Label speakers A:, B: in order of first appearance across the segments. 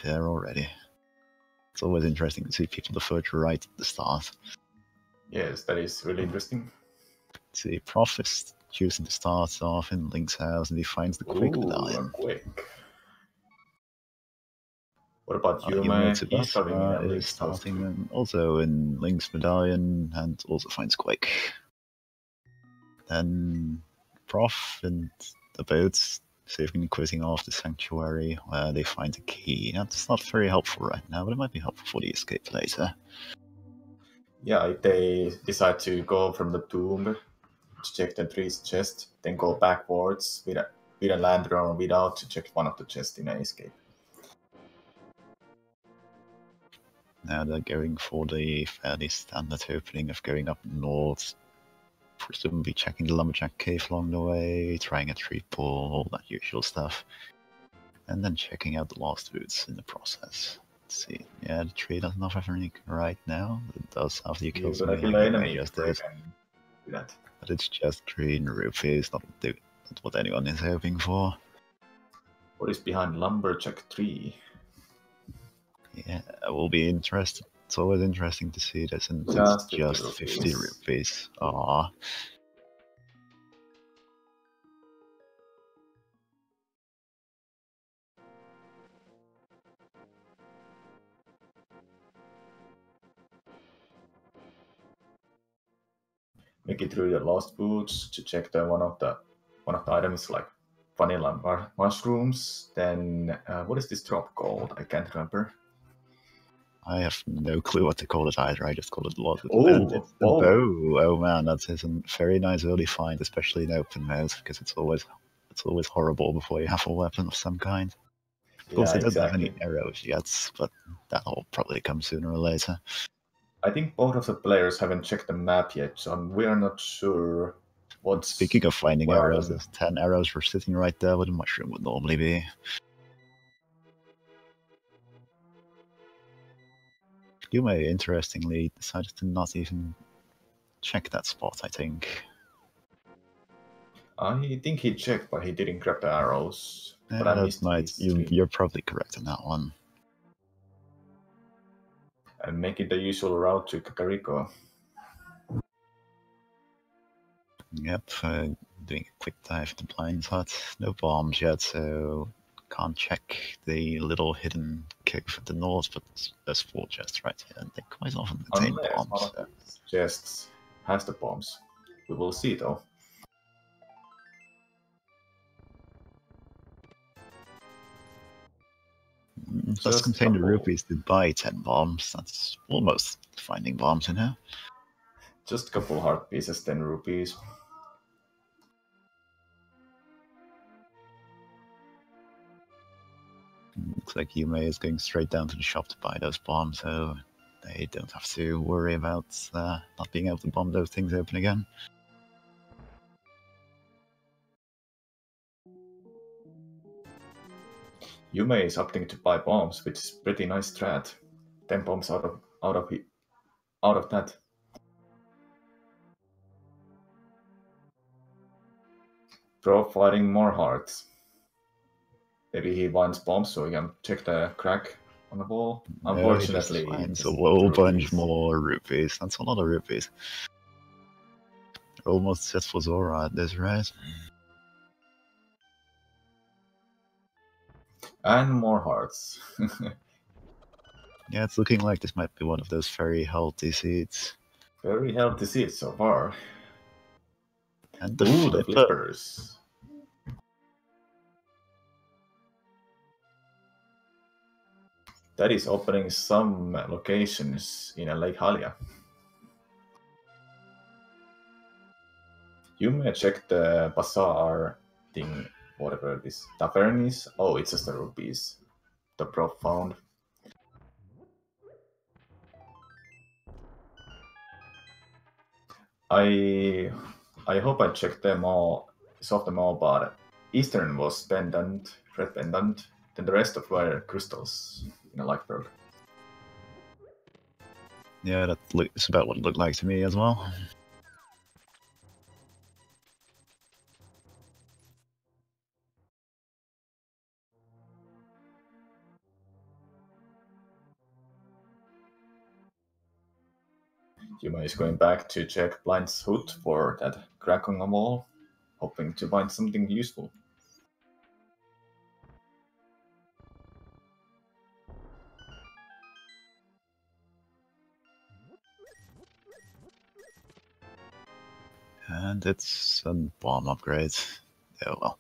A: here already. It's always interesting to see people defer to right at the start.
B: Yes, that is really interesting.
A: See, Prof is choosing to start off in Link's house, and he finds the quick medallion.
B: Quick. What about Yume? He's starting in
A: YumeTsubasa
B: Link's
A: is starting
B: house too.
A: and also in Link's medallion, and also finds Quake. Then Prof and the boats saving and quitting off the sanctuary, where they find a key. That's not very helpful right now, but it might be helpful for the escape later.
B: Yeah, if they decide to go from the tomb to check the tree's chest, then go backwards with a lantern or without to check one of the chests in an escape.
A: Now they're going for the fairly standard opening of going up north, presumably checking the lumberjack cave along the way, trying a tree pull, all that usual stuff, and then checking out the lost woods in the process. Let's see, yeah, the tree doesn't have everything right now, but it does have the kills
B: You're gonna kill an enemy just did. Do that.
A: But it's just green rupees, not what anyone is hoping for.
B: What is behind lumberjack tree?
A: Yeah, it will be interesting. It's always interesting to see this, and it's just 50 rupees. Aww.
B: Make it through the lost woods to check the one of the items like vanilla mushrooms. Then what is this drop called? I can't remember.
A: I have no clue what to call it either. I just call it lost.
B: Oh,
A: it's the bow. Oh man, that's a very nice early find, especially in open mode, because it's always horrible before you have a weapon of some kind. Of course, they don't have any arrows yet, but that'll probably come sooner or later.
B: I think both of the players haven't checked the map yet, so we're not sure what.
A: Speaking of finding arrows, there's 10 arrows were sitting right there where the mushroom would normally be. Yume, interestingly, decided to not even check that spot, I think.
B: I think he checked, but he didn't grab the arrows.
A: Yeah,
B: but I
A: missed you're probably correct on that one.
B: And making the usual route to Kakariko.
A: Yep, doing a quick dive to Blind's Hut. No bombs yet, so can't check the little hidden cave at the north, but there's 4 chests right here, and they quite often contain bombs.
B: One of the chests has the bombs. We will see, though.
A: It does contain the rupees to buy 10 bombs. That's almost finding bombs in here.
B: Just a couple heart pieces, 10 rupees.
A: Looks like Yume is going straight down to the shop to buy those bombs, so they don't have to worry about not being able to bomb those things open again.
B: Yume is opting to buy bombs, which is pretty nice strat. 10 bombs out of that. Providing more hearts. Maybe he wants bombs so he can check the crack on the wall. Unfortunately,
A: he finds a whole bunch more rupees. That's a lot of rupees. Almost set for Zora at this rate.
B: And more hearts.
A: Yeah, it's looking like this might be one of those very healthy seeds.
B: Very healthy seeds so far.
A: And the
B: flippers. That is opening some locations in Lake Halia. You may check the bazaar thing, whatever this tavern is. Oh, it's just the rupees. The prof found. I hope I checked them all, solved them all, but Eastern was pendant, red pendant, then the rest of were crystals in a life bird.
A: Yeah, it's about what it looked like to me as well.
B: Yuma is going back to check Blind's hood for that crack on the wall, hoping to find something useful.
A: And it's a bomb upgrade. Oh well.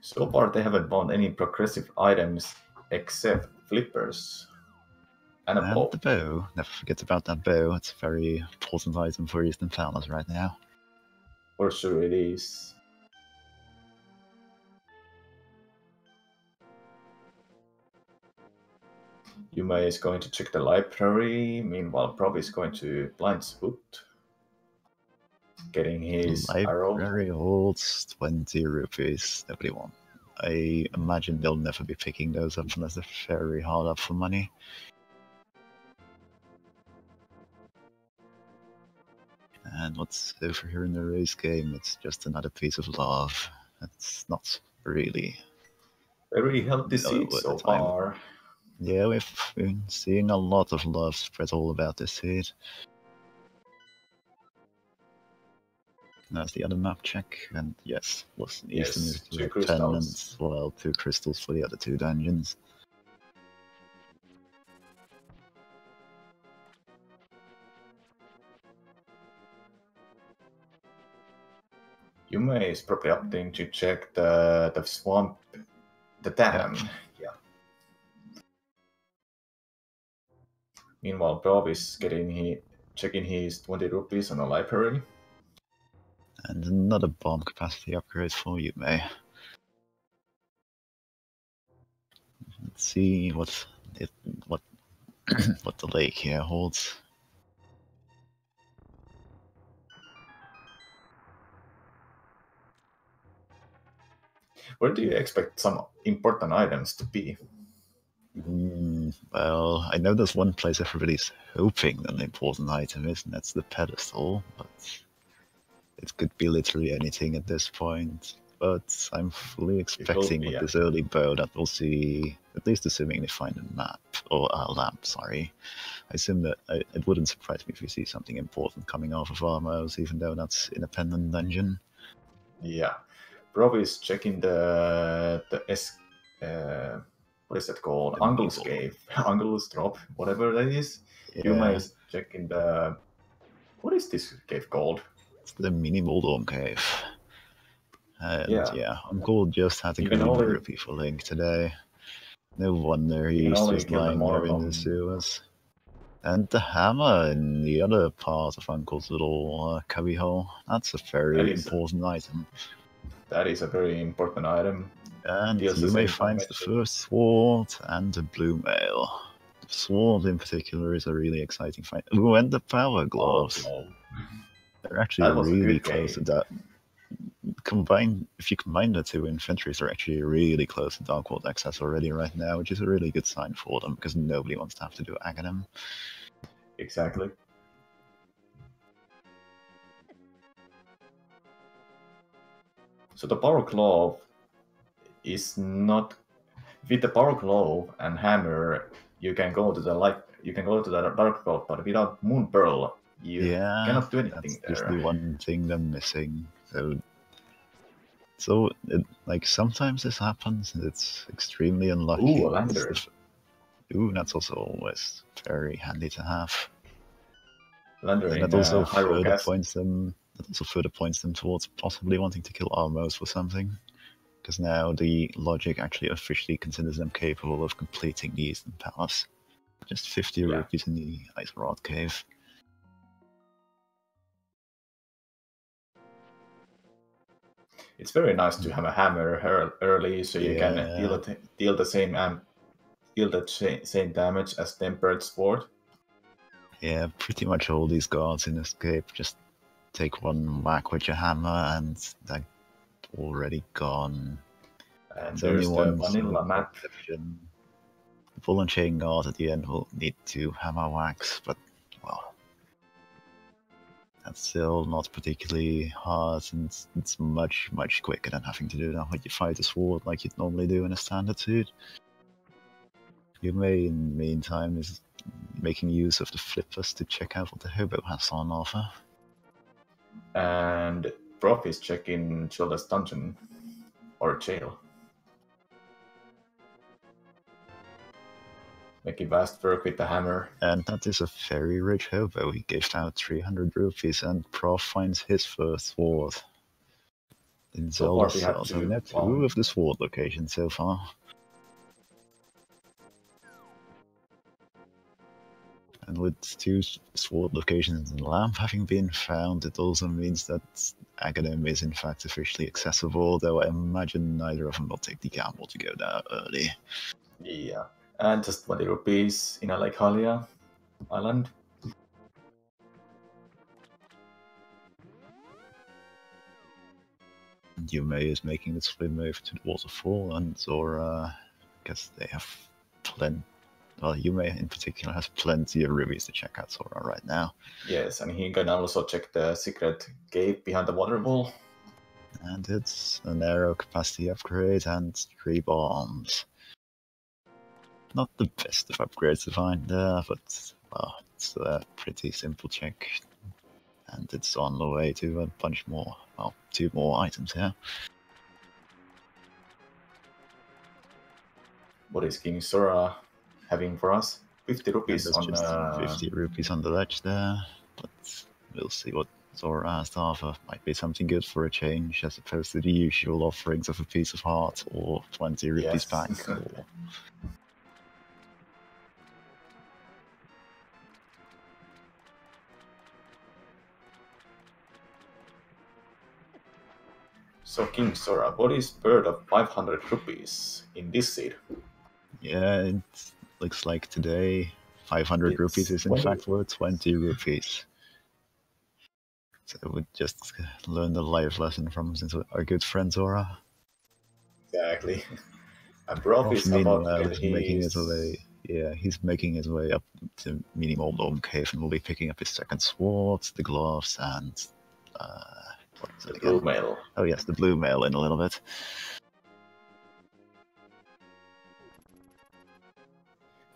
B: So far, they haven't found any progressive items except flippers and a
A: And
B: bow.
A: the bow. Never forget about that bow. It's a very important item for Eastern Palace right now.
B: For sure it is. Yuma is going to check the library. Meanwhile, Prob is going to Blind's hood, getting his arrow.
A: Library holds 20 rupees. Nobody wants. I imagine they'll never be picking those up unless they're very hard up for money. And what's over here in the race game? It's just another piece of love. It's not really
B: Very healthy seed
A: at
B: so
A: the time.
B: far.
A: Yeah, we've been seeing a lot of love spread all about this seed. There's the other map check, and yes, was Eastern
B: Yes,
A: is
B: 2
A: 10 and
B: crystals.
A: well, 2 crystals for the other 2 dungeons.
B: Yuma is probably opting to check the swamp, the dam. Yeah. Meanwhile, Prob is checking his 20 rupees on the library.
A: And another bomb capacity upgrade for you, May. Let's see what what the lake here holds.
B: Where do you expect some important items to be?
A: Well, I know there's one place everybody's hoping an important item is, and that's the pedestal, but it could be literally anything at this point. But I'm fully expecting with this early bow that we'll see, at least assuming they find a map, or a lamp, sorry. I assume that it wouldn't surprise me if we see something important coming off of Armos, even though that's independent dungeon.
B: Yeah. Prob is checking the what is that called? Uncle's Cave. Uncle's Drop, whatever that is.
A: Yeah.
B: Yuma is checking the... What is this cave called?
A: It's the mini Moldorm Cave. And
B: yeah,
A: Uncle just had a green rupee for Link today. No wonder he's just lying there in the sewers. And the hammer in the other part of Uncle's little cubby hole. That's a very important item.
B: That is a very important item.
A: And you may find the first sword and the blue mail. The sword in particular is a really exciting find. Ooh, and the power gloves.
B: Oh,
A: they're actually really close to that. If you combine the 2 infanteries, they're actually really close to Dark World access already right now, which is a really good sign for them, because nobody wants to have to do Aghanim.
B: Exactly. So the Power Glove is not... With the Power Glove and Hammer, you can go to the Dark Glove, but without Moon Pearl, you cannot do anything
A: that's
B: there.
A: Just the one thing they're missing. So, sometimes this happens, and it's extremely unlucky.
B: Ooh, a lander.
A: Ooh, that's also always very handy to have.
B: Lander
A: and that also further points them. That also further points them towards possibly wanting to kill Armos for something, because now the logic actually officially considers them capable of completing the Eastern Palace. Just 50 rupees in the Ice Rod Cave.
B: It's very nice to have a hammer early, so you can deal the same damage as Tempered Sword.
A: Yeah, pretty much all these guards in Escape just take one whack with your hammer and they're already gone.
B: And there's only one vanilla map.
A: The Bull and Chain guard at the end will need 2 hammer whacks, but well. That's still not particularly hard, and it's much, much quicker than having to do that when you fight a sword like you'd normally do in a standard suit. Yume, in the meantime, is making use of the flippers to check out what the hobo has on offer.
B: And Prof is checking Zelda's dungeon or jail. Making vast work with the hammer.
A: And that is a very rich hobo. He gave out 300 rupees, and Prof finds his first sword in Zelda. So we have two of the sword locations so far. And with two sword locations in the lamp having been found, it also means that Aghanim is in fact officially accessible, though I imagine neither of them will take the gamble to go there early.
B: Yeah, and just 20 rupees in a Lake Halia island.
A: Yume is making the swim move to the waterfall, and Zora, I guess they have plenty. Well, Yume in particular has plenty of rubies to check out Zora right now.
B: Yes, and he can also check the secret gate behind the waterfall.
A: And it's an arrow capacity upgrade and 3 bombs. Not the best of upgrades to find there, but well, it's a pretty simple check. And it's on the way to a bunch more, well, 2 more items here.
B: What is King Sora having for us? 50 rupees on...
A: Just 50 rupees on the ledge there, but we'll see what Zora has to offer. Might be something good for a change, as opposed to the usual offerings of a piece of heart or 20 rupees back. Or...
B: So King Sora, what is bird of 500 rupees in this seed?
A: Yeah, it looks like today 500 rupees is in fact worth 20 rupees. So we just learned a life lesson from our good friend Zora.
B: Exactly. And Prof is about to get
A: making his way. Yeah, he's making his way up to Minimal Dome Cave and will be picking up his second sword, the gloves, and what was it again?
B: Blue mail.
A: Oh yes, the blue mail in a little bit.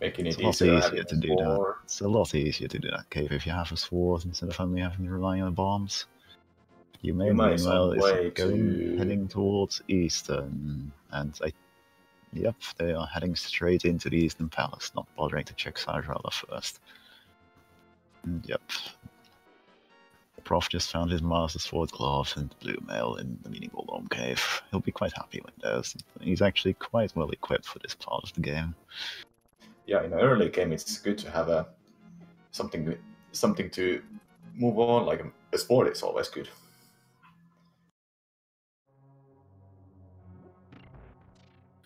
B: Making it
A: easier to do that. It's a lot easier to do that cave if you have a sword instead of only having to rely on bombs. Yume, meanwhile, is heading towards Eastern, and yep, they are heading straight into the Eastern Palace, not bothering to check Sajrala first. And yep. Prof just found his Master Sword gloves and blue mail in the Meaningful Dome Cave. He'll be quite happy with those. He's actually quite well equipped for this part of the game.
B: Yeah, in an early game, it's good to have something to move on. Like a sword is always good.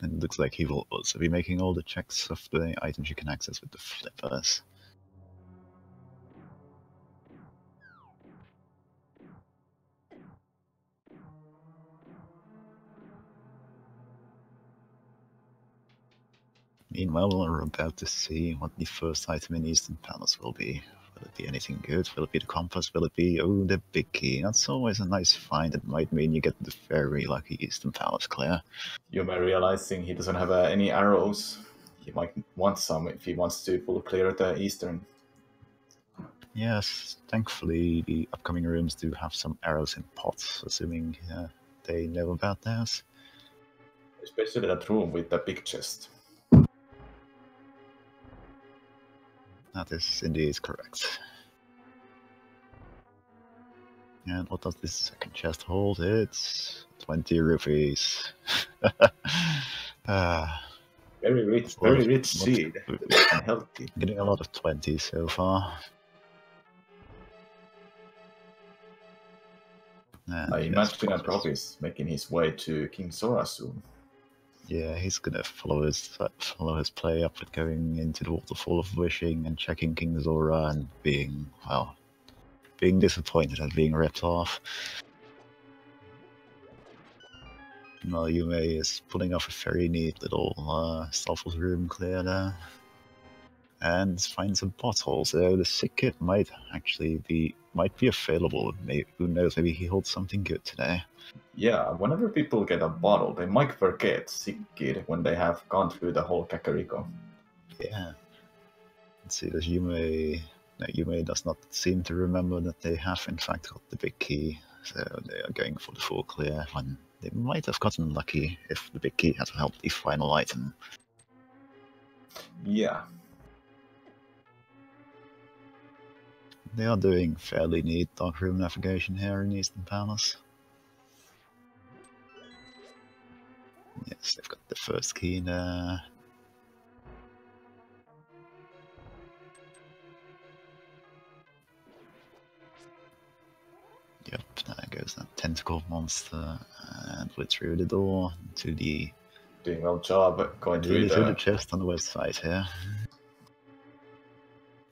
A: And it looks like he will also be making all the checks of the items you can access with the flippers. Meanwhile, we're about to see what the first item in Eastern Palace will be. Will it be anything good? Will it be the compass? Will it be, oh, the big key? That's always a nice find. It might mean you get the very lucky Eastern Palace clear.
B: Yume realizing he doesn't have any arrows. He might want some if he wants to full clear the Eastern.
A: Yes, thankfully the upcoming rooms do have some arrows in pots, assuming they know about those.
B: Especially that room with the big chest.
A: That is indeed correct. And what does this second chest hold? It's 20 rupees.
B: Very rich seed and healthy.
A: Getting a lot of 20s so far. And
B: I imagine a Prof is making his way to King Sora soon.
A: Yeah, he's gonna follow his play up with going into the Waterfall of Wishing and checking King Zora and being disappointed at being ripped off. Well, Yume is pulling off a very neat little Sulphur's room clear there. and finds a bottle. So the sick kid might actually be available. Maybe, who knows? Maybe he holds something good today.
B: Yeah, whenever people get a bottle, they might forget Sick Kid when they have gone through the whole Kakariko.
A: Yeah. Let's see, does Yume... No, Yume does not seem to remember that they have in fact got the big key, so they are going for the full clear when they might have gotten lucky if the big key had helped the final item.
B: Yeah.
A: They are doing fairly neat darkroom navigation here in Eastern Palace. Yes, they've got the first key there. Yep, there goes that tentacle monster, and we're through the door to the...
B: Doing a well job going through
A: to the
B: the...
A: chest on the west side here.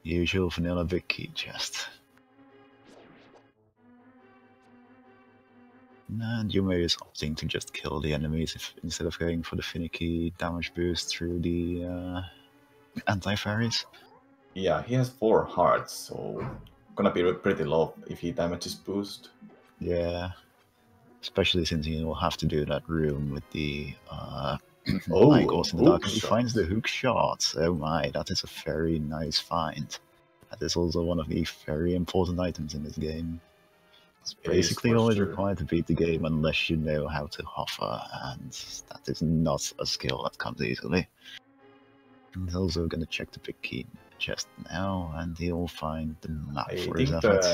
A: Usual vanilla big key chest. And Yume is opting to just kill the enemies instead of going for the finicky damage boost through the anti-fairies.
B: Yeah, he has 4 hearts, so gonna be pretty low if he damages boost.
A: Yeah, especially since he will have to do that room with the Igors in the dark, and he finds the hook shots. Oh my, that is a very nice find. That is also one of the very important items in this game. It's basically always required to beat the game unless you know how to hover, and that is not a skill that comes easily. He's also going to check the big key chest now, and he'll find the map for his efforts.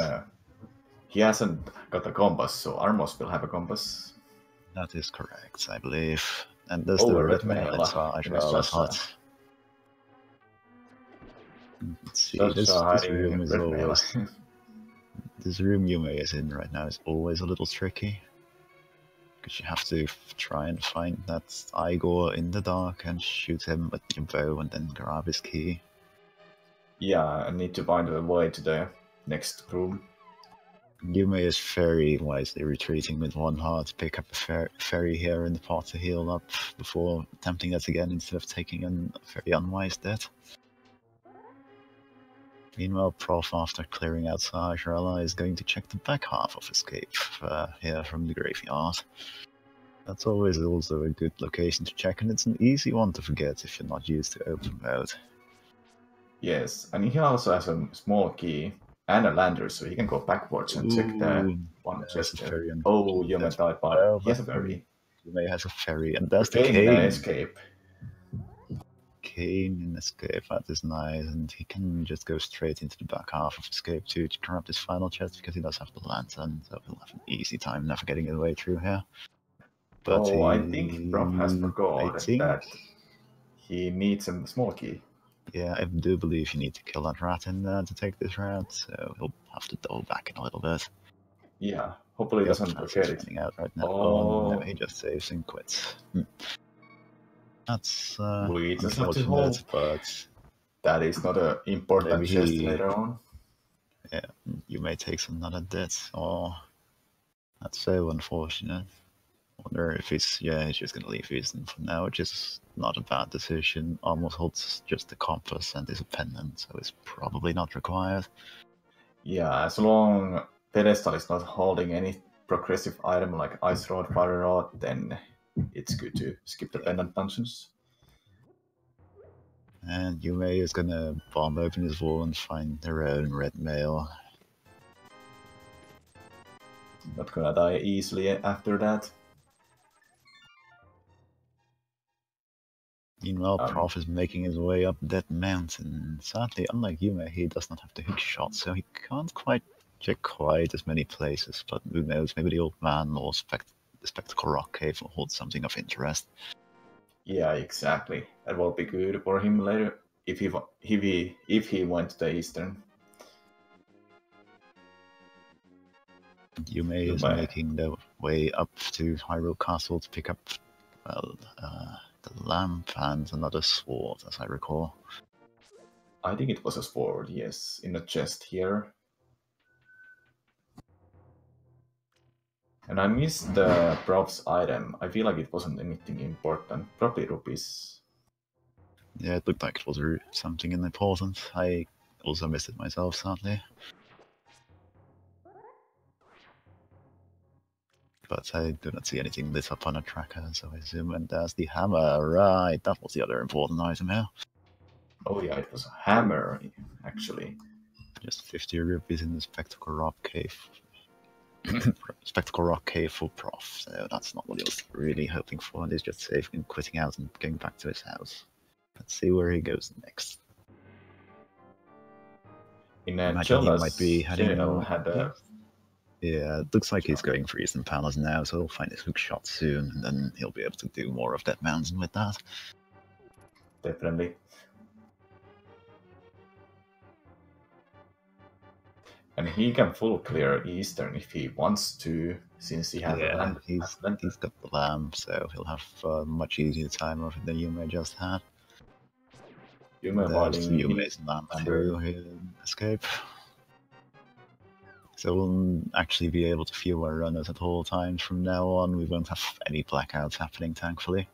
B: He hasn't got a compass, so Armos will have a compass.
A: That is correct, I believe. And there's the red mail inside as well as hot. Let's see, this room is always... This room Yume is in right now is always a little tricky. Because you have to try and find that Igor in the dark and shoot him with your bow and then grab his key.
B: Yeah, I need to find a way to the next room.
A: Yume is very wisely retreating with 1 heart to pick up a fairy here in the pot to heal up before attempting that again instead of taking a very unwise death. Meanwhile, Prof, after clearing out Sahajrala, is going to check the back half of Escape here from the graveyard. That's always also a good location to check, and it's an easy one to forget if you're not used to open mode.
B: Yes, and he also has a small key and a lander, so he can go backwards and check the one chest there. Oh, Yume died, but he has a ferry.
A: Yume has a ferry, and that's the cane.
B: Escape.
A: Cane in Escape, that is nice, and he can just go straight into the back half of Escape to grab his final chest because he does have the lantern, so he'll have an easy time navigating his way through here. But
B: I think Prof has forgotten that he needs a small key.
A: Yeah, I do believe you need to kill that rat in there to take this route, so he'll have to double back in a little bit.
B: Yeah, hopefully he doesn't forget it.
A: Out right now. Oh no, he just saves and quits. That's
B: we just have to hope, but that is not an important chest later on.
A: Yeah, you may take another death, or that's so unfortunate. Wonder if he's just gonna leave Easton for now, which is not a bad decision. Almost holds just the compass and is a pendant, so it's probably not required. Yeah, as long Pedestal is not holding any progressive item like Ice Rod, Fire Rod, then it's good to skip the pendant functions. And Yume is gonna bomb open his wall and find their own red mail. Not gonna die easily after that. Meanwhile, Prof is making his way up that mountain. Sadly, unlike Yume, he does not have the hook shot, so he can't quite check quite as many places, but who knows, maybe the old man or the Spectacle Rock Cave will hold something of interest. Yeah, exactly. That will be good for him later, if he went to the Eastern. Yume is making the way up to Hyrule Castle to pick up, well, the lamp and another sword, as I recall. I think it was a sword, yes, in the chest here. And I missed the Prof's item. I feel like it wasn't anything important. Probably rupees. Yeah, it looked like it was something important. I also missed it myself, sadly. But I do not see anything lit up on a tracker, so I assume. And there's the hammer, right? That was the other important item here.
B: Oh yeah, it was a hammer, actually.
A: Just 50 rupees in the Spectacle Rock Cave. Spectacle Rock Cave for Prof, so that's not what he was really hoping for. And he's just safe and quitting out and going back to his house. Let's see where he goes next.
B: In
A: Imagine he might be heading.
B: had a...
A: Yeah, it looks like he's going for Eastern Palace now, so he'll find his hook shot soon, and then he'll be able to do more of that mountain with that.
B: Definitely. And he can full clear Eastern if he wants to, since he has a land.
A: He's got the lamp, so he'll have a much easier time of it than Yume just had. There's Yume's lamp too, he'll escape. So we'll actually be able to fuel our runners at all times from now on. We won't have any blackouts happening, thankfully.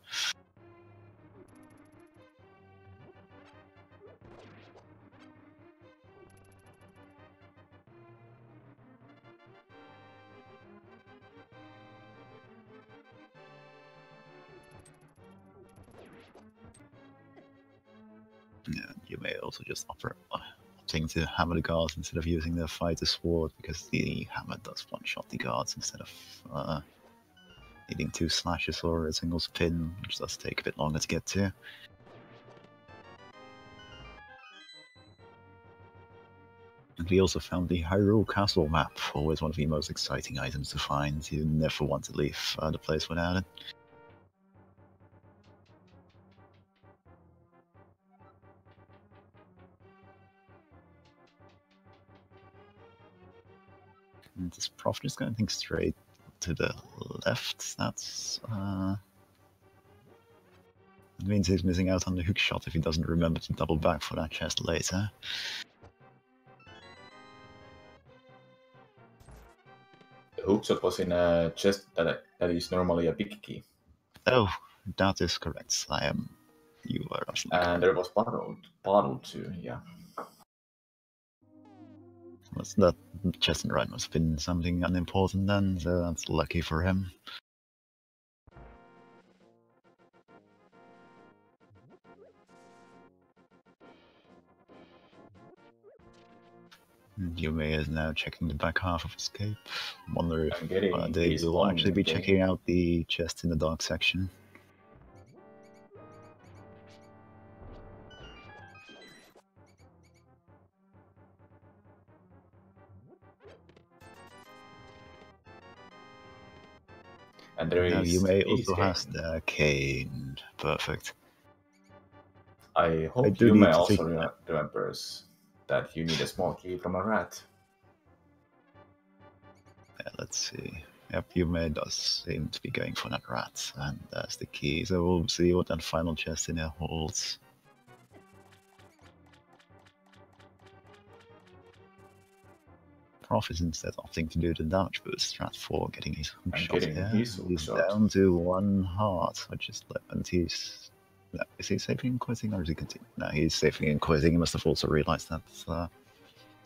A: Yeah, you may also just opting to hammer the guards instead of using the fighter sword, because the hammer does one-shot the guards instead of needing 2 slashes or a single spin, which does take a bit longer to get to. And we also found the Hyrule Castle map, always one of the most exciting items to find. You never want to leave the place without it. And this Prof is going straight to the left. That's it means he's missing out on the hook shot if he doesn't remember to double back for that chest later.
B: The hook shot was in a chest that is normally a big key.
A: Oh, that is correct. You are absolutely correct.
B: And there was bottle too, yeah.
A: That chest and ride must have been something unimportant then, so that's lucky for him. Yume is now checking the back half of Escape. Wonder if they will actually be checking out the chest in the dark section.
B: And there
A: now
B: is
A: Yume also has the cane. Perfect.
B: I hope Yume also remembers that you need a small key from a rat.
A: Yeah, let's see. Yep, Yume does seem to be going for that rat, and that's the key. So we'll see what that final chest in there holds. Prof is instead opting to do the damage boost strat for getting his hook shot here. He's down to 1 heart, which is and he's... No, is he safely in quitting or is he continuing? No, he's safely in quitting. He must have also realized that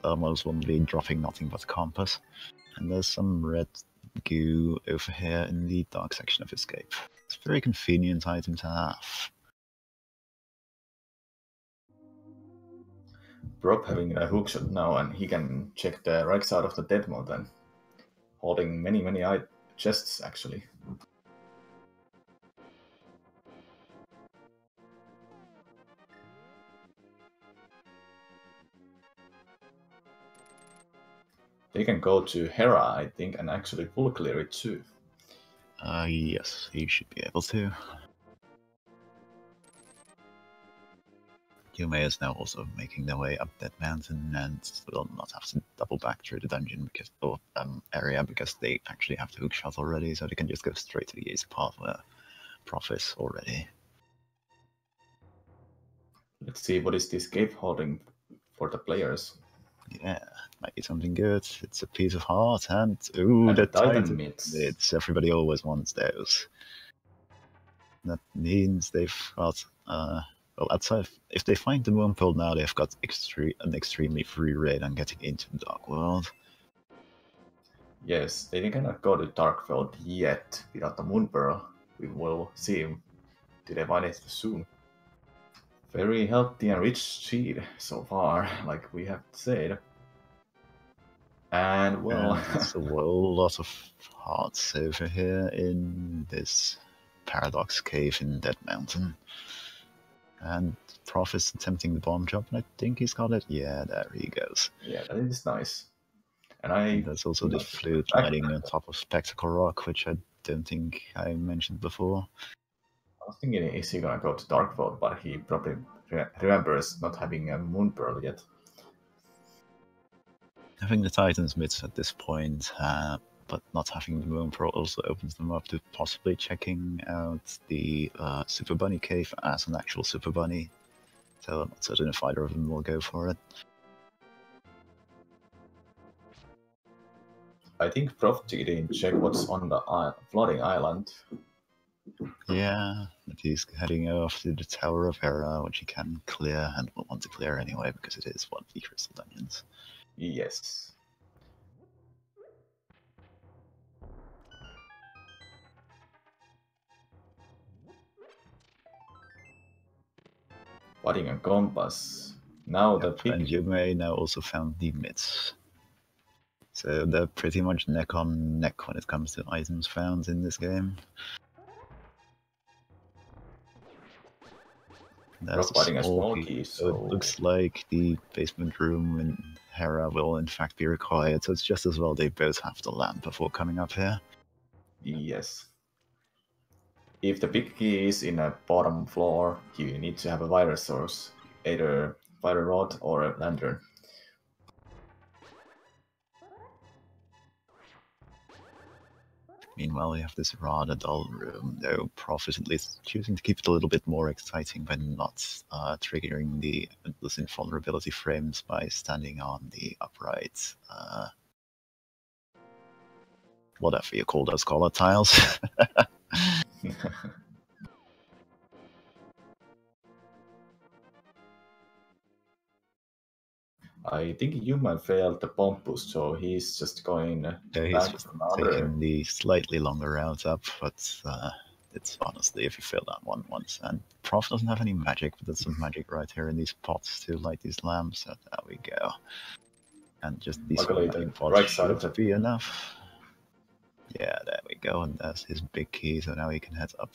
A: Thermos won't be dropping nothing but compass. And there's some red goo over here in the dark section of Escape. It's a very convenient item to have.
B: Rob having a hookshot now, and he can check the right side of the dead mode then. Holding many chests actually. They can go to Hera, I think, and actually full clear it too.
A: Yes, he should be able to. Yume is now also making their way up that mountain and will not have to double back through the dungeon area because they actually have the hook shot already, so they can just go straight to the east path where Prof is already.
B: Let's see what is this cave holding for the players.
A: Yeah, might be something good. It's a piece of heart and ooh, the Titan mitts. Everybody always wants those. That means they've got Well, outside, if they find the moon pearl now, they've got an extremely free reign on getting into the Dark World.
B: Yes, they cannot go to Darkfeld yet without the Moon Pearl. We will see to the find it soon. Very healthy and rich seed so far, like we have said. And well,
A: And it's a whole lot of hearts over here in this Paradox Cave in Dead Mountain. And Prof is attempting the bomb jump, and I think he's got it. Yeah, there he goes.
B: yeah, that is nice.
A: And there's also the flute lighting on top of Spectacle Rock, which I don't think I mentioned before.
B: I was thinking, is he gonna go to Darkfeld, but he probably remembers not having a Moon Pearl yet.
A: Having the Titans mids at this point, but not having the Moon Pearl also opens them up to possibly checking out the Super Bunny Cave as an actual Super Bunny. So I'm not certain if either of them will go for it.
B: I think Prof didn't check what's on the floating island.
A: Yeah, but he's heading off to the Tower of Hera, which he can clear and will want to clear anyway because it is one of the crystal dungeons.
B: Yes. Putting a compass. Now the
A: Yep,
B: big...
A: and Yume now also found the mids. So they're pretty much neck on neck when it comes to items found in this game. There's a small key, so it looks like the basement room in Hera will in fact be required, so it's just as well they both have the lamp before coming up here.
B: Yes. If the big key is in a bottom floor, you need to have a virus source, either fire rod or a lantern.
A: Meanwhile, we have this rather dull room, though Prof is at least choosing to keep it a little bit more exciting by not triggering the endless invulnerability frames by standing on the upright, whatever you call those color tiles.
B: I think Human failed the bomb boost, so he's just going
A: So he's
B: back
A: just
B: another.
A: taking the slightly longer route up, but it's honestly, if you fail that one once. And Prof doesn't have any magic, but there's some magic right here in these pots to light these lamps, so there we go. And just these
B: Luckily,
A: magic
B: the
A: pots
B: right side of
A: should
B: the...
A: be enough. Yeah, there we go, and there's his big key, so now he can head up.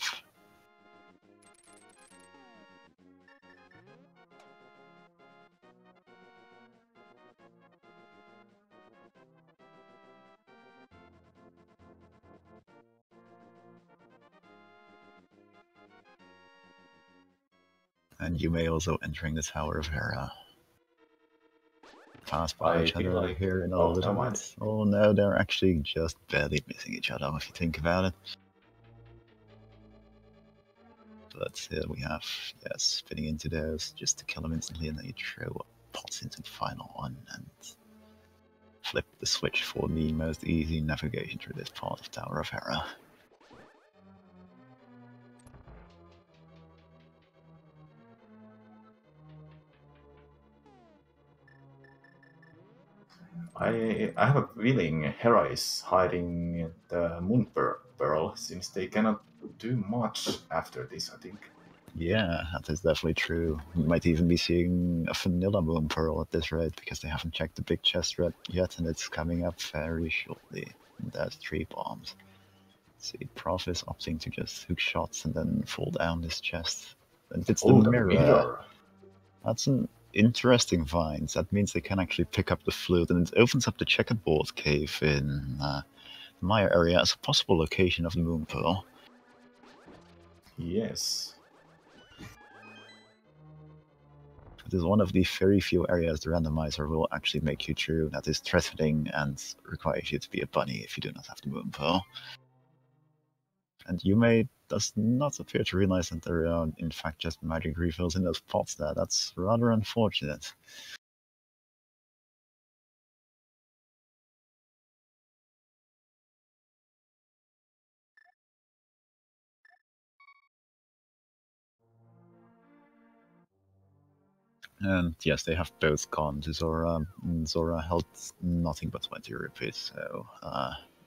A: And you may also entering the Tower of Hera. Pass by each other
B: like...
A: here in a little bit. Oh no, they're actually just barely missing each other if you think about it. But here we have, yes, spinning into those just to kill them instantly, and then you throw pots into the final one and flip the switch for the most easy navigation through this part of Tower of Hera.
B: I have a feeling Hera is hiding the Moon Pearl, since they cannot do much after this, I think.
A: Yeah, that is definitely true. We might even be seeing a vanilla Moon Pearl at this rate, because they haven't checked the big chest yet, and it's coming up very shortly. And there's 3 bombs. Let's see, Prof is opting to just hook shots and then fall down this chest. And it's the mirror. That's an interesting find. That means they can actually pick up the flute, and it opens up the checkerboard cave in the Maya area as a possible location of the Moon Pearl.
B: Yes.
A: It is one of the very few areas the randomizer will actually make you through that is threatening and requires you to be a bunny if you do not have the Moon Pearl. And Yume does not appear to realize that there are, in fact, just magic refills in those pots there. That's rather unfortunate. And yes, they have both gone to Zora. Zora held nothing but 20 rupees, so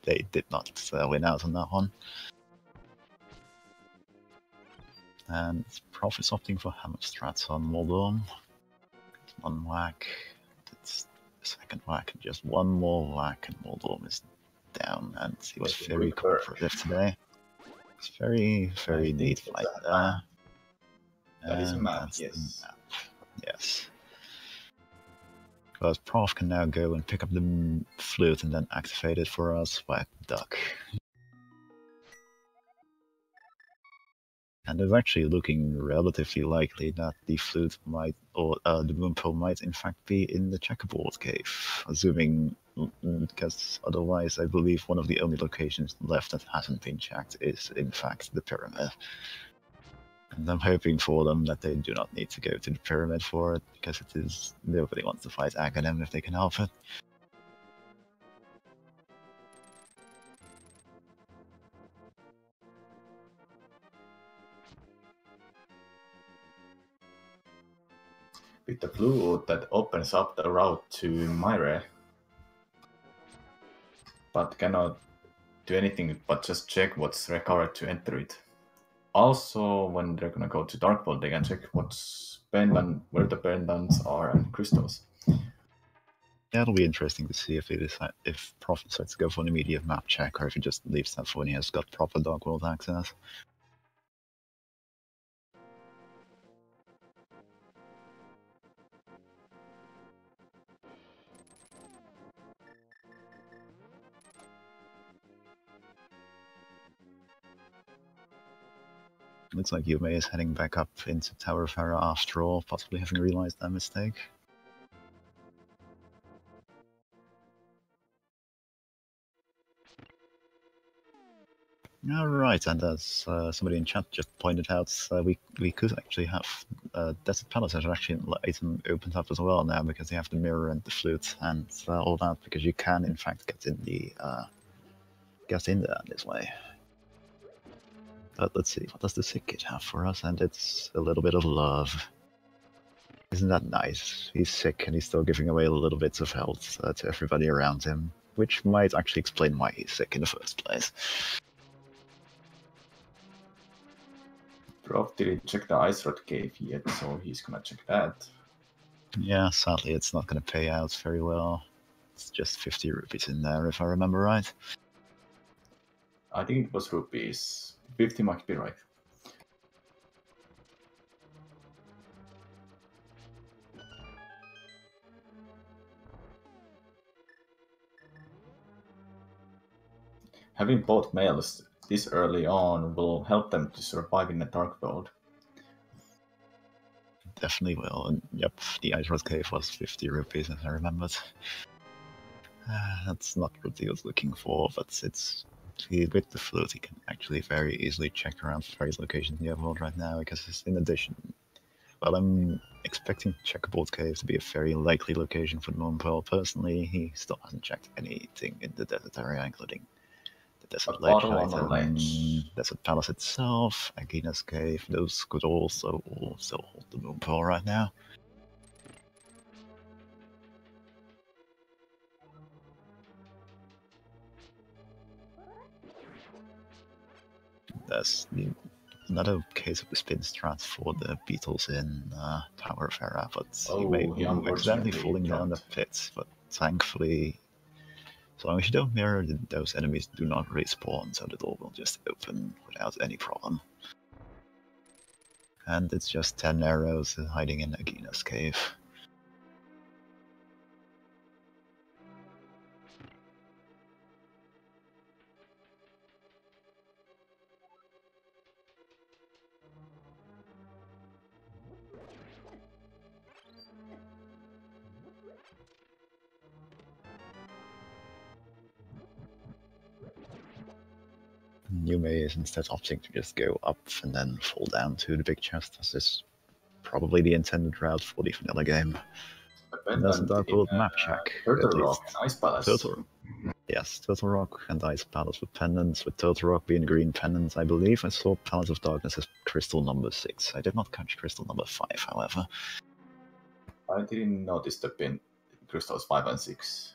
A: they did not win out on that one. And Prof is opting for hammer strats on Moldorm. One whack, it's the second whack, and just one more whack, and Moldorm is down. And he was very cooperative today. It's very neat fight there.
B: That is a map, yes.
A: Map. Yes. Because Prof can now go and pick up the flute and then activate it for us by Duck. And it's actually looking relatively likely that the flute might, or the Moonpearl might in fact be in the checkerboard cave, assuming, because otherwise I believe one of the only locations left that hasn't been checked is in fact the pyramid. And I'm hoping for them that they do not need to go to the pyramid for it, because it is, nobody wants to fight Aghanim if they can help it.
B: With the blue, that opens up the route to Myre, but cannot do anything but just check what's required to enter it. Also, when they're gonna go to Dark Vault, they can check what's pendant, where the pendants are, and crystals.
A: Yeah, it'll be interesting to see if they decide, if Prof decides to go for an immediate map check, or if he just leaves that for when he has got proper Dark World access. Looks like Yume is heading back up into Tower of Hera after all, possibly having realized that mistake. Alright, and as somebody in chat just pointed out, we could actually have Desert Palace as an actually item opened up as well now, because they have the mirror and the flute and all that, because you can in fact get in there this way. But let's see, what does the sick kid have for us? And it's a little bit of love. Isn't that nice? He's sick and he's still giving away little bits of health to everybody around him, which might actually explain why he's sick in the first place.
B: Prof didn't check the Ice Rod Cave yet, so he's gonna check that.
A: Yeah, sadly it's not gonna pay out very well. It's just 50 rupees in there, if I remember right.
B: I think it was rupees. 50 might be right. Having both males this early on will help them to survive in the Dark World.
A: Definitely will, and yep, the Ice Rod Cave was 50 rupees, as I remembered. That's not what he was looking for, but it's with the flute, he can actually very easily check around various locations in the overworld right now, because it's in addition. Well, I'm expecting Checkerboard Cave to be a very likely location for the Moonpearl. Personally, he still hasn't checked anything in the desert area, including the Desert Ledge item, Desert Palace itself, Agina's Cave. Those could also hold the Moonpearl right now. There's another case of the spin strats for the beetles in Tower of Hera, but he may accidentally falling down the pit, but thankfully, as long as you don't mirror, those enemies do not respawn, so the door will just open without any problem. And it's just 10 arrows hiding in Agina's cave. Yume is instead opting to just go up and then fall down to the big chest. This is probably the intended route for the vanilla game. And there's a Dark World map check.
B: Turtle Rock and Ice Palace.
A: Yes, Turtle Rock and Ice Palace with pendants, with Turtle Rock being green pendants. I believe I saw Palace of Darkness as crystal number 6. I did not catch crystal number 5, however.
B: I didn't notice the pin crystals 5 and 6.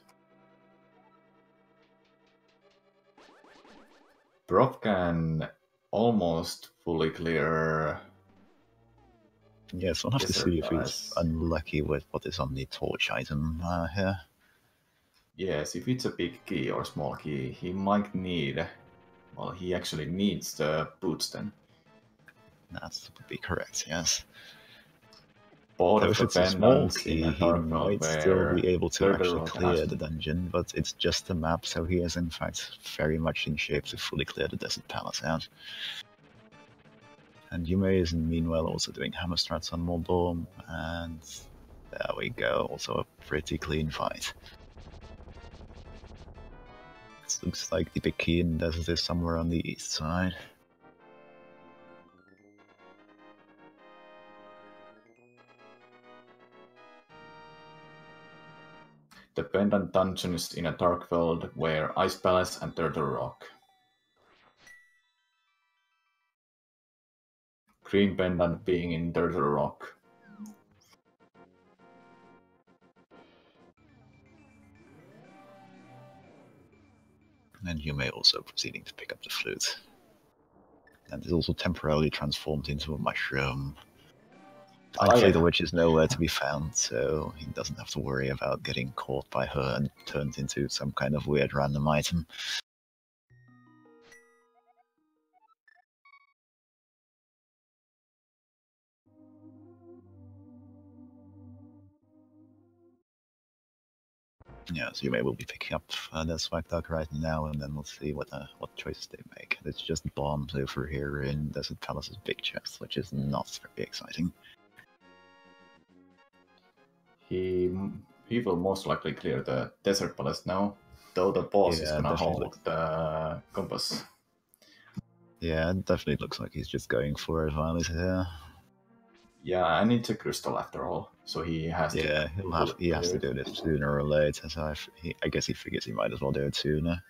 B: Prof can almost fully clear.
A: Yes, we'll have to
B: Desert
A: see if he's
B: Palace.
A: unlucky with what is on the torch item here.
B: Yes, if it's a big key or small key, he might need. Well, he actually needs the boots then.
A: That would be correct, yes.
B: Both
A: So
B: of
A: if
B: the
A: it's a small
B: pendants in
A: key,
B: a
A: he
B: dark world
A: might still
B: where
A: be able to
B: Turtle
A: actually
B: Rock
A: clear
B: has
A: the dungeon, but it's just a map, so he is in fact very much in shape to fully clear the Desert Palace out. And Yume is meanwhile also doing hammer strats on Moldorm, and there we go, also a pretty clean fight. It looks like the big key in the desert is somewhere on the east side.
B: the pendant dungeons in a dark world where Ice Palace and Turtle Rock. Green pendant being in Turtle Rock.
A: And Yume also proceeding to pick up the flute. And is also temporarily transformed into a mushroom. Thankfully, the witch is nowhere to be found, so he doesn't have to worry about getting caught by her and turned into some kind of weird random item. Yeah, so Yume will be picking up the swag dog right now, and then we'll see what choices they make. It's just bombs over here in Desert Palace's big chest, which is not very exciting.
B: He will most likely clear the Desert Palace now, though the boss is gonna hold the compass.
A: Yeah, it definitely looks like he's just going for it while he's here.
B: Yeah, and it's a crystal after all, so he has to.
A: Yeah, he has to do this sooner or later. So I guess he figures he might as well do it sooner.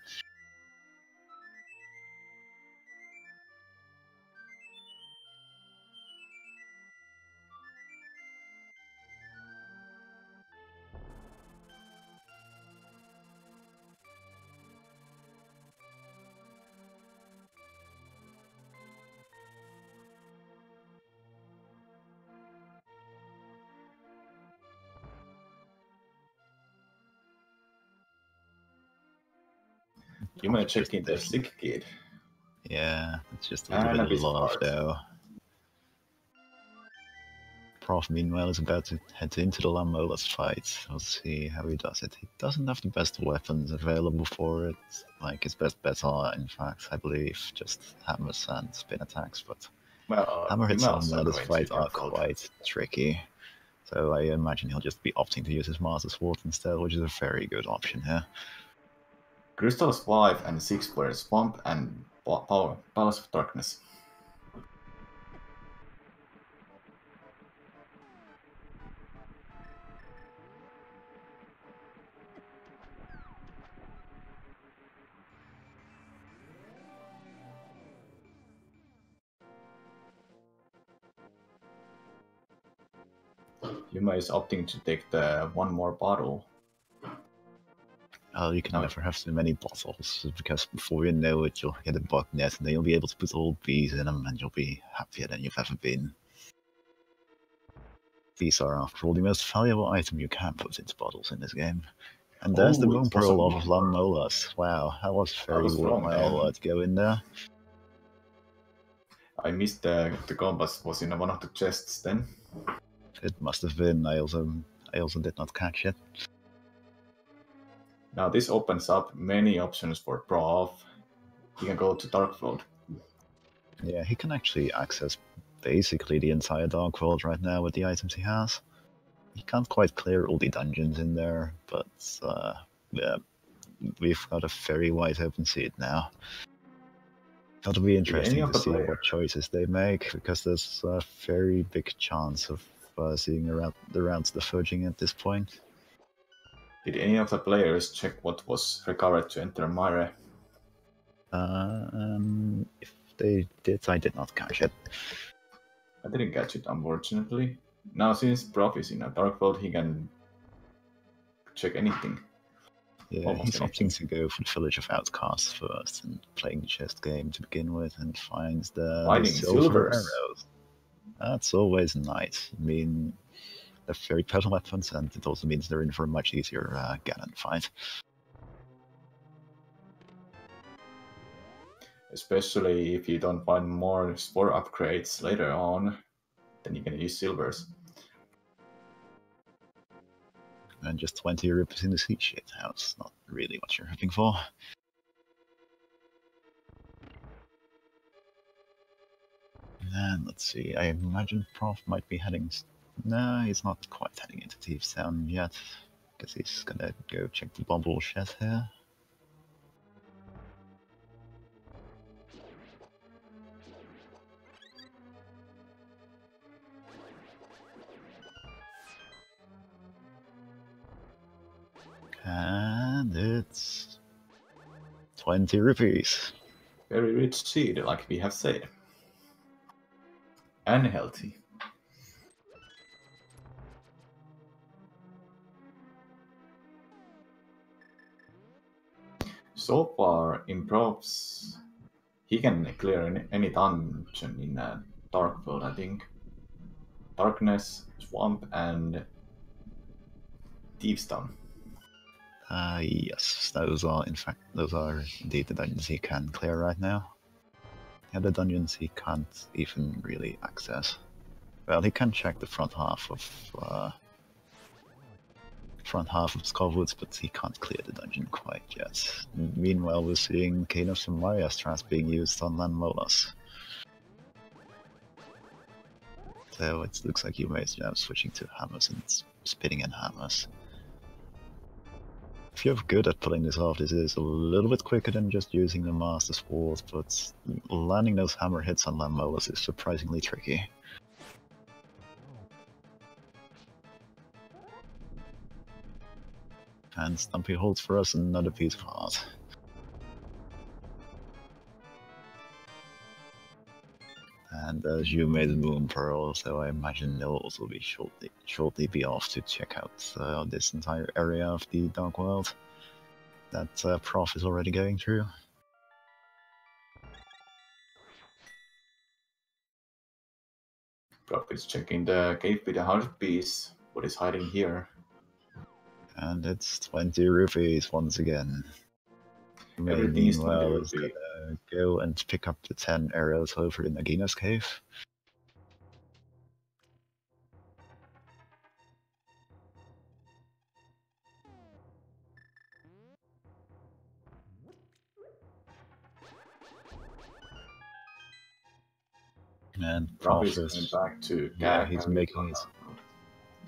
B: You may check in the sick kid.
A: Yeah, it's just a little bit of love though. Prof, meanwhile, is about to head into the Lamola's fight. We'll see how he does it. He doesn't have the best weapons available for it. Like, his best bets are, in fact, I believe, just hammers and spin attacks, but hammer hits on this fight are quite tricky. So I imagine he'll just be opting to use his Master Sword instead, which is a very good option here.
B: Crystals 5 and 6 were Swamp and Palace of Darkness. Yuma is opting to take the one more bottle.
A: You can never have so many bottles, because before you know it, you'll get a bug net, and then you'll be able to put all bees in them, and you'll be happier than you've ever been. These are, after all, the most valuable item you can put into bottles in this game. And there's the Moon Pearl of Lamolas. Wow, that was very worthwhile to go in there.
B: I missed the compass was in one of the chests then.
A: It must have been. I also did not catch it.
B: Now this opens up many options for Prof. He can go to Dark World.
A: Yeah, he can actually access basically the entire Dark World right now with the items he has. He can't quite clear all the dungeons in there, but yeah, we've got a very wide open seat now. It'll be interesting to see what choices they make, because there's a very big chance of seeing the rounds diverging at this point.
B: Did any of the players check what was recovered to enter Mire?
A: If they did, I did not catch it.
B: I didn't catch it, unfortunately. Now, since Prof is in a dark world, he can check anything.
A: Yeah,
B: Almost
A: he's
B: anything.
A: opting to go for the Village of Outcasts first and playing the chest game to begin with, and finds the
B: Finding
A: silver
B: silvers.
A: arrows. That's always nice. I mean, they're very potent weapons, and it also means they're in for a much easier Ganon fight.
B: Especially if you don't find more spore upgrades later on, then you can use silvers.
A: And just 20 rupees in the seat shit house. Not really what you're hoping for. And let's see, I imagine Prof might be heading... No, he's not quite heading into Thieves Town yet. Guess he's gonna go check the bubble shed here. And it's 20 rupees.
B: Very rich seed, like we have said. And healthy. So far, in Prof's, he can clear any dungeon in a dark world, I think. Darkness, Swamp, and Thieves Town.
A: Yes, those are indeed the dungeons he can clear right now. The other dungeons he can't even really access. Well, he can check the front half of Skullwoods, but he can't clear the dungeon quite yet. Meanwhile, we're seeing Kanos and Maria strats being used on Landmolas. So it looks like Yume is now switching to hammers and spitting in hammers. If you're good at pulling this off, this is a little bit quicker than just using the Master Sword, but landing those hammer hits on Landmolas is surprisingly tricky. And Stumpy holds for us another piece of heart. And there's Yume's Moon Pearl, so I imagine they'll also be shortly be off to check out this entire area of the Dark World that Prof is already going through.
B: Prof is checking the cave with the 100 piece. What is hiding here?
A: And it's 20 rupees once again. Yume,
B: Everything is 20
A: meanwhile, is
B: rupees.
A: gonna go and pick up the 10 arrows over in Nagina's cave. And
B: Prof is
A: Prof
B: going back to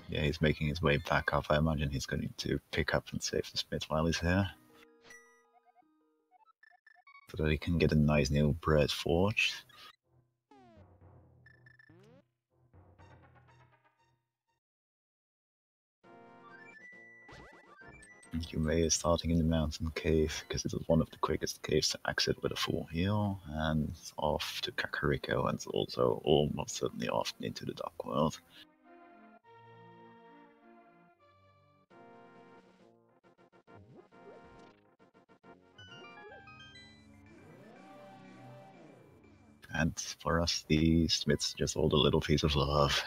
A: he's making his way back up. I imagine he's going to pick up and save the Smith while he's here, so that he can get a nice new bread forged. Yume is starting in the mountain cave because it is one of the quickest caves to exit with a full heal, and off to Kakariko, and also almost certainly off into the Dark World. And for us, the Smiths just hold a little piece of love.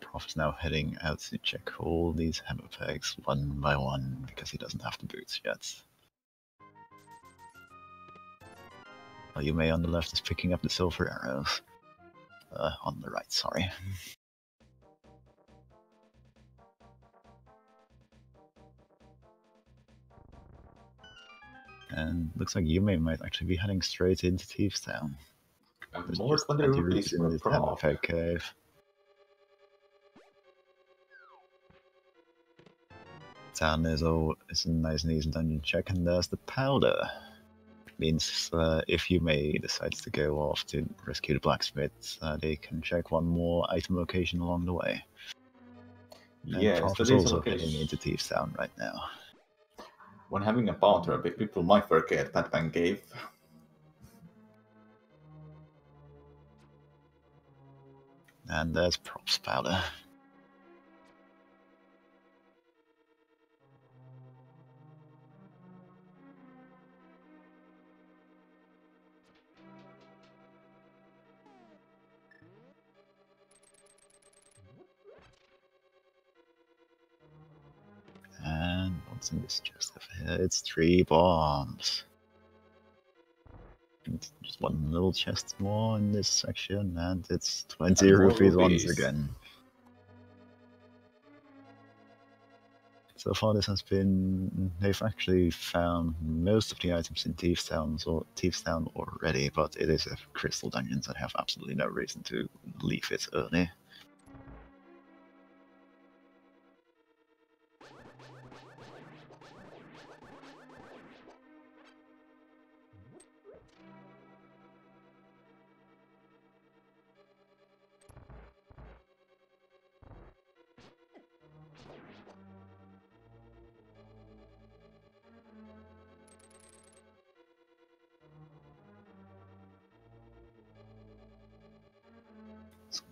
A: Prof is now heading out to check all these hammer pegs one by one because he doesn't have the boots yet. Well, Yume on the left is picking up the silver arrows. On the right, sorry. And looks like Yume might actually be heading straight into Thieves Town. There's
B: More
A: just
B: 20 rupees
A: in
B: for
A: this hammer
B: Prof.
A: peg cave. Town is a nice and easy dungeon check, and there's the powder. Means if Yume decides to go off to rescue the blacksmith, they can check one more item location along the way.
B: Yes,
A: Prof
B: that
A: is
B: is
A: also
B: location.
A: heading into Thieves Town right now.
B: when having a bounty, people might forget Batman Cave.
A: And there's props powder. And what's in this chest over here? It's 3 bombs. And just one little chest more in this section, and it's 20
B: And more
A: rupees once
B: rupees.
A: again. So far this has been... They've actually found most of the items in Thieves Town already, but it is a crystal dungeon, so I have absolutely no reason to leave it early.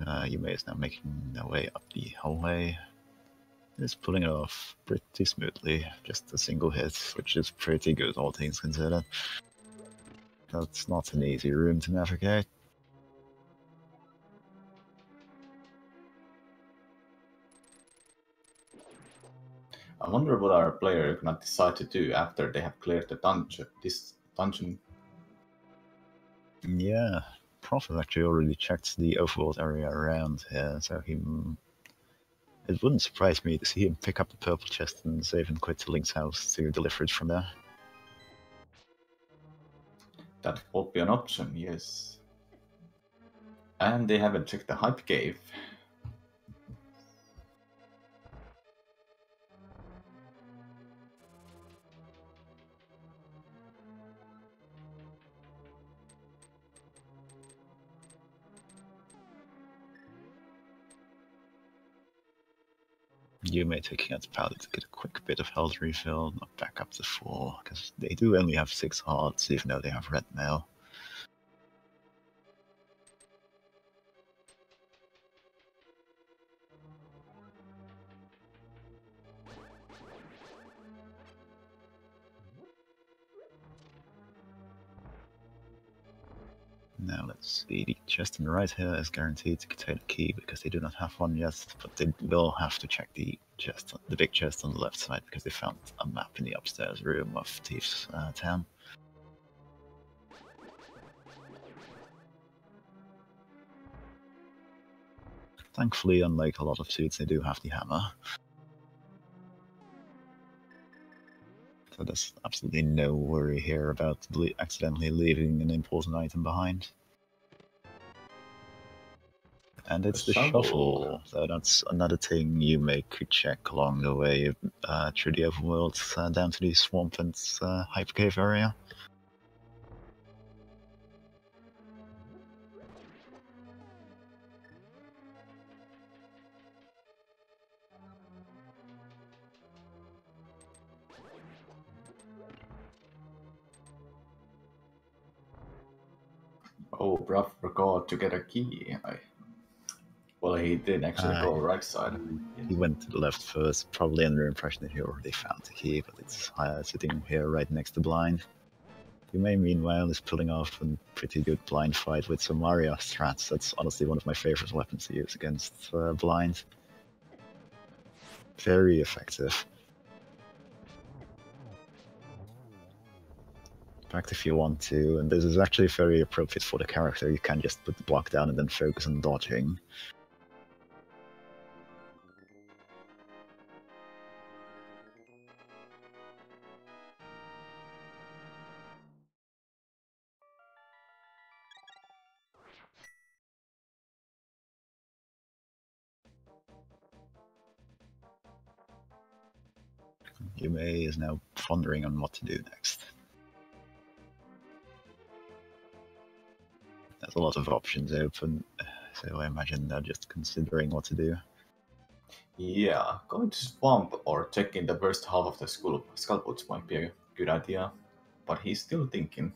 A: Yume is now making their way up the hallway. It's pulling it off pretty smoothly, just a single hit, which is pretty good, all things considered. That's not an easy room to navigate.
B: I wonder what our player gonna decide to do after they have cleared the dungeon. This dungeon.
A: Yeah, Prof has actually already checked the overworld area around here, so it wouldn't surprise me to see him pick up the purple chest and save and quit to Link's house to deliver it from there.
B: That would be an option, yes. And they haven't checked the hype cave.
A: Yume taking out the powder to get a quick bit of health refill, not back up to 4, because they do only have 6 hearts, even though they have red mail. Now let's see, the chest on the right here is guaranteed to contain a key because they do not have one yet, but they will have to check the big chest on the left side because they found a map in the upstairs room of Thieves Town. Thankfully, unlike a lot of suits, they do have the hammer. So there's absolutely no worry here about accidentally leaving an important item behind. And it's the shovel, so that's another thing you could check along the way through the overworld down to the swamp and hyper cave area.
B: Oh, Bruff forgot to get a key. Well, he did actually go right side.
A: He went to the left first, probably under the impression that he already found the key, but it's sitting here right next to blind. Yume, meanwhile, is pulling off a pretty good blind fight with some Mario strats. That's honestly one of my favorite weapons to use against blind. Very effective. In fact, if you want to, and this is actually very appropriate for the character, you can just put the block down and then focus on dodging. Yume is now pondering on what to do next. There's a lot of options open, so I imagine they're just considering what to do.
B: Yeah, going to swamp or checking the worst half of the skull might be a good idea, but he's still thinking.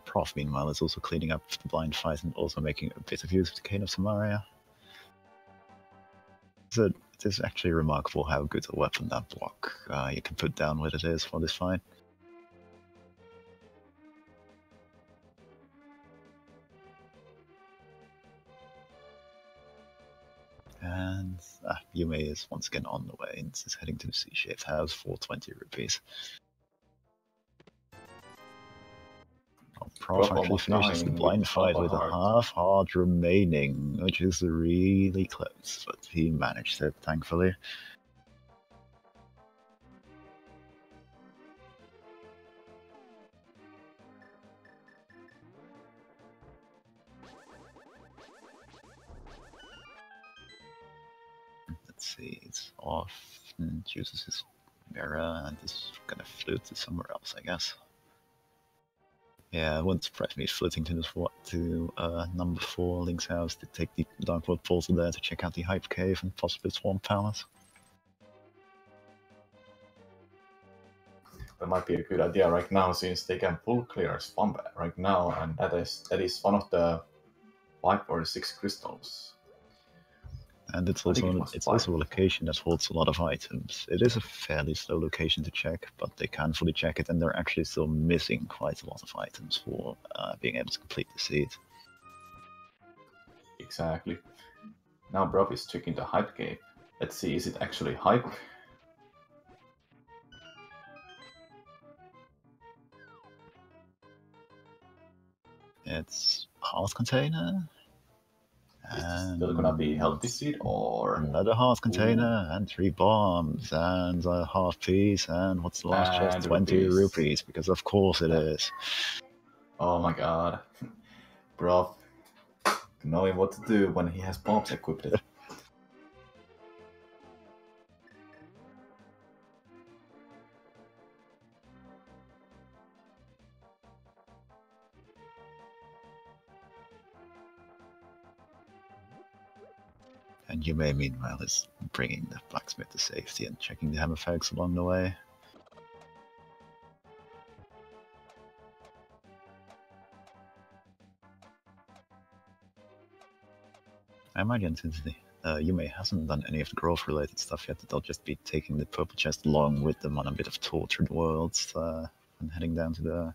A: Prof, meanwhile, is also cleaning up the blind fight and also making a bit of use of the Cane of Samaria. So it is actually remarkable how good a weapon that block you can put down with it is for this fight. And Yume is once again on the way and is heading to the C-shaped house for 20 rupees. Prof actually finishes the blind fight with a half heart remaining, which is really close, but he managed it, thankfully. Let's see, it's off and uses his mirror and is gonna flute to somewhere else, I guess. Yeah, it wouldn't surprise me flipping to number 4 Link's house to take the Dark World portal there to check out the Hype Cave and possibly Swamp Palace.
B: That might be a good idea right now, since they can full clear Swamp right now, and that is one of the 5 or 6 crystals.
A: And it's also a location that holds a lot of items. It is a fairly slow location to check, but they can fully check it, and they're actually still missing quite a lot of items for being able to complete the seed.
B: Exactly. Now Bruv is checking the Hype Cave. Let's see, is it actually Hype?
A: It's heart container.
B: Is this still gonna be healthy seed or
A: another heart container and 3 bombs and a half piece and what's the last chest? 20 rupees, because of course it is.
B: Oh my god. Bro, knowing what to do when he has bombs equipped.
A: And Yume, meanwhile, is bringing the blacksmith to safety and checking the hammer fags along the way. I imagine since Yume hasn't done any of the growth-related stuff yet, that they'll just be taking the purple chest along with them on a bit of tortured worlds and heading down to the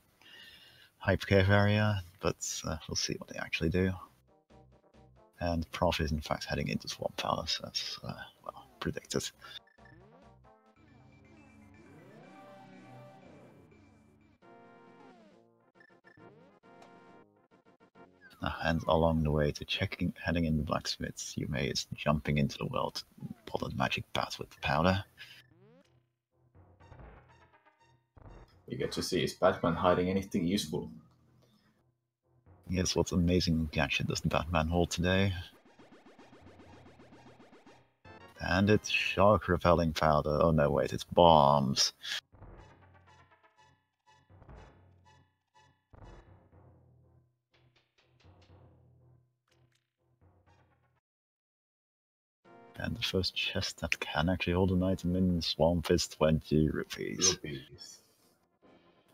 A: Hype Cave area, but we'll see what they actually do. And Prof is in fact heading into Swamp Palace, as well predicted. And along the way to heading in the blacksmiths, Yume is jumping into the well to pull a magic bat with the powder.
B: You get to see, is Batman hiding anything useful?
A: Yes, what amazing gadget does the Batman hold today? And it's shark repelling powder. Oh no, wait, it's bombs. And the first chest that can actually hold an item in Swamp is 20 rupees.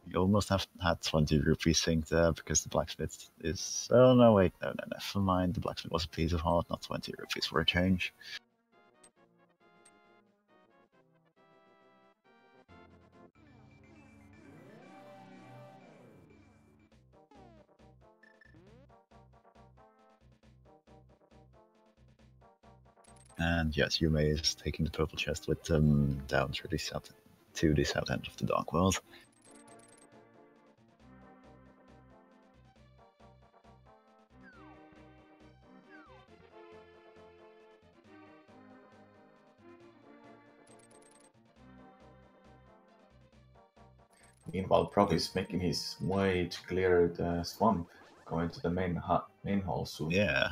A: You almost have had 20 rupees synced there because the blacksmith is... Oh no, wait, no, never mind. The blacksmith was a piece of heart, not 20 rupees for a change. And yes, Yume is taking the purple chest with them down to the south end of the Dark World.
B: Meanwhile, Prof is making his way to clear the swamp, going to the main hall soon.
A: Yeah,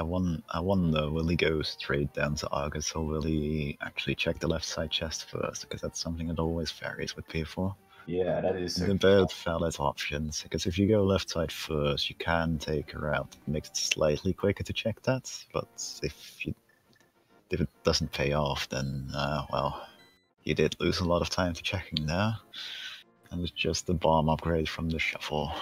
A: I wonder, will he go straight down to Argus, or will he actually check the left side chest first? Because that's something that always varies with people.
B: Yeah, that is.
A: They're both valid options, because if you go left side first, you can take a route that makes it slightly quicker to check that, but if it doesn't pay off, then, well, you did lose a lot of time to checking there, and it's just the bomb upgrade from the shuffle.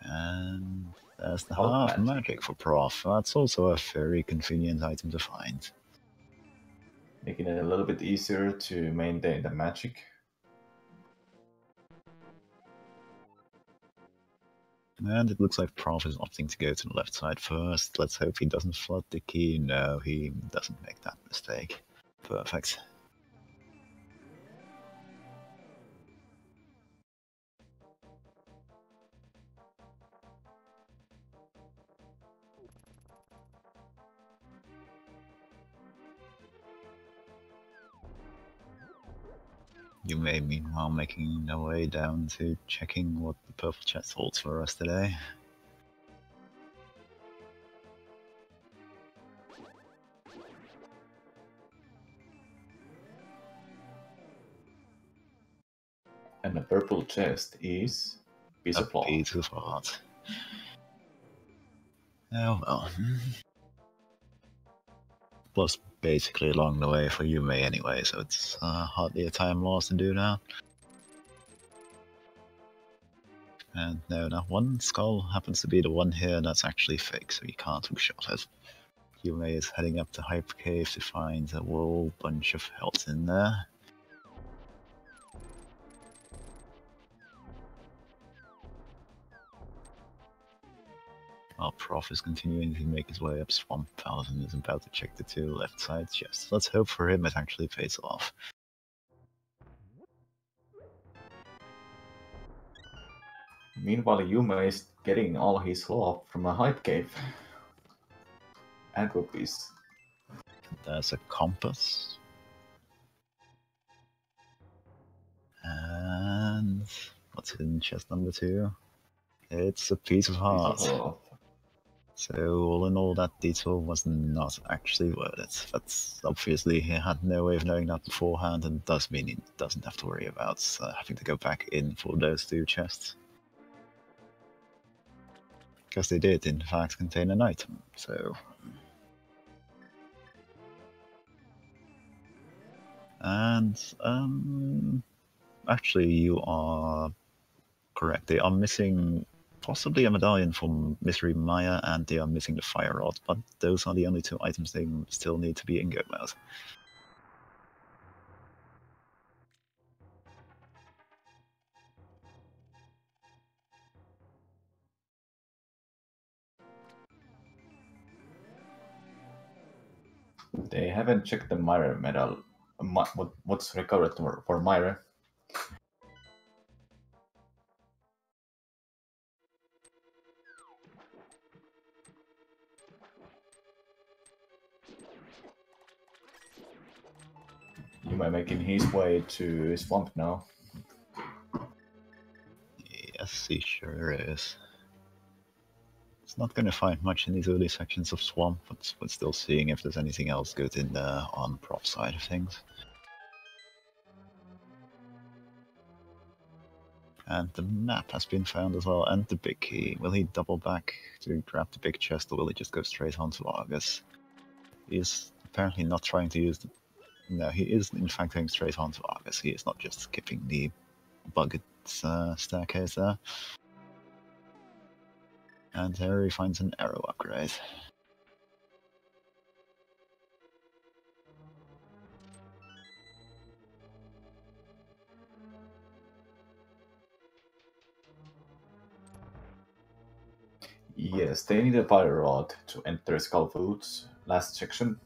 A: And there's the half magic for Prof. That's also a very convenient item to find.
B: Making it a little bit easier to maintain the magic.
A: And it looks like Prof is opting to go to the left side first. Let's hope he doesn't flood the key. No, he doesn't make that mistake. Perfect. Yume, meanwhile, making their way down to checking what the purple chest holds for us today.
B: And the purple chest is piece of cloth.
A: Piece of art. Oh well. Plus, basically along the way for Yume anyway, so it's hardly a time loss to do that. And no, that one skull happens to be the one here that's actually fake, so you can't hookshot it. Yume is heading up to Hyper Cave to find a whole bunch of health in there. While Prof is continuing to make his way up Swamp Path and is about to check the two left side chests. Let's hope for him it actually pays off.
B: Meanwhile, Yume is getting all his love from a hype cave. And rupees.
A: There's a compass. And what's in chest number 2? It's a piece of heart. So all in all, that detour was not actually worth it. But obviously he had no way of knowing that beforehand, and does mean he doesn't have to worry about having to go back in for those 2 chests. Because they did, in fact, contain an item, so... And, actually, you are correct. They are missing possibly a medallion from Mystery Maya, and they are missing the Fire Rod, but those are the only 2 items they still need to be in go mode.
B: They haven't checked the Myra medal. What's recovered for Myra? Yume making his way to Swamp now.
A: Yes, he sure is. It's not going to find much in these early sections of Swamp, but we're still seeing if there's anything else good in there on the Prof side of things. And the map has been found as well, and the big key. Will he double back to grab the big chest, or will he just go straight on to Argus? He's apparently not trying to use the... No, he is in fact going straight on to Argus. He is not just skipping the bugged staircase there. And there he finds an arrow upgrade.
B: Yes, they need a Fire Rod to enter Skullfoot's last section.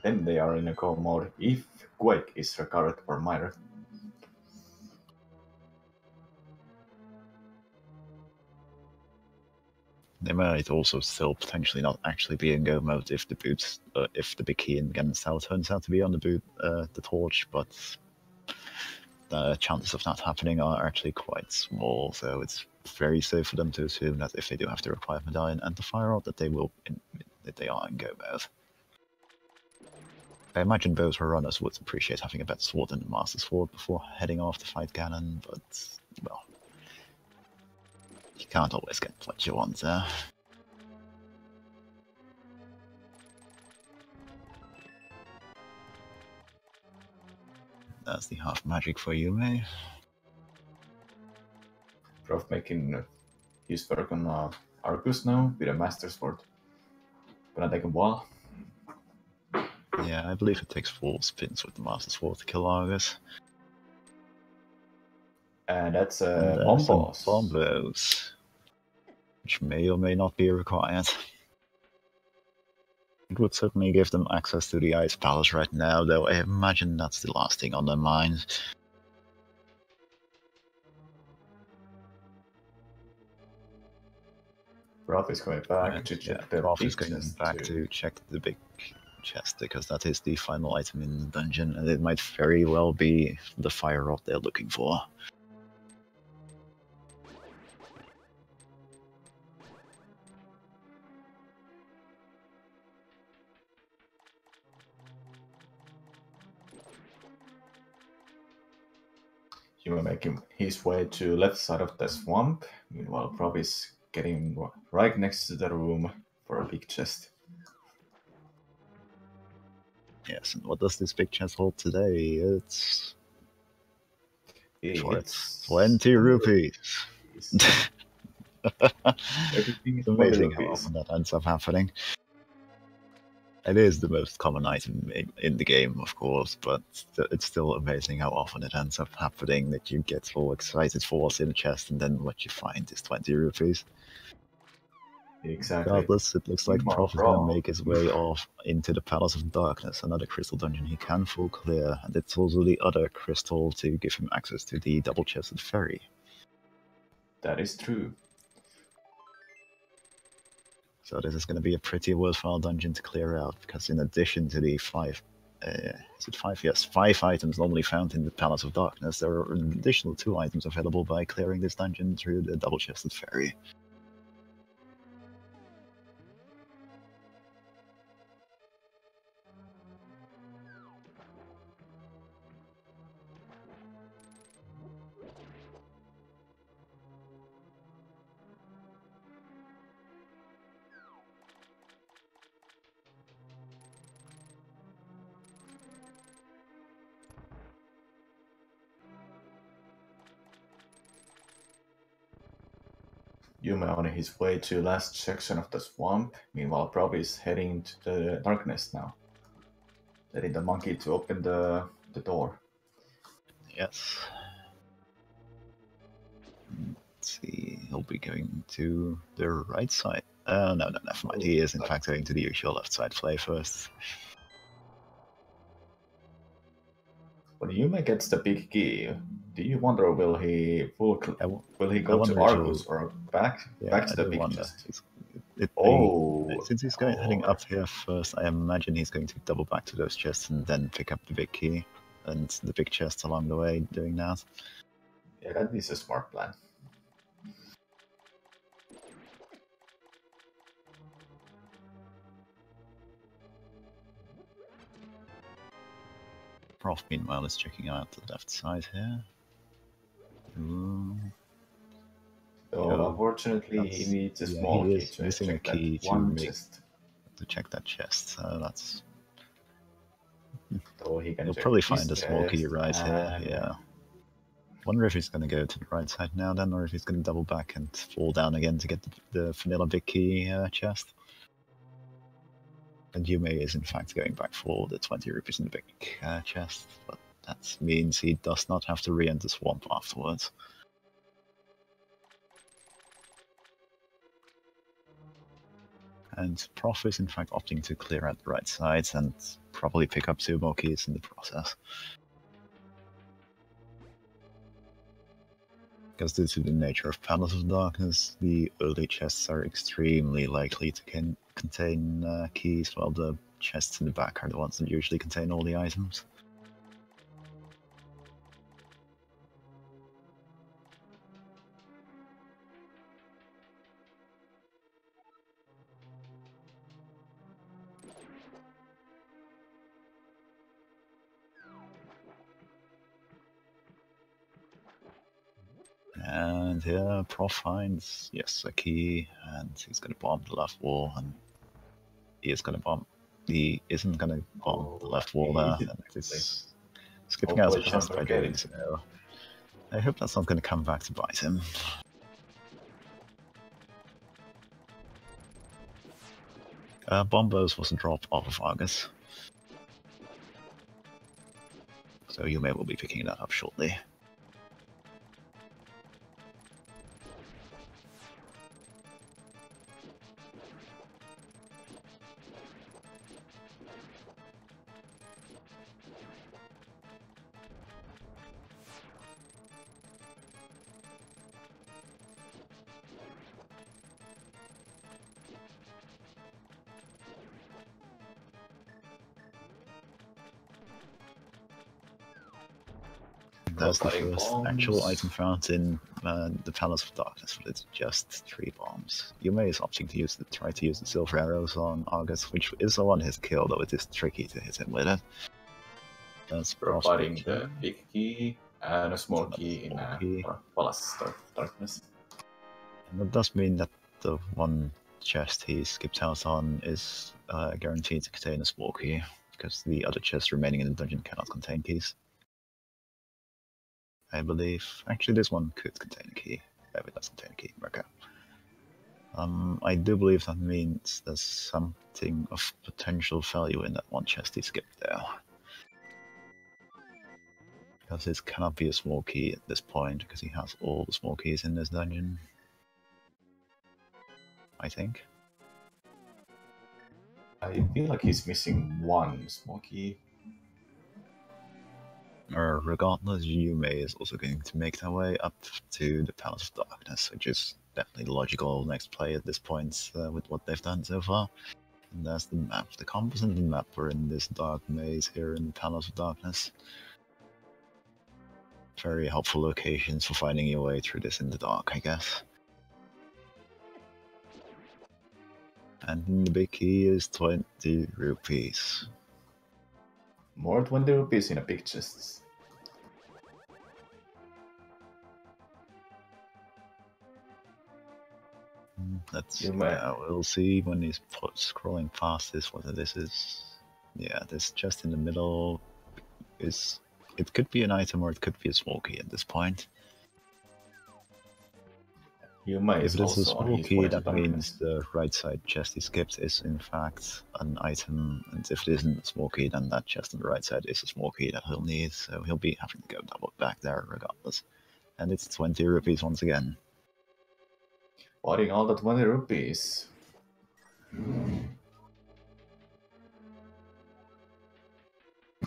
B: Then they are in a go mode if Quake is recovered for Myra.
A: They might also still potentially not actually be in go mode if the boots, if the big key in Gensal turns out to be on the boot, the torch, but the chances of that happening are actually quite small, so it's very safe for them to assume that if they do have to require Medallion and the Fire Rod, that they are in go mode. I imagine those who are runners would appreciate having a better sword than the Master Sword before heading off to fight Ganon, but, well, you can't always get what you want there. That's the half magic for Yume.
B: Prof making his work on Arcus now with a Master Sword. Gonna take a while.
A: Yeah, I believe it takes 4 spins with the Master Sword to kill Argus.
B: And that's
A: And
B: a bomb boss.
A: Bombos, which may or may not be required. It would certainly give them access to the Ice Palace right now, though I imagine that's the last thing on their minds.
B: Prof is going back to check the
A: Prof
B: big
A: is going
B: chest
A: back
B: too.
A: to check the big chest, because that is the final item in the dungeon, and it might very well be the Fire Rod they're looking for.
B: He will make his way to left side of the swamp. Meanwhile, Prof is getting right next to the room for a big chest.
A: Yes, and what does this big chest hold today? It's 20 rupees.
B: Everything is
A: It's amazing
B: 20
A: how
B: rupees.
A: often that ends up happening. It is the most common item in the game, of course, but it's still amazing how often it ends up happening that you get all excited for what's in the chest, and then what you find is 20 rupees.
B: Exactly.
A: Regardless, it looks like Prof is going to make his way off into the Palace of Darkness, another crystal dungeon he can full clear, and it's also the other crystal to give him access to the double-chested ferry.
B: That is true.
A: So this is going to be a pretty worthwhile dungeon to clear out, because in addition to the 5 items normally found in the Palace of Darkness, there are an additional 2 items available by clearing this dungeon through the double-chested ferry.
B: Yume on his way to last section of the swamp. Meanwhile, Prof is heading to the darkness now. Letting the monkey to open the door.
A: Yes. Let's see, he'll be going to the right side. No, never mind. He is in fact going to the usual left side play first.
B: When Yume gets the big key, do you wonder will he go to Argus or back to the big chest?
A: Since he's heading up here first, I imagine he's going to double back to those chests and then pick up the big key and the big chest along the way doing that.
B: Yeah, that is a smart plan.
A: Prof, meanwhile, is checking out the left side here. Ooh.
B: So unfortunately, he needs a small key to
A: missing
B: check
A: a key
B: to
A: check that chest. So that's.
B: So he can
A: You'll probably find a small key right here. Yeah. Wonder if he's going to go to the right side now, then, or if he's going to double back and fall down again to get the vanilla big key chest. And Yume is in fact going back for the 20 rupees in the big chest, but that means he does not have to re-enter the swamp afterwards. And Prof is in fact opting to clear out the right sides and probably pick up 2 more keys in the process. Because due to the nature of Palace of Darkness, the early chests are extremely likely to contain keys, while the chests in the back are the ones that usually contain all the items. And here, Prof finds, yes, a key, and he's gonna bomb the left wall, and he is gonna bomb. He isn't gonna bomb the left wall there, and it's skipping out of the chest by doing so. I hope that's not gonna come back to bite him. Bombos was a drop off of Argus, so Yume will be picking that up shortly. That's the first actual item found in the Palace of Darkness, but it's just 3 bombs. Yume is opting to try to use the silver arrows on Argus, which is a one-hit kill, though it is tricky to hit him with it. That's
B: providing the big key and a small key in Palace of Darkness.
A: And that does mean that the one chest he skipped out on is guaranteed to contain a small key, because the other chests remaining in the dungeon cannot contain keys. I believe. Actually, this one could contain a key. No, it does contain a key. Okay. I do believe that means there's something of potential value in that one chest he skipped there. Because this cannot be a small key at this point, because he has all the small keys in this dungeon. I think.
B: I feel like he's missing one small key.
A: Regardless, Yume is also going to make their way up to the Palace of Darkness, which is definitely the logical next play at this point with what they've done so far. And there's the map. The compass and the map are in this dark maze here in the Palace of Darkness. Very helpful locations for finding your way through this in the dark, I guess. And the big key is 20 rupees.
B: More 20 rupees in a big chest.
A: We'll see when he's scrolling past this whether this is. Yeah, this chest in the middle is. It could be an item or it could be a small key at this point. If this is a small key, that means the right side chest he skipped is in fact an item, and if it isn't a small key, then that chest on the right side is a small key that he'll need, so he'll be having to go double back there regardless. And it's 20 rupees once again.
B: Buying all the 20 rupees.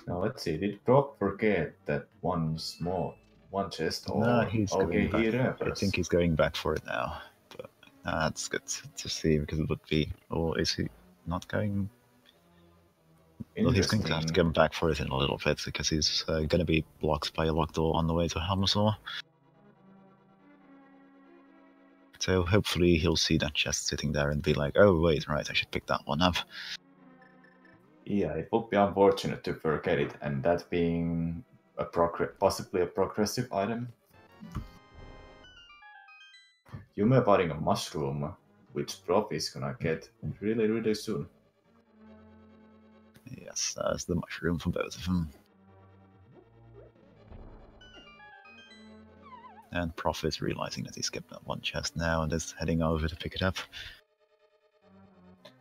B: Now let's see, did Prof forget that one chest? Or...
A: No, he's going back. I think he's going back for it now. But that's good to see, because it would be... Or is he not going... Well, he's going to have to come back for it in a little bit, because he's going to be blocked by a locked door on the way to Helmasaur. So hopefully he'll see that chest sitting there and be like, oh wait, right, I should pick that one up.
B: Yeah, it would be unfortunate to forget it, and that being possibly a progressive item. Yume buying a mushroom, which Prof is gonna get really, really soon.
A: Yes, there's the mushroom for both of them. And Prof is realizing that he skipped that one chest now and is heading over to pick it up.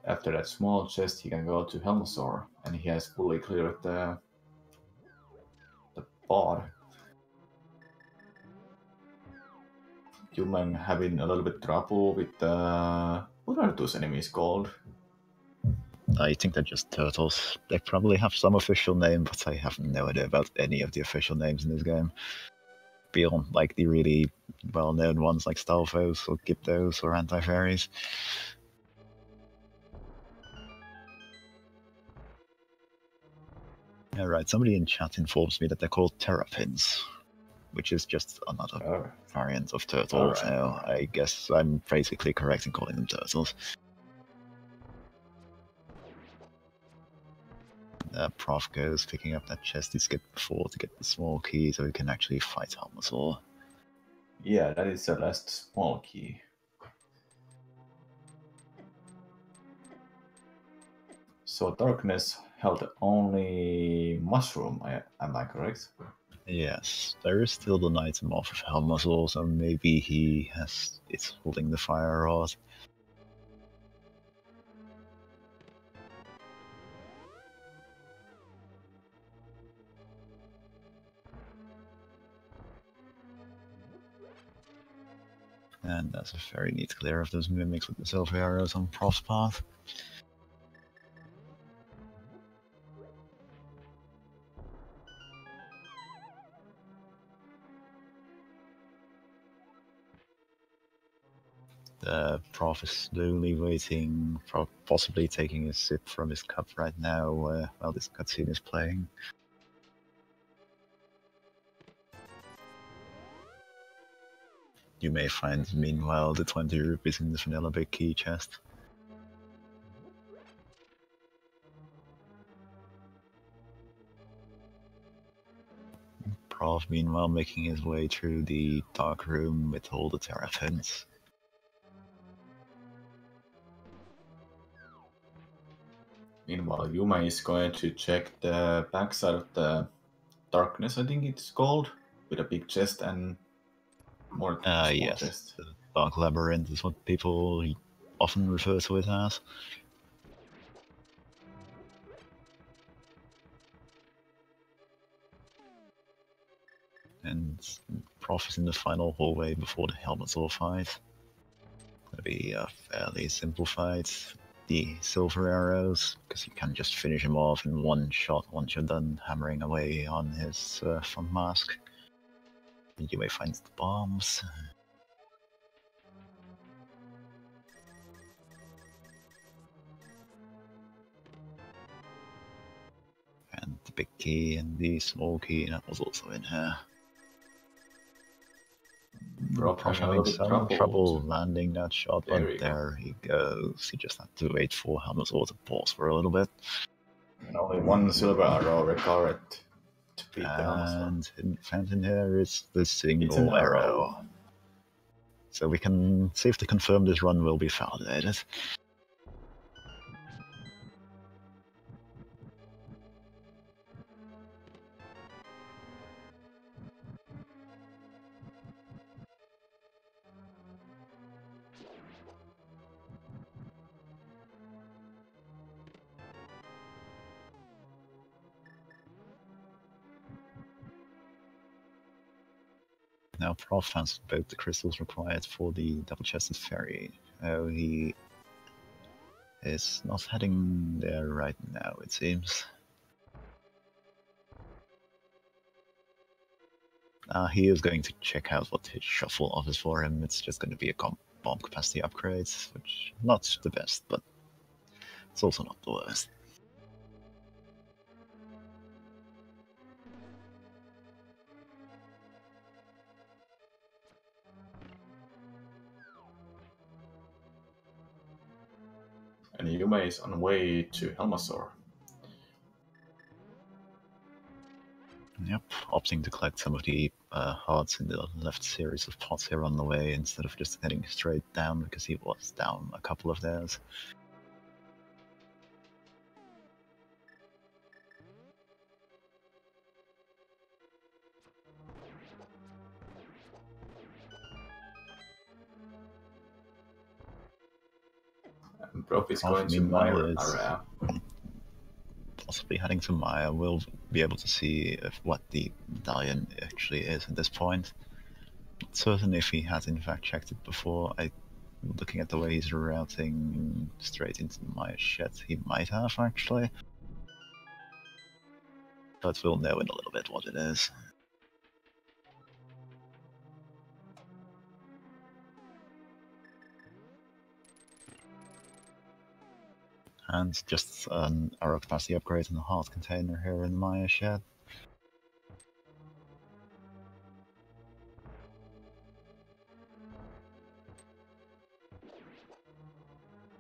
B: After that small chest, he can go to Helmasaur, and he has fully cleared the pod. Human having a little bit trouble with what are those enemies called?
A: I think they're just turtles. They probably have some official name, but I have no idea about any of the official names in this game. Beyond like the really well-known ones like Stalfos or Gyptos or Anti-Fairies. Alright, somebody in chat informs me that they're called terrapins, which is just another variant of turtle, right. So I guess I'm basically correct in calling them turtles. Prof goes picking up that chest he skipped before to get the small key so he can actually fight Helmasaur.
B: Yeah, that is the last small key. So darkness held only mushroom, am I correct?
A: Yes, there is still the item off of Helmazor, so maybe it's holding the fire rod. And that's a very neat clear of those mimics with the silver arrows on Prof's path. The Prof is slowly waiting, possibly taking a sip from his cup right now while this cutscene is playing. You may find, meanwhile, the 20 rupees in the vanilla big key chest. Prof, meanwhile, making his way through the dark room with all the terrapins.
B: Meanwhile, Yuma is going to check the backside of the darkness, I think it's called, with a big chest and more small
A: Yes,
B: chest.
A: the Dark Labyrinth is what people often refer to it as. And Prof is in the final hallway before the Helmazor fight. Gonna be a fairly simple fight. The silver arrows, because you can just finish him off in one shot once you're done hammering away on his front mask. And you may find the bombs. And the big key and the small key, that was also in here.
B: Prof
A: Having some trouble landing that shot, but
B: There you go.
A: there he goes. He just had to wait for Helmazor to pause for a little bit.
B: And only one silver arrow required to beat the Helmazor.
A: And found in here is the
B: It's an
A: single
B: arrow.
A: arrow. So we can safely confirm this run will be validated. Now Prof has both the crystals required for the double-chested fairy. He is not heading there right now, it seems. He is going to check out what his shuffle offers for him. It's just going to be a bomb capacity upgrade, which not the best, but it's also not the worst.
B: And Yuma is on way to Helmazor.
A: Yep, opting to collect some of the hearts in the left series of pots here on the way instead of just heading straight down because he was down a couple of theirs.
B: And Prof is going to Mire area.
A: Possibly heading to Maya. We'll be able to see what the medallion actually is at this point. Not certain if he has in fact checked it before. Looking at the way he's routing straight into Maya's shed, he might have actually. But we'll know in a little bit what it is. And just an arrow capacity upgrade in the heart container here in Maya shed.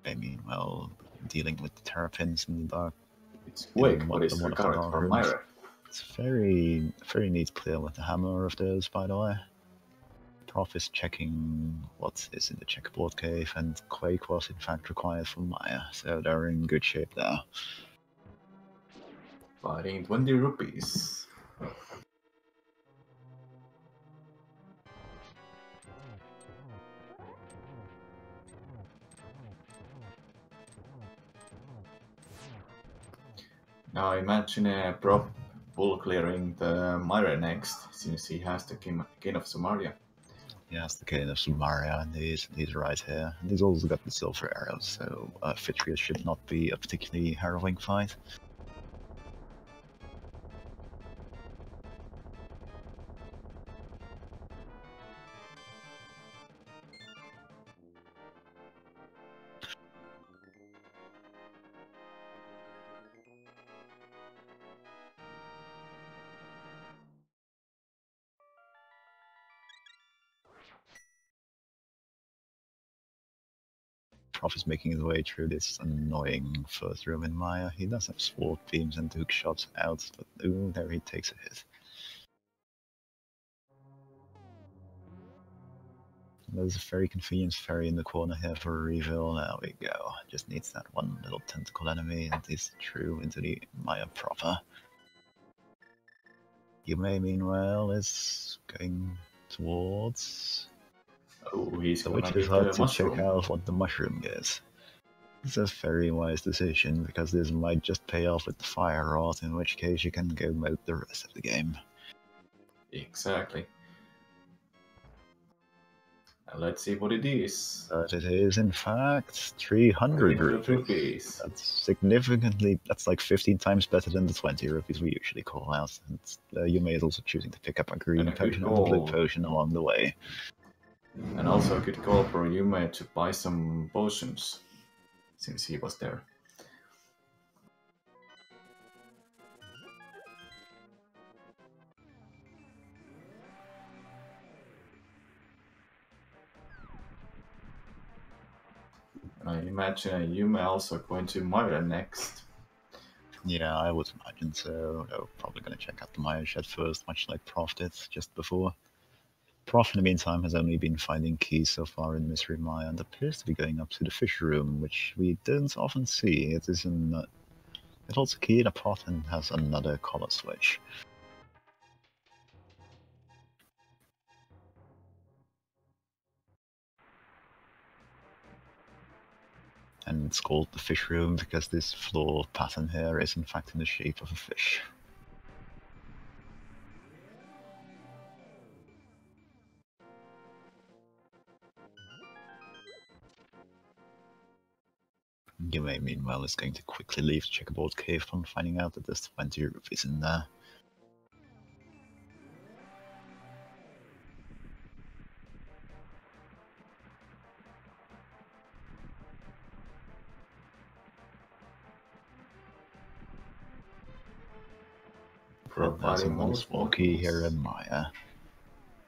A: Meanwhile, dealing with the terrapins in the dark.
B: It's quick, but it's recovered from Mire.
A: It's very, very neat clear with the hammer of those, by the way. Prof is checking what is in the checkerboard cave, and Quake was in fact required for Maya, so they're in good shape there.
B: Fighting 20 rupees. Now imagine a Prof bull clearing the Myra next, since he has the King of Samaria.
A: He has the King of Samaria, and he's right here. And he's also got the silver arrows, so Fitria should not be a particularly harrowing fight. Prof is making his way through this annoying first room in Maya. He does have sword beams and hook shots out, but ooh, there he takes a hit. There's a very convenient ferry in the corner here for a reveal. There we go. Just needs that one little tentacle enemy, and he's through into the Maya proper. Yume, meanwhile, is going towards...
B: Oh, he's
A: the
B: gonna
A: witch's
B: get
A: hut
B: the
A: to
B: mushroom.
A: check out what the mushroom is. It's a very wise decision, because this might just pay off with the fire rod, in which case you can go mode the rest of the game.
B: Exactly. And let's see what it is.
A: But it is, in fact, 300 rupees. That's like 15 times better than the 20 rupees we usually call out. And Yume is also choosing to pick up a green
B: And a good
A: potion and a blue
B: goal.
A: potion along the way.
B: And also a good call for Yume to buy some potions, since he was there. And I imagine Yume also going to Myra next.
A: Yeah, I would imagine so. They're probably going to check out the Maya shed first, much like Prof did just before. Prof, in the meantime, has only been finding keys so far in Mystery Maya and appears to be going up to the fish room, which we don't often see. It is it holds a key in a pot and has another color switch. And it's called the fish room because this floor pattern here is in fact in the shape of a fish. Yume, meanwhile, is going to quickly leave the checkerboard cave upon finding out that there's 20 rupees in there. And there's another small key here in Maya.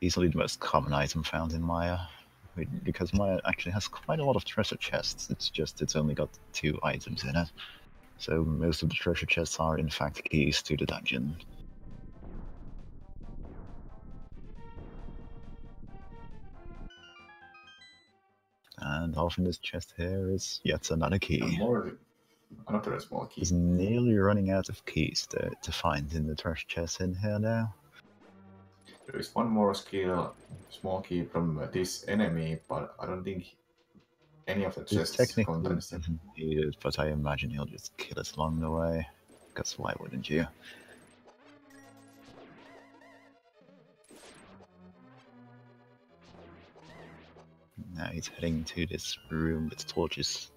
A: Easily the most common item found in Maya, because Maya actually has quite a lot of treasure chests. It's only got 2 items in it. So most of the treasure chests are in fact keys to the dungeon. And off in this chest here is yet another key.
B: Another small key.
A: He's nearly running out of keys to find in the treasure chest in here now.
B: There is one more small key from this enemy, but I don't think any of the chests contains it.
A: Doesn't need it, but I imagine he'll just kill it along the way. Because why wouldn't you? Now he's heading to this room with torches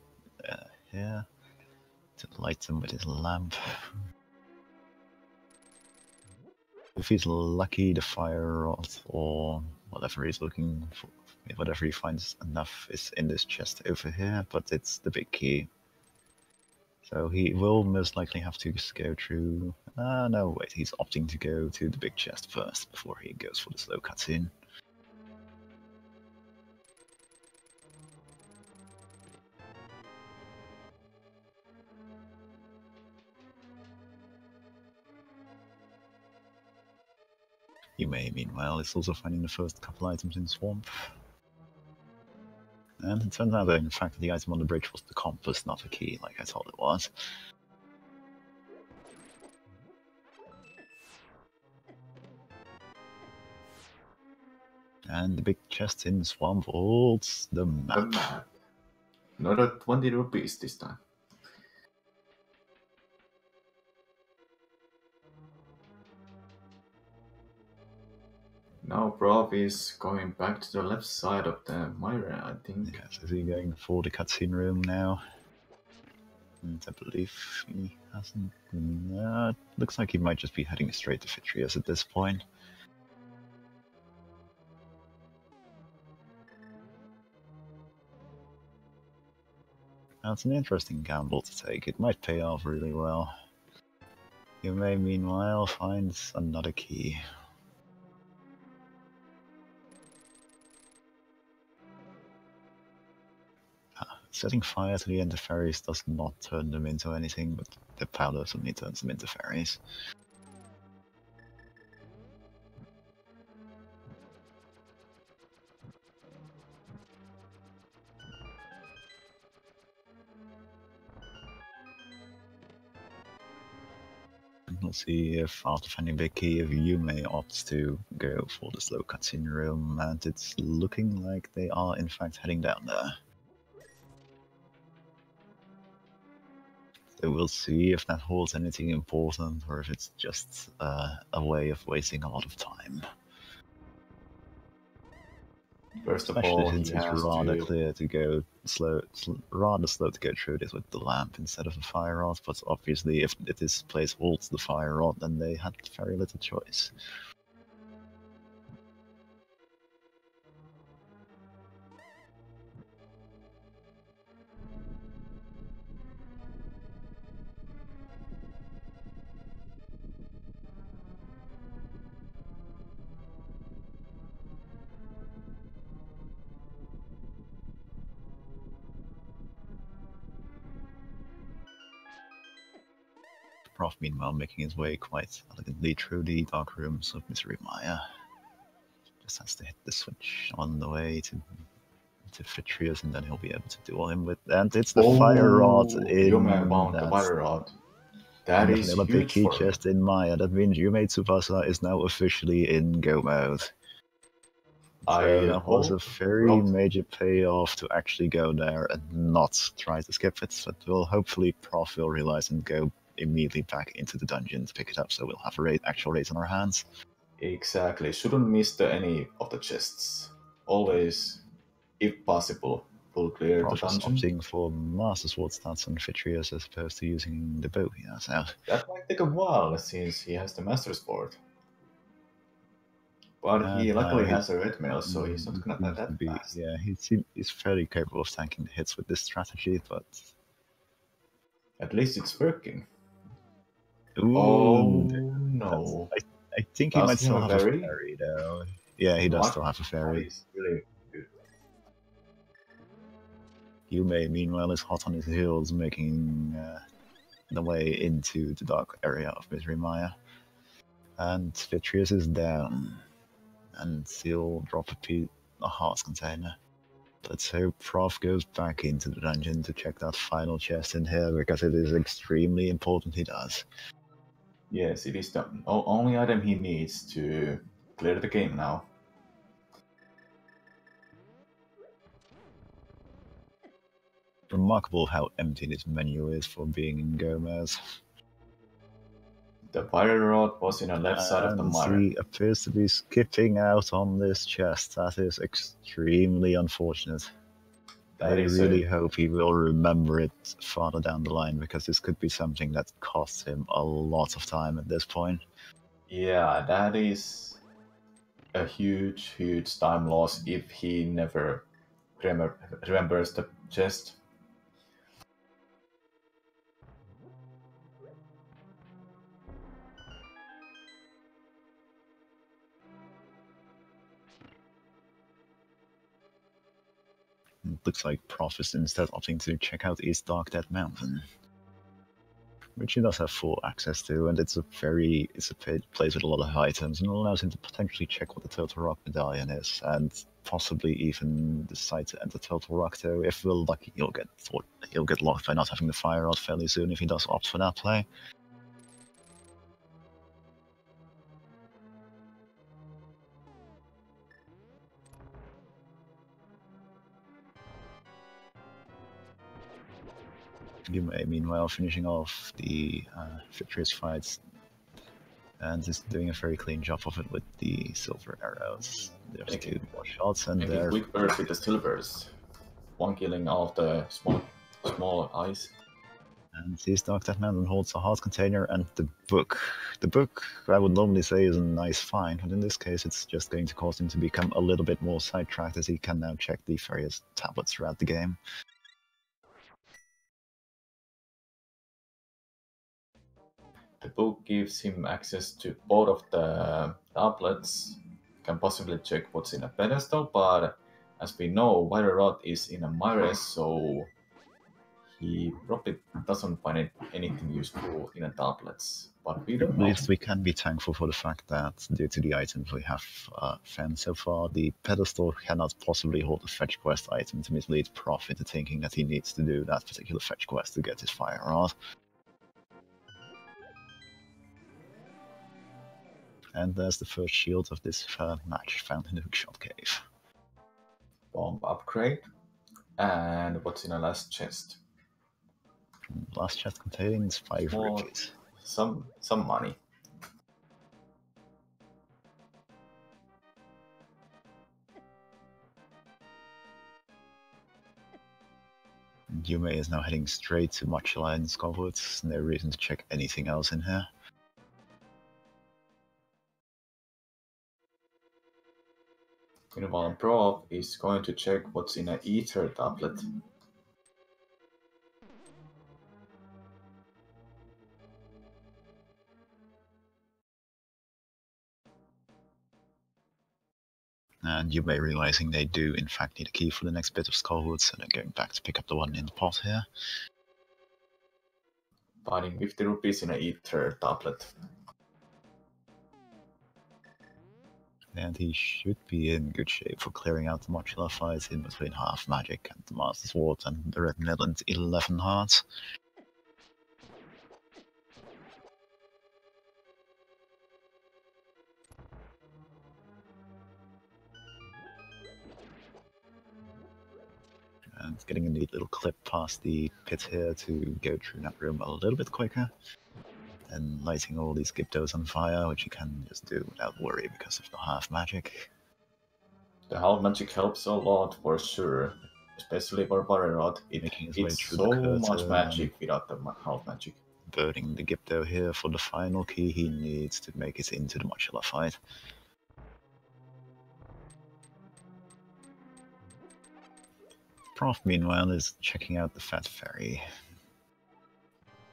A: here to light them with his lamp. If he's lucky, the fire rod or whatever he's looking for, whatever he finds enough is in this chest over here, but it's the big key. So he will most likely have to go through... no, wait, he's opting to go to the big chest first before he goes for the slow cutscene. Yume, meanwhile, is also finding the first couple items in Swamp. And it turns out that, in fact, the item on the bridge was the compass, not a key, like I thought it was. And the big chest in Swamp holds the map.
B: The map. Another 20 rupees this time. Now Prof is going back to the left side of the mirror, I think.
A: Yeah, so he's going for the cutscene room now. And I believe he hasn't... it looks like he might just be heading straight to Fitrius at this point. That's an interesting gamble to take. It might pay off really well. You may, meanwhile, find another key. Setting fire to the ender fairies does not turn them into anything, but the powder suddenly turns them into fairies. We'll see if, after finding the key, if Yume opts to go for the slow cutscene room, and it's looking like they are in fact heading down there. So we'll see if that holds anything important, or if it's just a way of wasting a lot of time.
B: First of
A: Especially
B: all,
A: since
B: he
A: it's
B: has
A: rather
B: to...
A: clear to go rather slow to go through this with the lamp instead of the fire rod. But obviously, if this place holds the fire rod, then they had very little choice. Prof, meanwhile, making his way quite elegantly through the dark rooms of Misery Maya. Just has to hit the switch on the way to Fitrius, and then he'll be able to duel him with. And it's the fire rod in
B: Yume found the fire rod. That
A: and the
B: is
A: vanilla
B: huge
A: key
B: for him.
A: chest in Maya. That means YumeTsubasa is now officially in go mode. So that was a very major payoff to actually go there and not try to skip it. But will hopefully Prof will realize and go immediately back into the dungeon to pick it up, so we'll have a actual race on our hands.
B: Exactly. Shouldn't miss any of the chests. Always, if possible, full clear
A: Prof
B: the
A: is
B: dungeon.
A: opting for Master Sword stats on Fitrius as opposed to using the bow he has now.
B: That might take a while since he has the Master Sword. But he luckily has a red mail, so he's not gonna die that fast.
A: Yeah, he's fairly capable of tanking the hits with this strategy, but...
B: At least it's working.
A: Ooh,
B: oh no.
A: I think he might still have a fairy, though. Yeah, he does still have a fairy.
B: That is really good.
A: Yume, meanwhile, is hot on his heels, making the way into the dark area of Misery Maya. And Fitrius is down. And he'll drop a hearts container. Let's hope Prof goes back into the dungeon to check that final chest in here, because it is extremely important he does.
B: Yes, it is the only item he needs to clear the game now.
A: Remarkable how empty this menu is for being in Gomez.
B: The fire rod was in the left side of the mirror.
A: He appears to be skipping out on this chest. That is extremely unfortunate. I really hope he will remember it farther down the line, because this could be something that costs him a lot of time at this point.
B: Yeah, that is a huge, huge time loss if he never remembers the chest.
A: It looks like Prof is instead opting to check out East Dark Dead Mountain. which he does have full access to, and it's a place with a lot of items, and it allows him to potentially check what the Total Rock medallion is, and possibly even decide to enter Total Rock. Though, if we're lucky, he'll get locked by not having the fire rod fairly soon if he does opt for that play. Yume, meanwhile, finishing off the victorious fights, and is doing a very clean job of it with the silver arrows. There's two more shots, and
B: there. Quick burst with the silvers. One killing all of the small eyes.
A: And he's knocked that man and holds a heart container and the book. The book, I would normally say, is a nice find, but in this case it's just going to cause him to become a little bit more sidetracked, as he can now check the various tablets throughout the game.
B: The book gives him access to both of the tablets. Can possibly check what's in a pedestal, but as we know, Wire Rod is in a Mire, so he probably doesn't find anything useful in the tablets. But we don't know.
A: At least we can be thankful for the fact that, due to the items we have found so far, the pedestal cannot possibly hold a fetch quest item to mislead Prof into thinking that he needs to do that particular fetch quest to get his fire rod. And there's the first shield of this match found in the Hookshot Cave.
B: Bomb upgrade. And what's in the last chest?
A: Last chest contains 5 rupees.
B: Some money.
A: Yume is now heading straight to Mochila and Skovwoods. No reason to check anything else in here.
B: Meanwhile, Prof is going to check what's in an Ether tablet.
A: And Yume realizing they do in fact need a key for the next bit of Skullwood, so they're going back to pick up the one in the pot here.
B: Finding 50 rupees in an Ether tablet.
A: And he should be in good shape for clearing out the modular fights in between Half Magic and the Master Sword and the Red Midland 11 Hearts. And getting a neat little clip past the pit here to go through that room a little bit quicker. And lighting all these Gyptos on fire, which you can just do without worry because of the Half Magic.
B: The Half Magic helps a lot for sure, especially for Barrerod. It's so much magic without the Half Magic.
A: Burning the Gypto here for the final key he needs to make it into the modular fight. Prof, meanwhile, is checking out the Fat Fairy.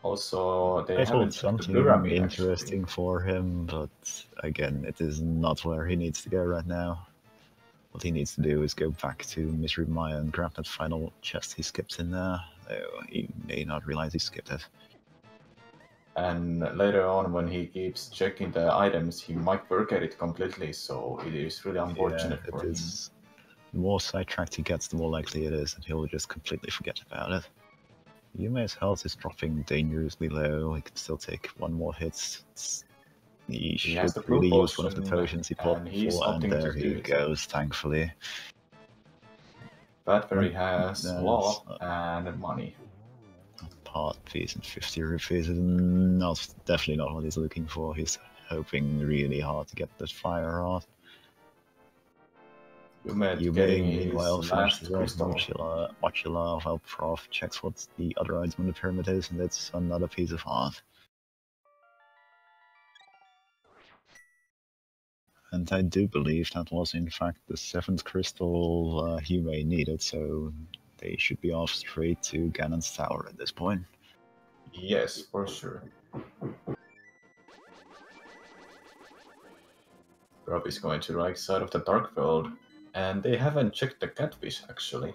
B: Also, they
A: hold something interesting for him, but again, it is not where he needs to go right now. What he needs to do is go back to Misery Maya and grab that final chest he skipped in there, though he may not realize he skipped it.
B: And later on, when he keeps checking the items, he might forget it completely, so it is really unfortunate for him.
A: The more sidetracked he gets, the more likely it is that he'll just completely forget about it. Yume's health is dropping dangerously low. He can still take one more hit. He should really use one of the potions he popped before, and there he goes, thankfully.
B: Fat Fairy has love and money.
A: Part piece and 50 rupees is definitely not what he's looking for. He's hoping really hard to get that fire rod. Yume meanwhile finishes off Mochila while Prof checks what the other item in the pyramid is, and it's another piece of art. And I do believe that was in fact the 7th crystal Yume needed, so they should be off straight to Ganon's tower at this point.
B: Yes, for sure. Rob is going to the right side of the Dark World, and they haven't checked the catfish actually.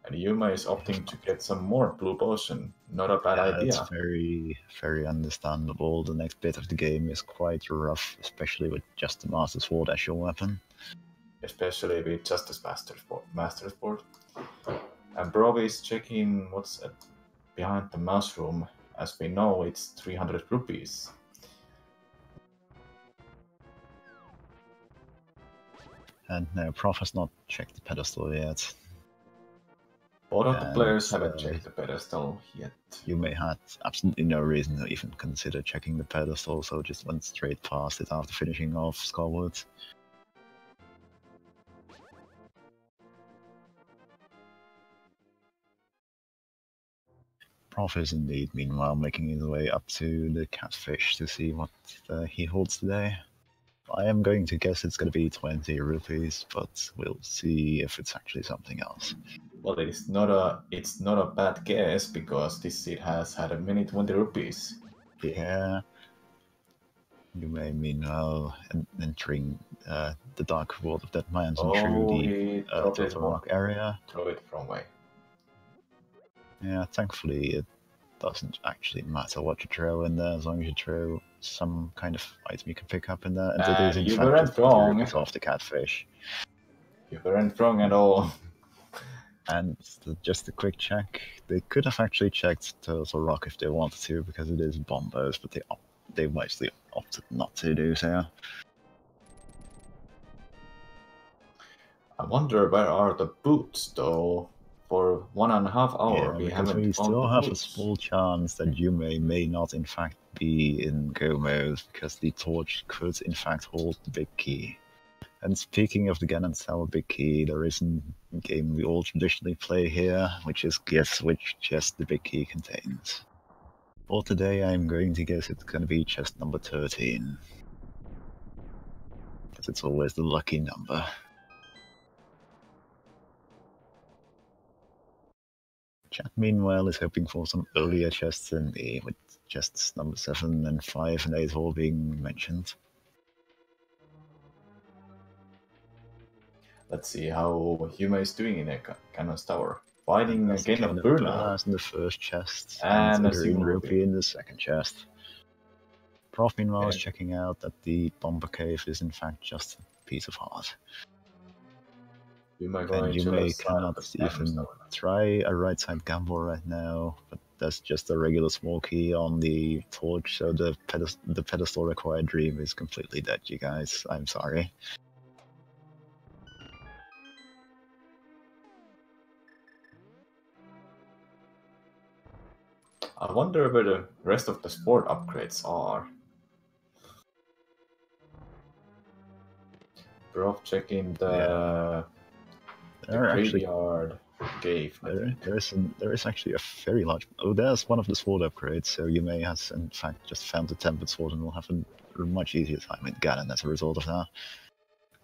B: And Yuma is opting to get some more blue potion. Not a bad idea.
A: It's very, very understandable. The next bit of the game is quite rough, especially with just the Master Sword as your weapon.
B: Especially with just the Master Sword. And Bro is checking what's behind the mushroom. As we know, it's 300 rupees.
A: And no, Prof has not checked the pedestal yet.
B: Both of the players haven't checked the pedestal yet.
A: You may have absolutely no reason to even consider checking the pedestal, so just went straight past it after finishing off Skyward. Prof is indeed, meanwhile, making his way up to the catfish to see what he holds today. I am going to guess it's going to be 20 rupees, but we'll see if it's actually something else.
B: Well, it's not a bad guess, because this seed has had a many 20 rupees.
A: Yeah. You may meanwhile entering the dark world of Dead Mines and through the Total Rock area.
B: Throw it from way.
A: Yeah, thankfully it doesn't actually matter what you throw in there, as long as you throw some kind of item you can pick up in there. And it is in
B: you
A: fact
B: weren't wrong.
A: off the catfish.
B: You weren't wrong at all.
A: And just a quick check, they could have actually checked Turtle Rock if they wanted to, because it is bombos, but they mostly opted not to do so.
B: I wonder where are the boots, though. For 1.5 hours,
A: we still have a small chance that you may not in fact be in go mode, because the torch could in fact hold the big key. And speaking of the Ganon Tower big key, there is a game we all traditionally play here, which is guess which chest the big key contains. For today, I'm going to guess it's going to be chest number 13. Because it's always the lucky number. Chat, meanwhile, is hoping for some earlier chests than me, with chests number 7 and 5 and 8 all being mentioned.
B: Let's see how Yuma is doing in a Ganon's Tower. Fighting again a Burner
A: in the first chest,
B: and
A: a green rupee in the second chest. Prof, meanwhile, is checking out that the Bomber Cave is in fact just a piece of heart.
B: You may
A: cannot even try a right side gamble right now, but that's just a regular small key on the torch, so the pedestal required dream is completely dead, you guys. I'm sorry.
B: I wonder where the rest of the sport upgrades are. Prof checking the graveyard cave.
A: There is actually a very large. Oh, there's one of the sword upgrades. So you may have in fact just found the tempered sword and will have a much easier time in Ganon as a result of that.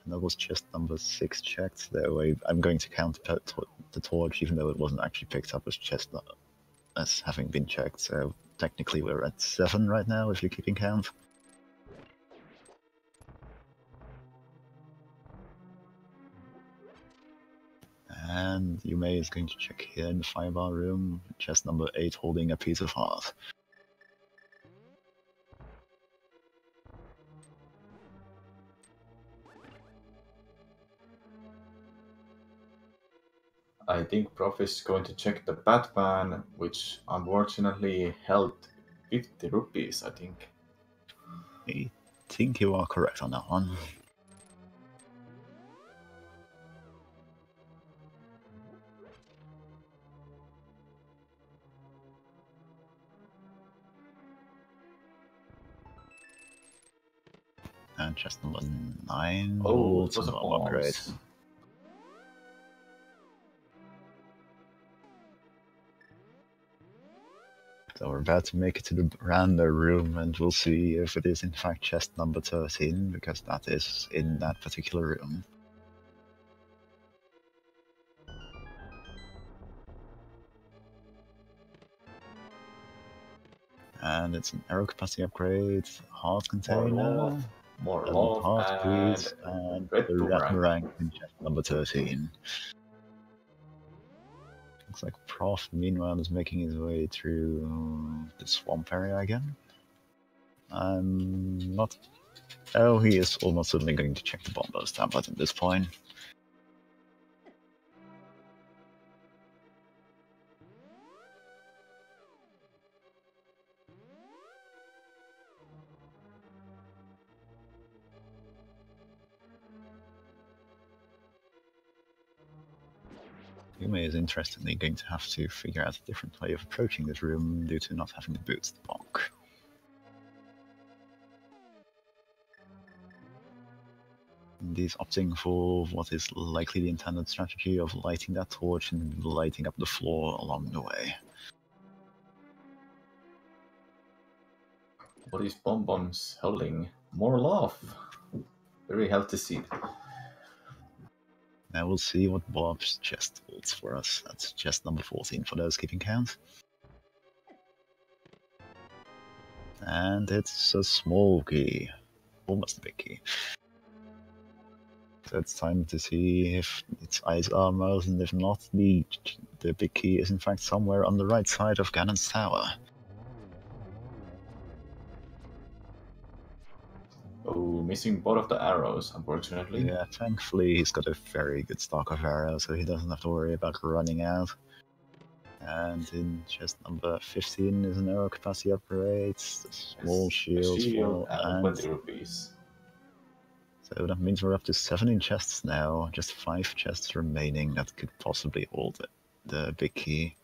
A: And that was chest number 6 checked. Though I'm going to count the torch, even though it wasn't actually picked up as chest as having been checked. So technically we're at 7 right now, if you're keeping count. And Yume is going to check here in the firebar room, chest number 8 holding a piece of heart.
B: I think Prof is going to check the Batman, which unfortunately held 50 rupees, I think.
A: I think you are correct on that one. And chest number 9 holds a bomb upgrade. So we're about to make it to the rando room, and we'll see if it is in fact chest number 13, because that is in that particular room. And it's an arrow capacity upgrade, heart container,
B: more love,
A: heart please, and
B: red
A: the red meringue in chest number 13. Looks like Prof, meanwhile, is making his way through the swamp area again. I'm not... Oh, he is almost certainly going to check the Bombos tablet at this point. Yume is interestingly going to have to figure out a different way of approaching this room due to not having the boots to bonk. He's opting for what is likely the intended strategy of lighting that torch and lighting up the floor along the way.
B: What is Bombs holding? More love. Very healthy seed.
A: Now we'll see what Bob's chest holds for us. That's chest number 14 for those keeping count. And it's a small key. Almost a big key. So it's time to see if its eyes are mouse, and if not, the big key is in fact somewhere on the right side of Ganon's tower.
B: Oh, missing both of the arrows, unfortunately.
A: Yeah, thankfully he's got a very good stock of arrows, so he doesn't have to worry about running out. And in chest number 15 is an arrow capacity upgrade, a small shield,
B: and 20 rupees.
A: So that means we're up to 7 in chests now, just 5 chests remaining that could possibly hold the big key.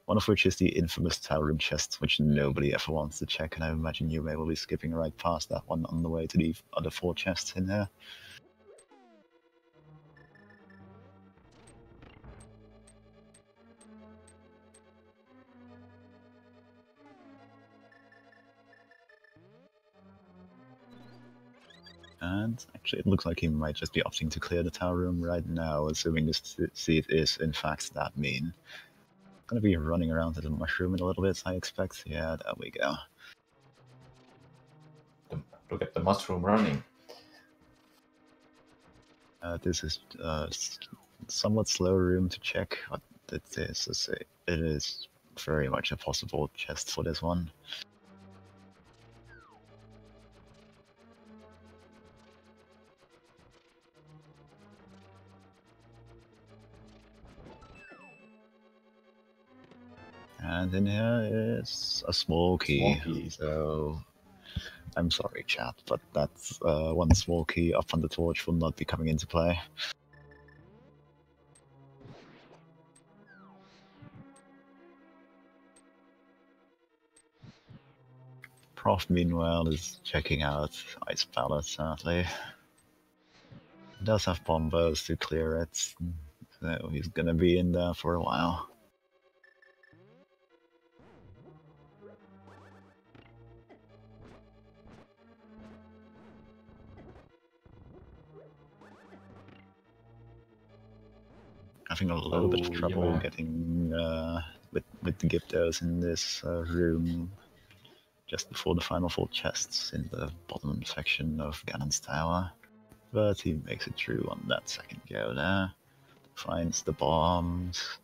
A: One of which is the infamous tower room chest, which nobody ever wants to check, and I imagine you may well be skipping right past that one on the way to the other 4 chests in there. And actually, it looks like he might just be opting to clear the tower room right now, assuming this seat is in fact that mean. Gonna be running around to the mushroom in a little bit, I expect. Yeah, there we go.
B: Look at the mushroom running.
A: This is somewhat slow room to check, but it is very much a possible chest for this one. And in here is a small key. So I'm sorry, chat, but that's one small key up on the torch will not be coming into play. Prof, meanwhile, is checking out ice pallets, sadly. He does have bombos to clear it, so he's gonna be in there for a while. Having a little bit of trouble getting with the Gyptos in this room just before the final 4 chests in the bottom section of Ganon's tower. But he makes it through on that second go there. Finds the bombs.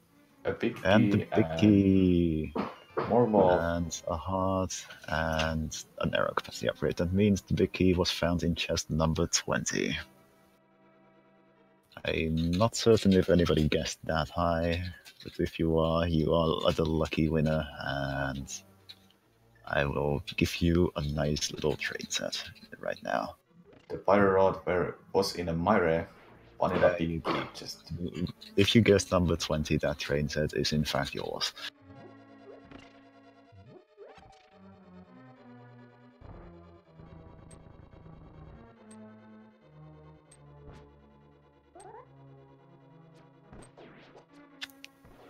B: A big key.
A: And the big key.
B: More love.
A: And a heart. And an arrow capacity upgrade. That means the big key was found in chest number 20. I'm not certain if anybody guessed that high, but if you are the lucky winner, and I will give you a nice little trade set right now.
B: The fire rod was in a mire, one in a big key. Just
A: if you guessed number 20, that trade set is in fact yours.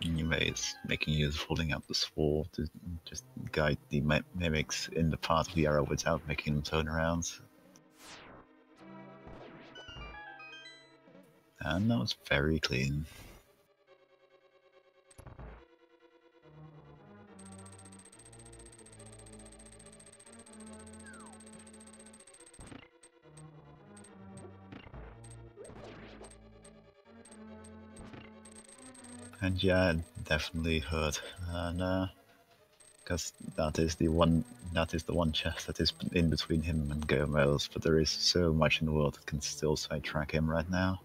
A: Yume is making use of holding out the sword to just guide the mimics in the path of the arrow without making them turn around. And that was very clean. And yeah, definitely hurt, and because that is the one chest that is in between him and Gomez. But there is so much in the world that can still sidetrack him right now.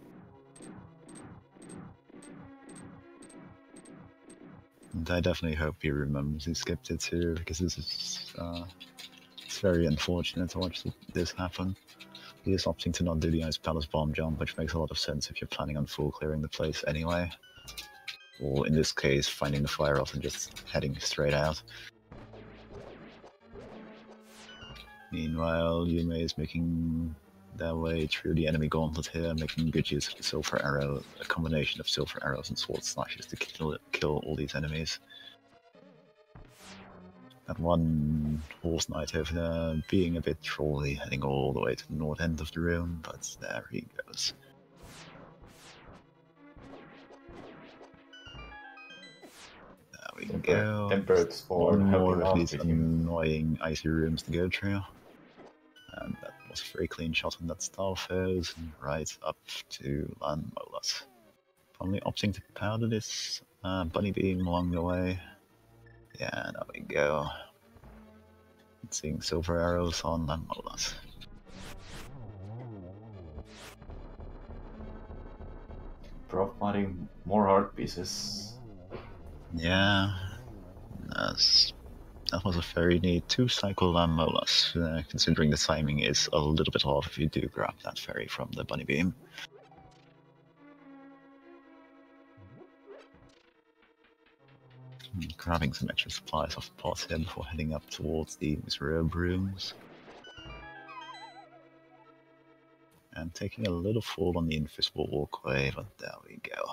A: And I definitely hope he remembers he skipped it too, because this is it's very unfortunate to watch this happen. He is opting to not do the Ice Palace bomb jump, which makes a lot of sense if you're planning on full clearing the place anyway. Or in this case, finding the fire off and just heading straight out. Meanwhile, Yume is making their way through the enemy gauntlet here, making good use of the silver arrow, a combination of silver arrows and sword slashes to kill all these enemies. That one horse knight over there being a bit trolly, heading all the way to the north end of the room, but there he goes. There we go.
B: Tempered sword,
A: One more
B: helping
A: of
B: out
A: these
B: with him.
A: annoying icy rooms to go through. And that was a very clean shot on that Starfoes, and right up to Landmolas. Probably opting to powder this bunny beam along the way. Yeah, there we go. Seeing silver arrows on Landmolas.
B: Providing more heart pieces.
A: Yeah, that was a very neat 2-cycle Landmolas, considering the timing is a little bit off if you do grab that fairy from the bunny beam. Grabbing some extra supplies off the pot here before heading up towards the Misrobe rooms. And taking a little fall on the invisible walkway, but there we go.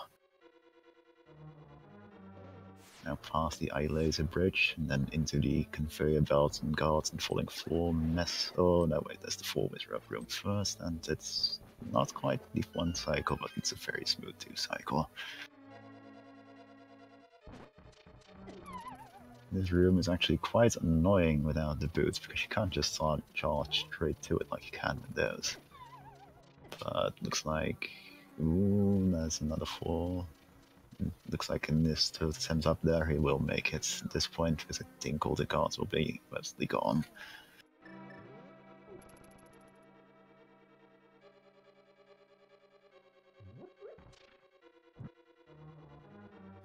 A: Now past the eye laser bridge, and then into the conveyor belts and guards and falling floor mess. Oh no, wait, there's the 4 Misrobe room first, and it's not quite the 1 cycle, but it's a very smooth 2 cycle. This room is actually quite annoying without the boots, because you can't just charge straight to it like you can with those. But looks like... ooh, there's another 4. Looks like in this attempt up there he will make it at this point, because I think all the guards will be mostly gone.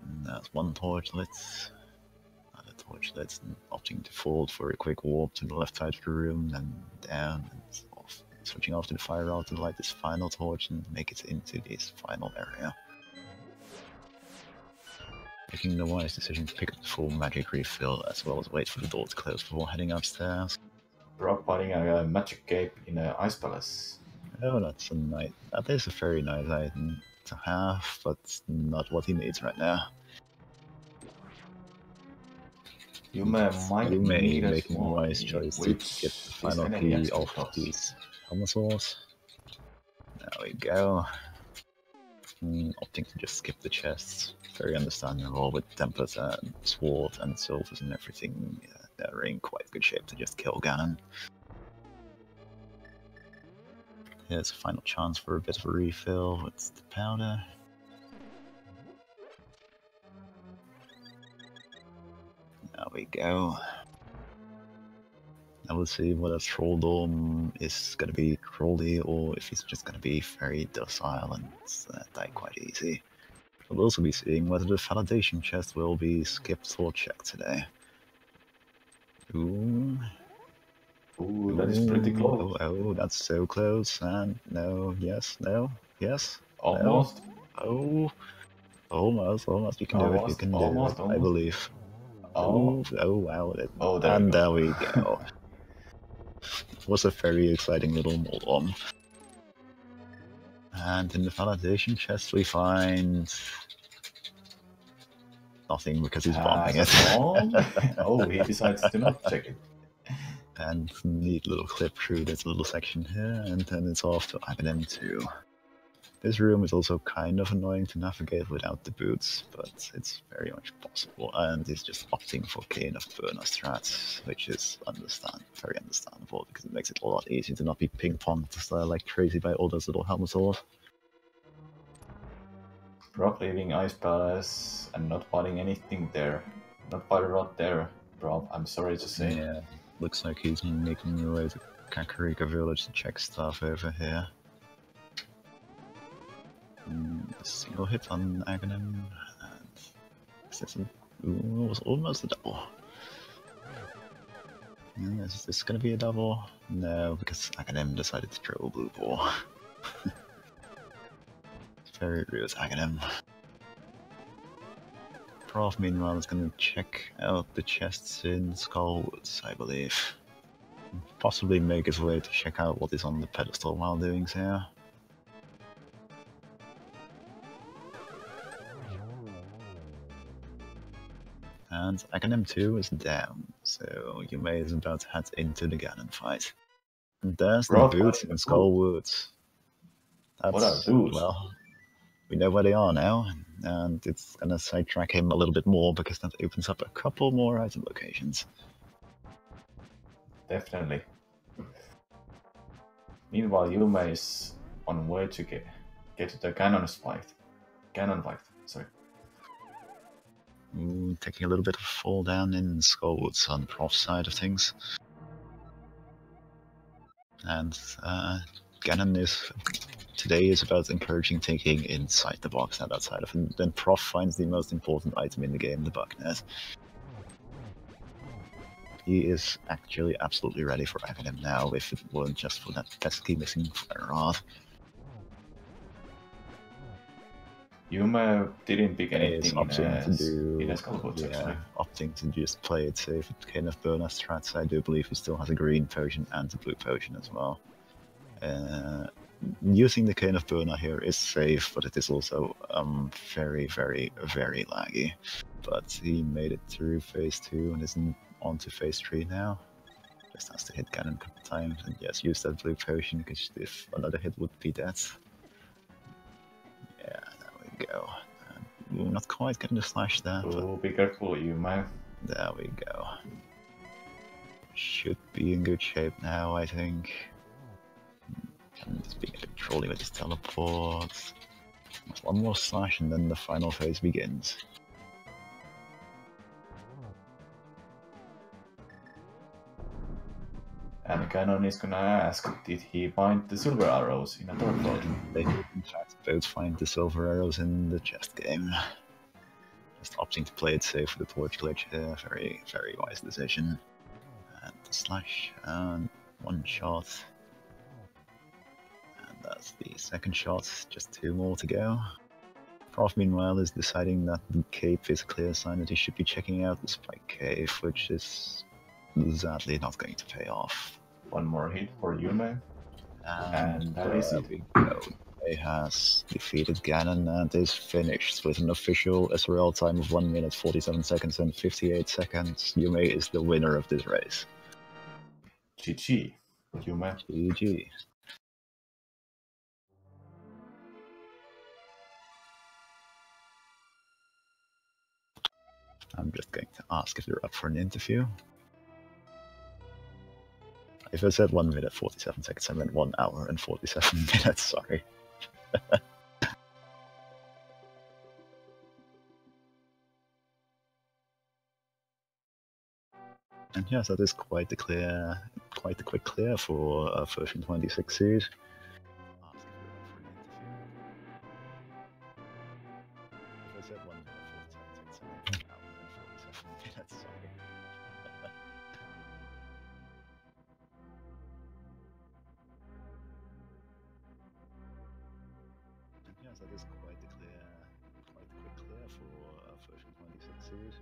A: And there's one torchlit. Another torchlit, and opting to fold for a quick warp to the left side of the room, then down, and off. Switching off to the fire route to light this final torch and make it into this final area. Making the wise decision to pick up the full magic refill, as well as wait for the door to close before heading upstairs.
B: Providing a magic cape in an ice palace.
A: Oh, that is a very nice item to have, but not what he needs right now.
B: You may need
A: making a
B: one,
A: wise choice to get the final key off these Helmosaurs. There we go. Opting to just skip the chests. Very understandable with tempers and sword and silvers and everything. They're in quite good shape to just kill Ganon. Here's a final chance for a bit of a refill with the powder. There we go. Now we'll see whether Trolldom is going to be trolly or if he's just going to be very docile and die quite easy. We'll also be seeing whether the validation chest will be skipped or checked today. Ooh.
B: Ooh, that is pretty close.
A: Oh, that's so close. And no, yes, no, yes.
B: Almost.
A: No. Oh, almost. You can do it. You can do it. I believe. Oh wow. There we go. It was a very exciting little Moldom. And in the validation chest we find nothing because he's bombing it.
B: Oh, he decides to not check it.
A: And neat little clip through this little section here, and then it's off to Ivan 2. This room is also kind of annoying to navigate without the boots, but it's very much possible, and he's just opting for Cane of Burner strats, which is very understandable, because it makes it a lot easier to not be ping-ponged like crazy by all those little Helmosaurs.
B: Prof leaving Ice Palace and not finding anything there. Not quite a lot there, Prof. I'm sorry to say.
A: Yeah, looks like he's making your way to Kakarika Village to check stuff over here. Single hit on Aghanim, and this was almost a double. Is this gonna be a double? No, because Aghanim decided to throw a blue ball. Very rude, Aghanim. Prof, meanwhile, is gonna check out the chests in Skullwoods, I believe. Possibly make his way to check out what is on the pedestal while doing so. And Aghanim 2 is down, so Yume is about to head into the Ganon fight. And there's the boots in Skullwoods.
B: What are those?
A: Well, we know where they are now, and it's gonna sidetrack him a little bit more because that opens up a couple more item locations.
B: Definitely. Meanwhile, Yume is on way to get to the Ganon fight. Sorry.
A: Taking a little bit of a fall down in Skullwoods on Prof's side of things. And Ganon today is about encouraging thinking inside the box, not outside of it. Then Prof finds the most important item in the game, the Bucknet. He is actually absolutely ready for Aghanim now, if it weren't just for that pesky missing fire rod.
B: Yume didn't pick anything
A: is opting to do,
B: actually.
A: Opting to just play it safe with King of Burna strats. I do believe he still has a green potion and a blue potion as well. Using the Cane of Burna here is safe, but it is also very, very, very laggy. But he made it through phase 2 and is on to phase 3 now. Just has to hit Ganon a couple times, and yes, use that blue potion, because if another hit would be dead. Yeah, there we go. Not quite getting the slash there, but
B: be careful, Yume.
A: There we go. Should be in good shape now, I think. And just being a bit trolly with his teleports. There's one more slash and then the final phase begins.
B: And Ganon is gonna ask, did he find the silver arrows in a dark world?
A: They did in fact both find the silver arrows in the chest game. Just opting to play it safe for the torch glitch here. Very, very wise decision. And the slash, and one shot. And that's the second shot, just 2 more to go. Prof, meanwhile, is deciding that the cape is a clear sign that he should be checking out the Spike Cave, which is sadly not going to pay off.
B: One more hit for Yume. And that is it.
A: We go. He has defeated Ganon and is finished with an official SRL time of 1 minute 47 seconds and 58 seconds. Yume is the winner of this race.
B: GG, Yume.
A: GG. I'm just going to ask if they're up for an interview. If I said 1 minute 47 seconds, I meant 1 hour and 47 minutes, sorry. And yes, that is quite a quick clear for version 26 seed. If I said 1 minute 47 seconds, I meant 1 hour and 47 minutes, sorry. Yes, that is quite a quick clear for version 26 seed.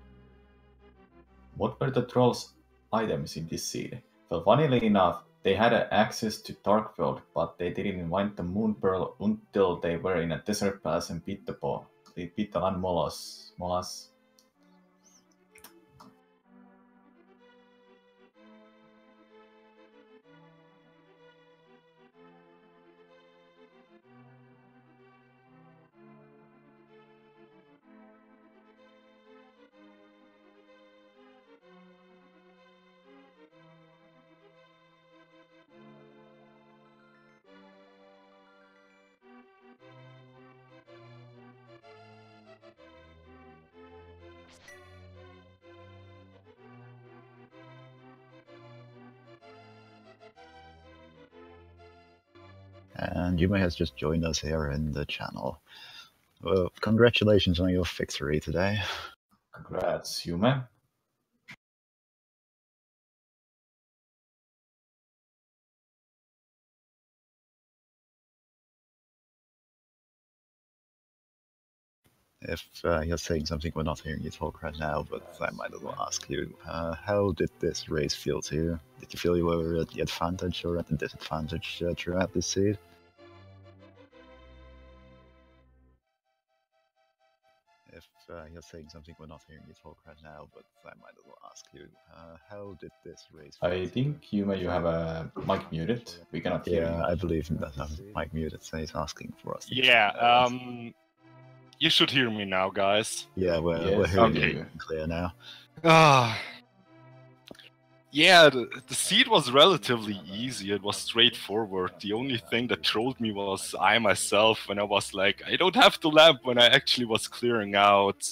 B: What were the trolls' items in this seed? Well, funnily enough, they had access to Dark World, but they didn't find the Moon Pearl until they were in a desert palace and beat the Land Molas.
A: And Yume has just joined us here in the channel. Well, congratulations on your victory today.
B: Congrats, Yume.
A: If you're saying something we're not hearing you talk right now, but I might as well ask you, how did this race feel to you? Did you feel you were at the advantage or at the disadvantage throughout this seed? If you're saying something we're not hearing you talk right now, but I might as well ask you, how did this race feel?
B: I think, Yume, you have a mic muted. We cannot hear you.
A: Yeah, I believe that mic muted, so he's asking for us.
C: Yeah, you should hear me now, guys.
A: Yeah, we're
B: Yes,
A: hearing
B: okay.
A: you clear now.
C: Yeah, the seed was relatively easy. It was straightforward. The only thing that trolled me was I myself when I was like, I don't have to lamp when I actually was clearing out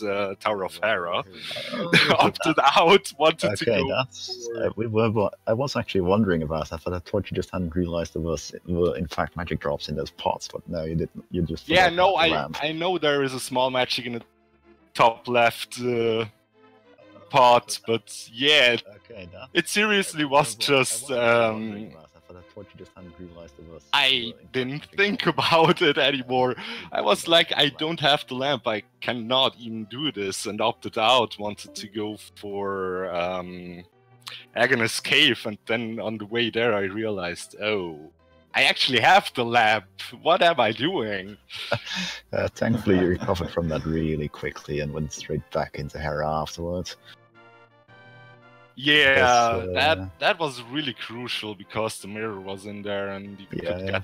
C: Tower of Hera. Opted out, wanted to go.
A: That's I was actually wondering about that, but I thought you just hadn't realized there were in fact magic drops in those pots. But no, you didn't. You just
C: Yeah, no,
A: lamp.
C: I know there is a small magic in the top left pot, but yeah, it seriously was just I didn't think about it anymore. I was like, I don't have the lamp, I cannot even do this, and opted out, wanted to go for Agnes Cave, and then on the way there I realized, oh, I actually have the lamp. What am I doing?
A: Thankfully, you recovered from that really quickly and went straight back into Hera afterwards.
C: Yeah, that was really crucial because the mirror was in there and you could get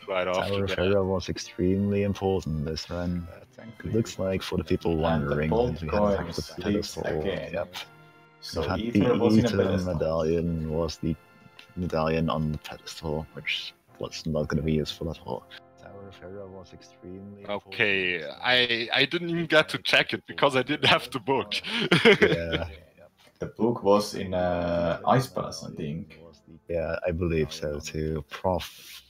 C: right after
A: Tower of Hera was extremely important this run. It looks like for the people wondering,
B: and
A: we had attacked the pedestal.
B: Again.
A: Yep.
B: So
A: the
B: Ether was in a pedestal.
A: medallion was the medallion on the pedestal, which was not going to be useful at all. Tower of Hera was extremely
C: okay, I didn't even get to check it because I didn't have the book.
A: Yeah.
B: The book was in Ice Palace, I think.
A: Yeah, I believe so too. Prof,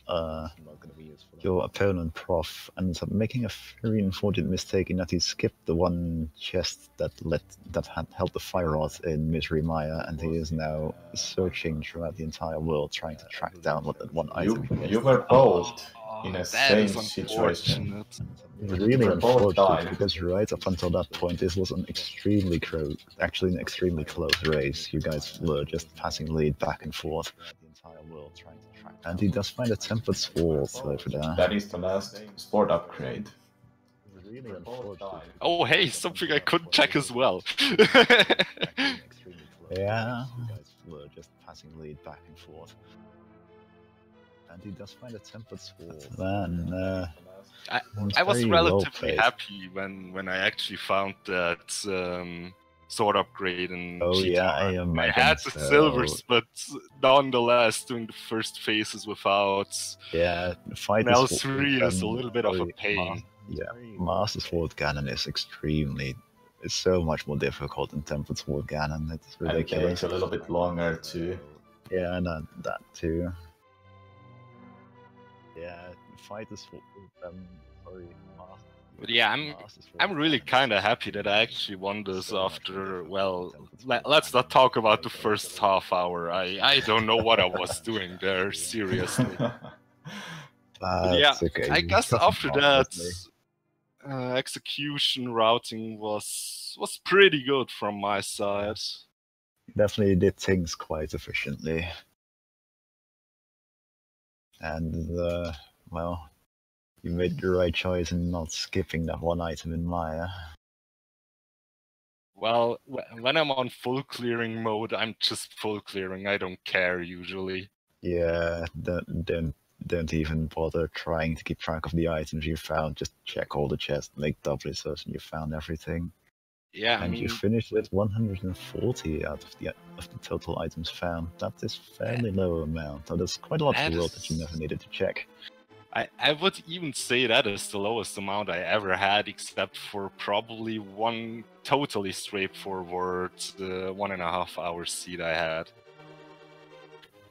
A: your opponent, Prof, ends up making a very unfortunate mistake in that he skipped the one chest that had held the fire rod in Misery Maya, and he is now searching throughout the entire world trying to track down what that one item is.
B: You were both in a same situation.
A: It was really unfortunate because right up until that point, this was an extremely close race. You guys were just passing lead back and forth. And he does find a tempered sword over there.
B: That is the last sport upgrade.
C: Oh hey, something I couldn't check as well.
A: Yeah. You guys were just passing lead back and forth. And he does find a tempered sword. Then,
C: I was relatively happy when I actually found that sword upgrade and
A: I
C: had the silvers, but nonetheless doing the first phases without L3 is a little bit of a pain.
A: Master Sword Cannon is it's so much more difficult than Tempered Sword Cannon. It's ridiculous.
B: And it takes a little bit longer too.
A: Yeah, and that too. Yeah, fight is
C: But yeah, I'm really kind of happy that I actually won this after, well, let's not talk about the first half hour. I don't know what I was doing there, seriously. Yeah,
A: okay.
C: I guess after that, execution routing was pretty good from my side.
A: Definitely did things quite efficiently. And, well, you made the right choice in not skipping that one item in Maya.
C: Well, when I'm on full clearing mode, I'm just full clearing. I don't care usually.
A: Yeah, don't even bother trying to keep track of the items you found. Just check all the chests, make doubly certain you found everything.
C: Yeah,
A: and you finished with 140 out of the total items found. That is fairly low amount. So there's quite a lot of the world that you never needed to check.
C: I would even say that is the lowest amount I ever had, except for probably one totally straightforward 1.5 hour seed I had.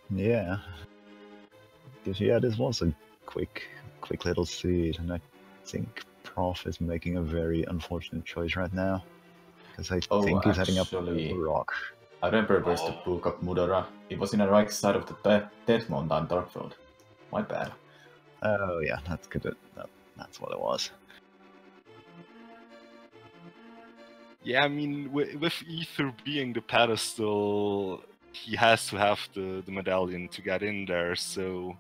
A: Yeah. Because yeah, this was a quick little seed, and I think Prof is making a very unfortunate choice right now. Because I think he's heading up
B: actually,
A: the rock.
B: I remember where's the Book of Mudora. It was in the right side of the Death Mountain Darkfield. My bad.
A: Oh yeah, that's good. That's what it was.
C: Yeah, I mean, with Ether being the pedestal, he has to have the medallion to get in there, so...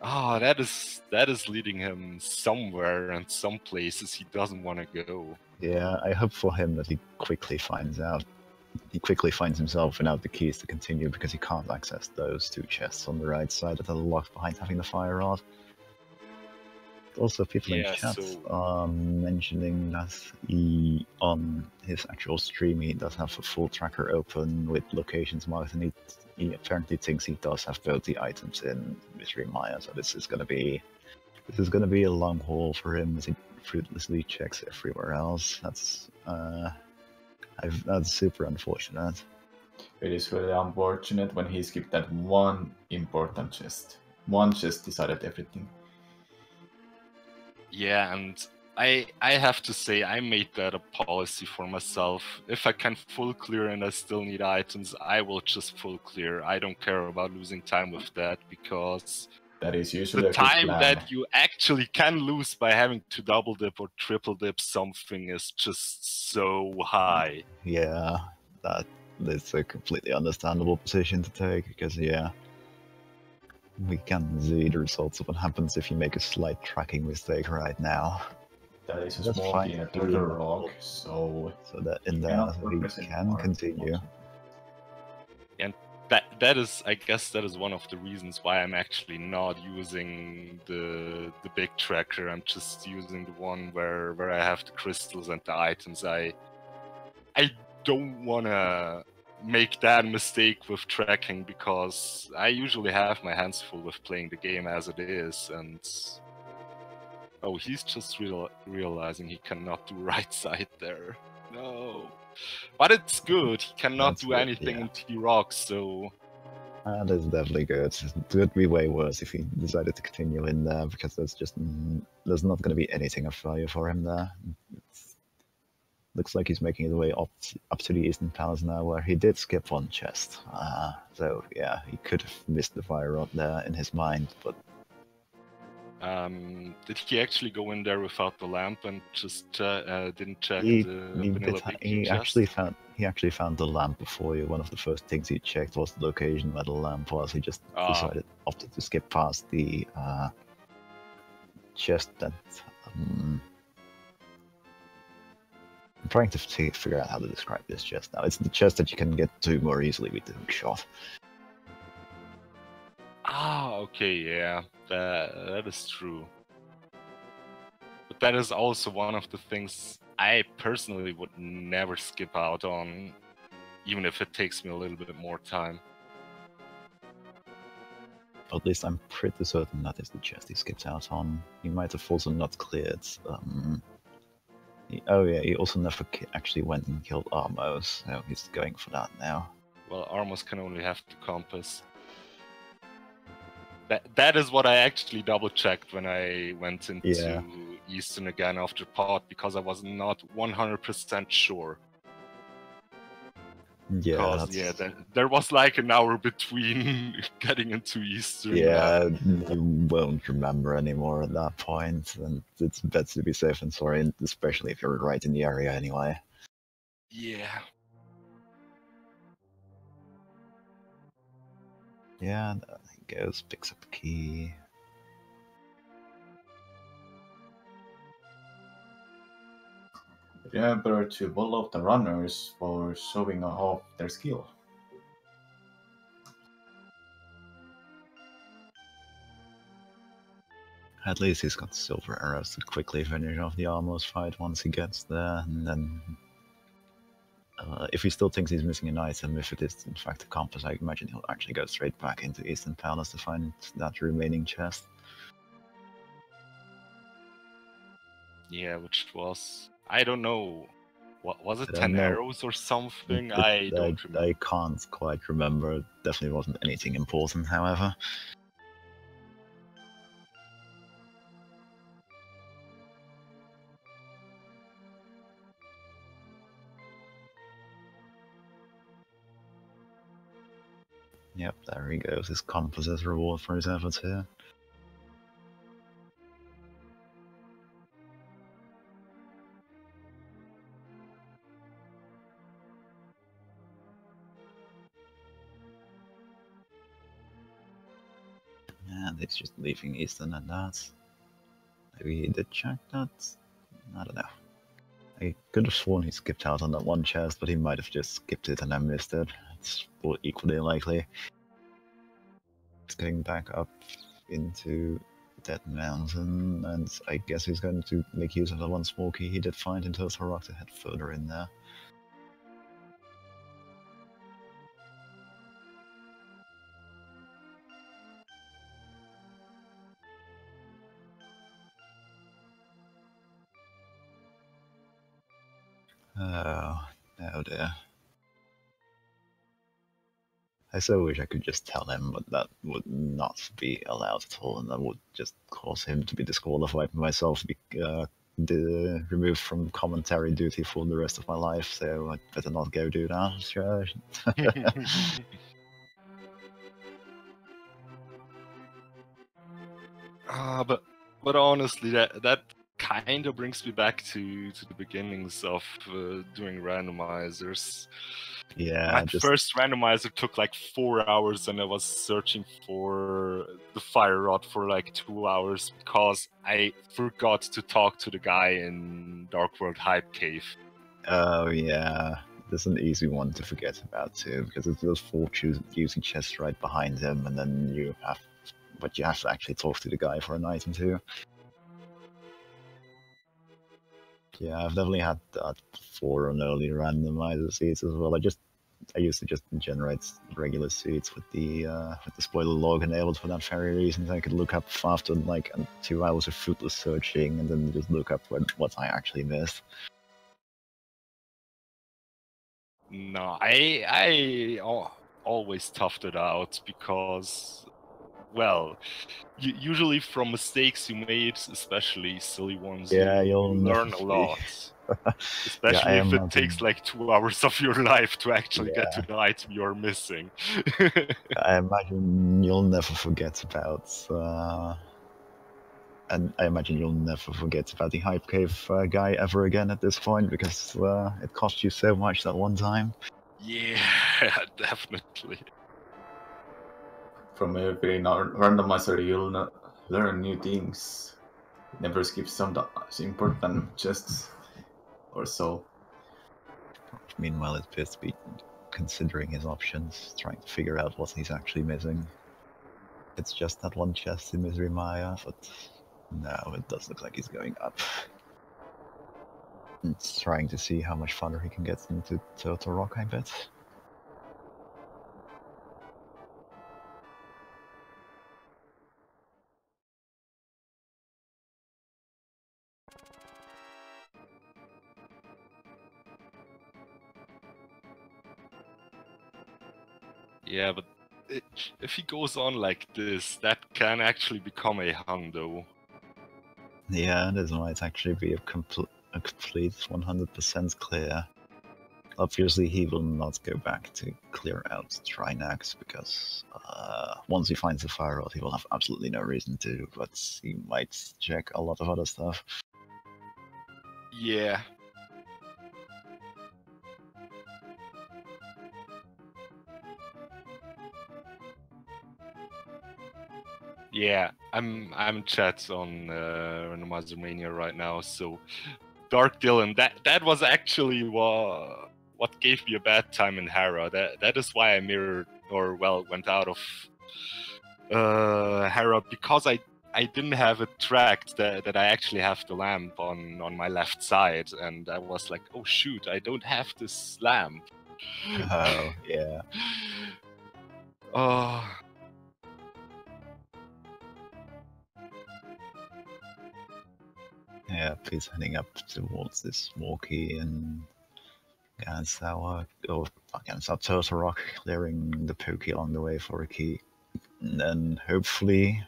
C: Ah, that is leading him somewhere and some places he doesn't want to go.
A: Yeah, I hope for him that he quickly finds himself without the keys to continue, because he can't access those two chests on the right side that are locked behind having the fire rod. Also, people in chat mentioning that he, on his actual stream, he does have a full tracker open with locations marked, and he apparently thinks he does have both the items in Mystery Maya. So this is gonna be a long haul for him as he fruitlessly checks everywhere else. That's super unfortunate.
B: It is really unfortunate when he skipped that one important chest. One chest decided everything.
C: Yeah, and I have to say, I made that a policy for myself. If I can full clear and I still need items, I will just full clear. I don't care about losing time with that, because
B: that is usually
C: the
B: a good
C: time
B: plan.
C: that you actually can lose by having to double dip or triple dip something is just so high.
A: Yeah, that's a completely understandable position to take, because yeah, we can see the results of what happens if you make a slight tracking mistake right now.
B: That is a small key in a turtle rock, so
A: that in there we can continue.
C: And that is, I guess, that is one of the reasons why I'm actually not using the big tracker. I'm just using the one where I have the crystals and the items. I don't wanna make that mistake with tracking, because I usually have my hands full with playing the game as it is, and oh, he's just realizing he cannot do right side there. No. But it's good, he cannot do anything in T-Rocks, so...
A: That is definitely good. It would be way worse if he decided to continue in there, because there's not going to be anything of value for him there. Looks like he's making his way up to the Eastern Palace now, where he did skip one chest. So yeah, he could have missed the fire rod there in his mind, but...
C: did he actually go in there without the lamp and just didn't check the vanilla
A: he actually found the lamp before you. One of the first things he checked was the location where the lamp was. He just opted to skip past the chest that... I'm trying to figure out how to describe this chest now. It's the chest that you can get to more easily with the hook shot.
C: Okay, yeah, that is true. But that is also one of the things I personally would never skip out on, even if it takes me a little bit more time.
A: At least I'm pretty certain that is the chest he skips out on. He might have also not cleared... he also never actually went and killed Armos, so he's going for that now.
C: Well, Armos can only have the compass. That is what I actually double-checked when I went into Eastern again after Pod, because I was not 100% sure.
A: Yeah,
C: there was like an hour between getting into Eastern.
A: Yeah, you won't remember anymore at that point, and it's better to be safe than sorry, especially if you're right in the area anyway.
C: Yeah.
A: Yeah, there he goes, picks up the key.
B: Remember to follow the runners for showing off their skill.
A: At least he's got silver arrows to quickly finish off the Armos fight once he gets there, and then... if he still thinks he's missing an item, if it is in fact a compass, I imagine he'll actually go straight back into Eastern Palace to find that remaining chest.
C: Yeah, which was, I don't know, what was it,
A: I don't
C: 10
A: know.
C: arrows or something? I don't remember.
A: I can't quite remember. Definitely wasn't anything important, however. Yep, there he goes. His compass as reward for his efforts here. And he's just leaving Eastern at that. Maybe he did check that? I don't know. I could have sworn he skipped out on that one chest, but he might have just skipped it and I missed it. It's equally likely. He's getting back up into that mountain, and I guess he's going to make use of the one small key he did find in Total Rock to head further in there. Oh dear. I so wish I could just tell him, but that would not be allowed at all, and that would just cause him to be disqualified and myself to be removed from commentary duty for the rest of my life, so I'd better not go do that. Sure.
C: But honestly, that kind of brings me back to the beginnings of doing randomizers.
A: Yeah,
C: My first randomizer took like 4 hours, and I was searching for the fire rod for like 2 hours because I forgot to talk to the guy in Dark World Hype Cave.
A: Oh yeah, there's an easy one to forget about too, because it's those 4 using chests right behind him, and then you have to actually talk to the guy for an item too. Yeah, I've definitely had that before on early randomizer seeds as well. I used to just generate regular seeds with the spoiler log enabled for that very reason. I could look up after like 2 hours of fruitless searching, and then just look up what I actually missed.
C: No, I always toughed it out because, well, usually from mistakes you made, especially silly ones,
A: Yeah,
C: you
A: you'll
C: learn
A: never
C: a lot.
A: yeah,
C: Especially if it
A: imagine,
C: takes like 2 hours of your life to actually get to
A: yeah,
C: the item you're missing.
A: I imagine you'll never forget about. And I imagine you'll never forget about the Hype Cave guy ever again at this point, because it cost you so much that one time.
C: Yeah, definitely.
B: From every randomizer, you'll learn new things. Never skip some important chests or so.
A: Meanwhile, it's Pitsby considering his options, trying to figure out what he's actually missing. It's just that one chest in Misery Maya, but no, it does look like he's going up. It's trying to see how much farther he can get into Turtle Rock, I bet.
C: Yeah, but if he goes on like this, that can actually become a hundo.
A: Yeah, this might actually be a complete 100% clear. Obviously, he will not go back to clear out Trinax, because once he finds the fire rod, he will have absolutely no reason to, but he might check a lot of other stuff.
C: Yeah. Yeah, I'm chat on Randomizer Mania right now, so Dark Dylan, that was actually what gave me a bad time in Hera. That is why I mirrored, or well, went out of Hera, because I didn't have it tracked that I actually have the lamp on my left side, and I was like, oh shoot, I don't have this lamp.
A: Oh, yeah.
C: Oh.
A: Yep. he's heading up towards this walkie and Gansawa, or Gansawa Turtle Rock, clearing the pokey along the way for a key. And then hopefully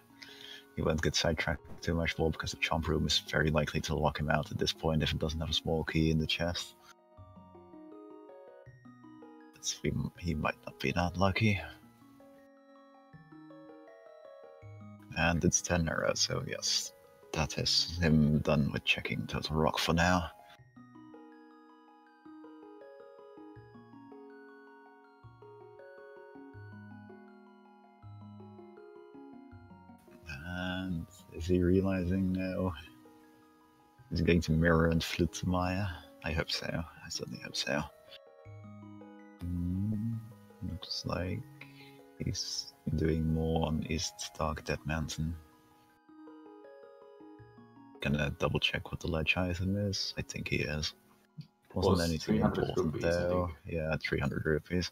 A: he won't get sidetracked too much more because the Chomp Room is very likely to lock him out at this point if it doesn't have a small key in the chest. He might not be that lucky. And it's 10 arrows, so yes, that is him done with checking Turtle Rock for now. And is he realizing now? Is he going to mirror and flip to Maya? I hope so. I certainly hope so. Looks like he's doing more on East Dark Dead Mountain. Gonna double check what the ledge item is. I think he is. Wasn't anything important
B: rupees,
A: though. Yeah, 300 rupees.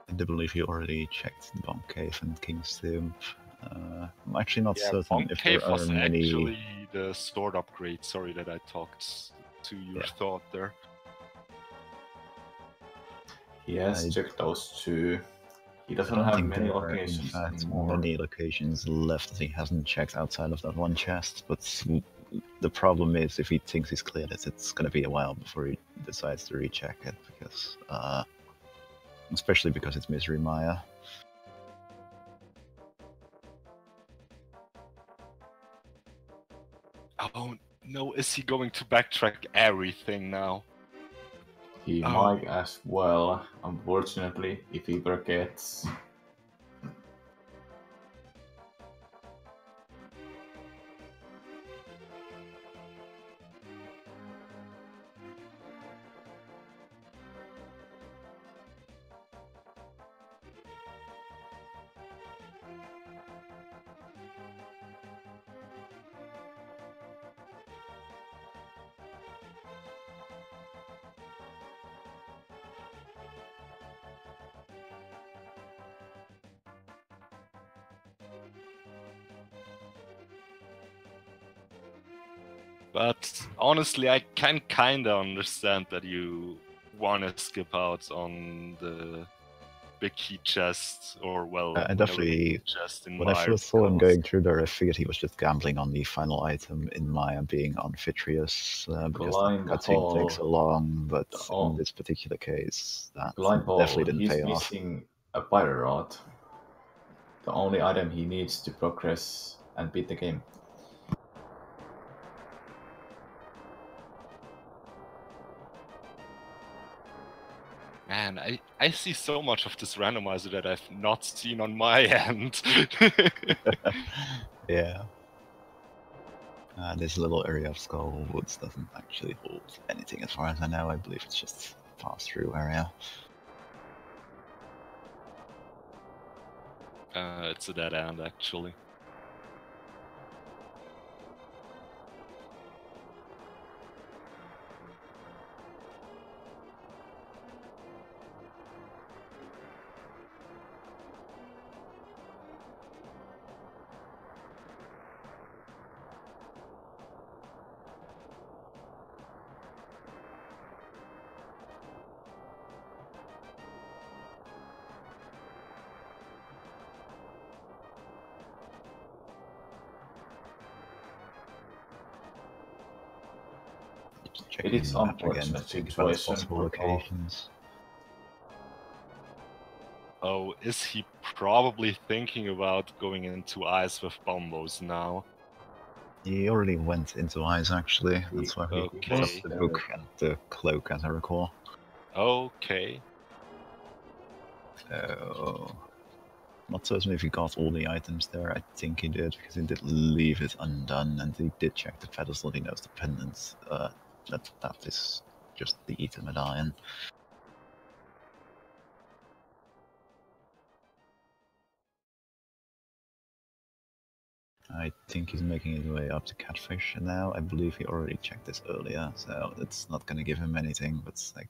A: I do believe you already checked the Bomb Cave and King's Tomb. I'm actually not certain
C: Bomb
A: if
C: Cave
A: there are
C: was
A: many.
C: actually the sword upgrade. Sorry that I talked to your thought there.
B: He has checked those two. He doesn't
A: I
B: have
A: think
B: many
A: there are,
B: locations
A: in fact,
B: anymore.
A: many locations left that he hasn't checked outside of that one chest. But the problem is, if he thinks he's cleared it, it's going to be a while before he decides to recheck it, because, especially because it's Misery Maya.
C: Oh no, is he going to backtrack everything now?
B: He might as well, unfortunately, if he forgets.
C: But honestly, I can kinda understand that you wanna skip out on the big key chest, or well,
A: I definitely,
C: chest in
A: when I
C: Maya,
A: first saw him
C: because-
A: going through there, I figured he was just gambling on the final item in Maya being on Phitrius, because
B: Blind
A: that cutscene
B: hole.
A: takes so long, but
B: Oh.
A: in this particular case, that
B: Blind Hole,
A: definitely didn't
B: he's
A: pay off.
B: missing a Pyro Rod. The only item he needs to progress and beat the game.
C: Man, I see so much of this randomizer that I've not seen on my end.
A: Yeah. This little area of Skull Woods doesn't actually hold anything as far as I know. I believe it's just a pass-through area.
C: It's a dead end, actually.
A: Checking
B: It is
A: the map again to
B: unfortunate
A: think about
B: situation
A: possible
B: for Paul.
A: locations.
C: Oh, is he probably thinking about going into ice with bombos now?
A: He already went into eyes, actually. That's why he
C: Okay.
A: picked up the book and the cloak, as I recall.
C: Okay.
A: So, not certain if he got all the items there. I think he did, because he did leave it undone, and he did check the pedestal. He knows the pendants That is just the ether medallion. I think he's making his way up to Catfish now. I believe he already checked this earlier, so it's not gonna give him anything, but it's like,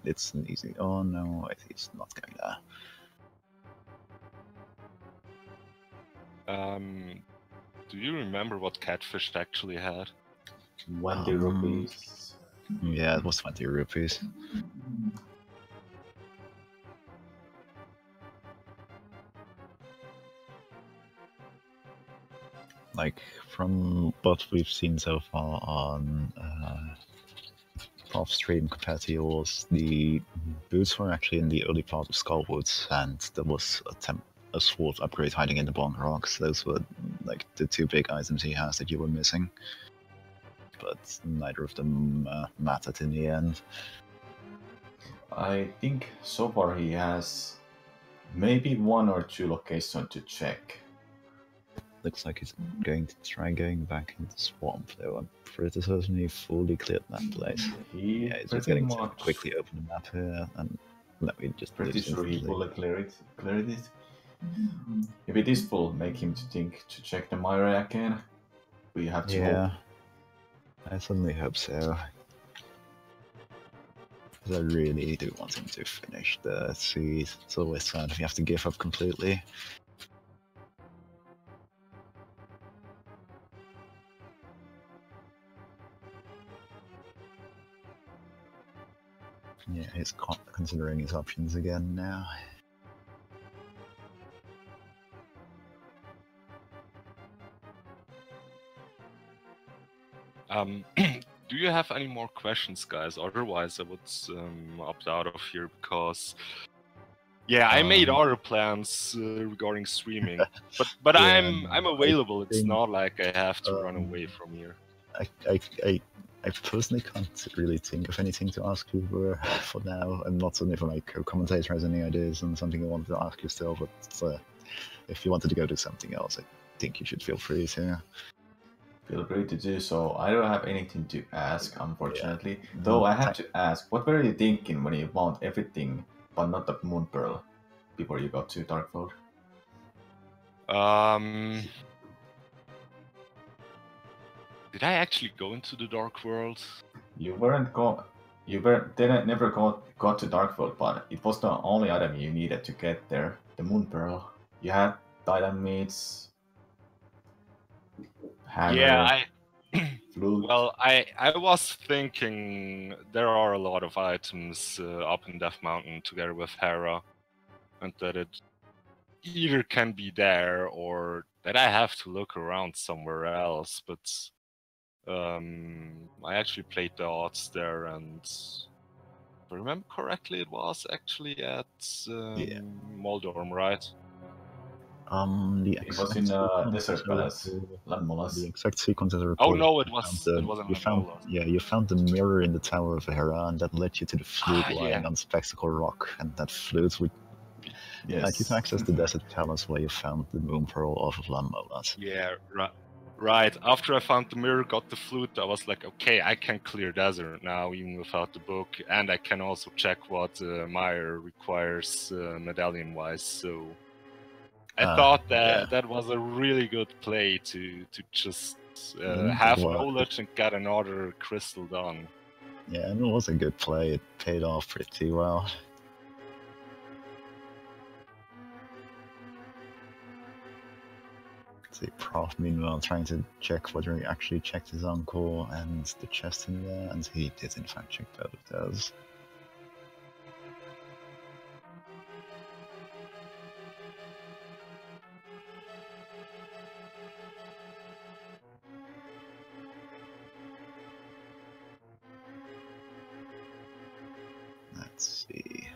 A: it's an easy... Oh no, he's not going there.
C: Do you remember what Catfish actually had?
B: 20 rupees.
A: Yeah, it was 20 rupees. Like, from what we've seen so far on Prof stream compared to yours, the boots were actually in the early part of Skullwoods, and there was a sword upgrade hiding in the Bong Rocks. Those were like the two big items he has that you were missing. But neither of them mattered in the end.
B: I think so far he has maybe 1 or 2 locations to check.
A: Looks like he's going to try going back into the swamp, though. I'm pretty certain he fully cleared that place. Yeah, he's just getting to quickly open the map here, and let me just...
B: Pretty sure he fully cleared it. If it is full, make him to think to check the Myra again. We have to hope.
A: I certainly hope so. Because I really do want him to finish the seed. It's always sad if you have to give up completely. Yeah, he's considering his options again now.
C: Do you have any more questions, guys? Otherwise, I would opt out of here because, yeah, I made other plans regarding streaming, but yeah, I'm available. It's not like I have to run away from here.
A: I personally can't really think of anything to ask you for now. I'm not certain if my co-commentator has any ideas on something you wanted to ask you still, but if you wanted to go do something else, I think you should feel free to.
B: Feel free to do so. I don't have anything to ask, unfortunately. Yeah. Though I have to ask, what were you thinking when you found everything but not the Moon Pearl before you got to Darkfold?
C: Did I actually go into the Dark World?
B: You never got to Darkfold, but it was the only item you needed to get there. The Moon Pearl. You had Titan meats. Hammer,
C: yeah,
B: flute.
C: Well, I was thinking there are a lot of items up in Death Mountain together with Hera, and that it either can be there or that I have to look around somewhere else. But I actually played the odds there, and if I remember correctly, it was actually at Moldorm, right?
B: It was in Desert Palace, Lanmolas.
A: The exact sequence of the
C: Oh
A: report.
C: no, it wasn't.
A: You found the mirror in the Tower of Hera, and that led you to the flute lying on Spectacle Rock, and that flute would like you to access the Desert Palace where you found the Moon Pearl off of Lanmolas.
C: Yeah, right. After I found the mirror, got the flute, I was like, okay, I can clear desert now, even without the book, and I can also check what Meyer requires medallion-wise. So I thought that was a really good play to just have knowledge and get another crystal done.
A: Yeah, and it was a good play. It paid off pretty well. See, Prof, meanwhile, trying to check whether he actually checked his uncle and the chest in there, and he did in fact check both of those. Let's see.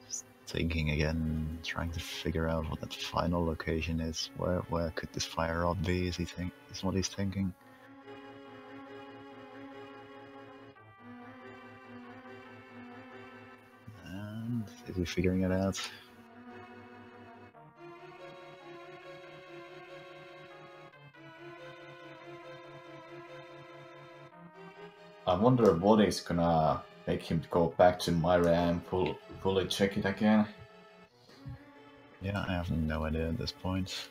A: Just thinking again, trying to figure out what that final location is. Where could this fire rod be? Is what he's thinking? And is he figuring it out?
B: I wonder what is gonna make him go back to Myra and fully check it again.
A: Yeah, I have no idea at this point.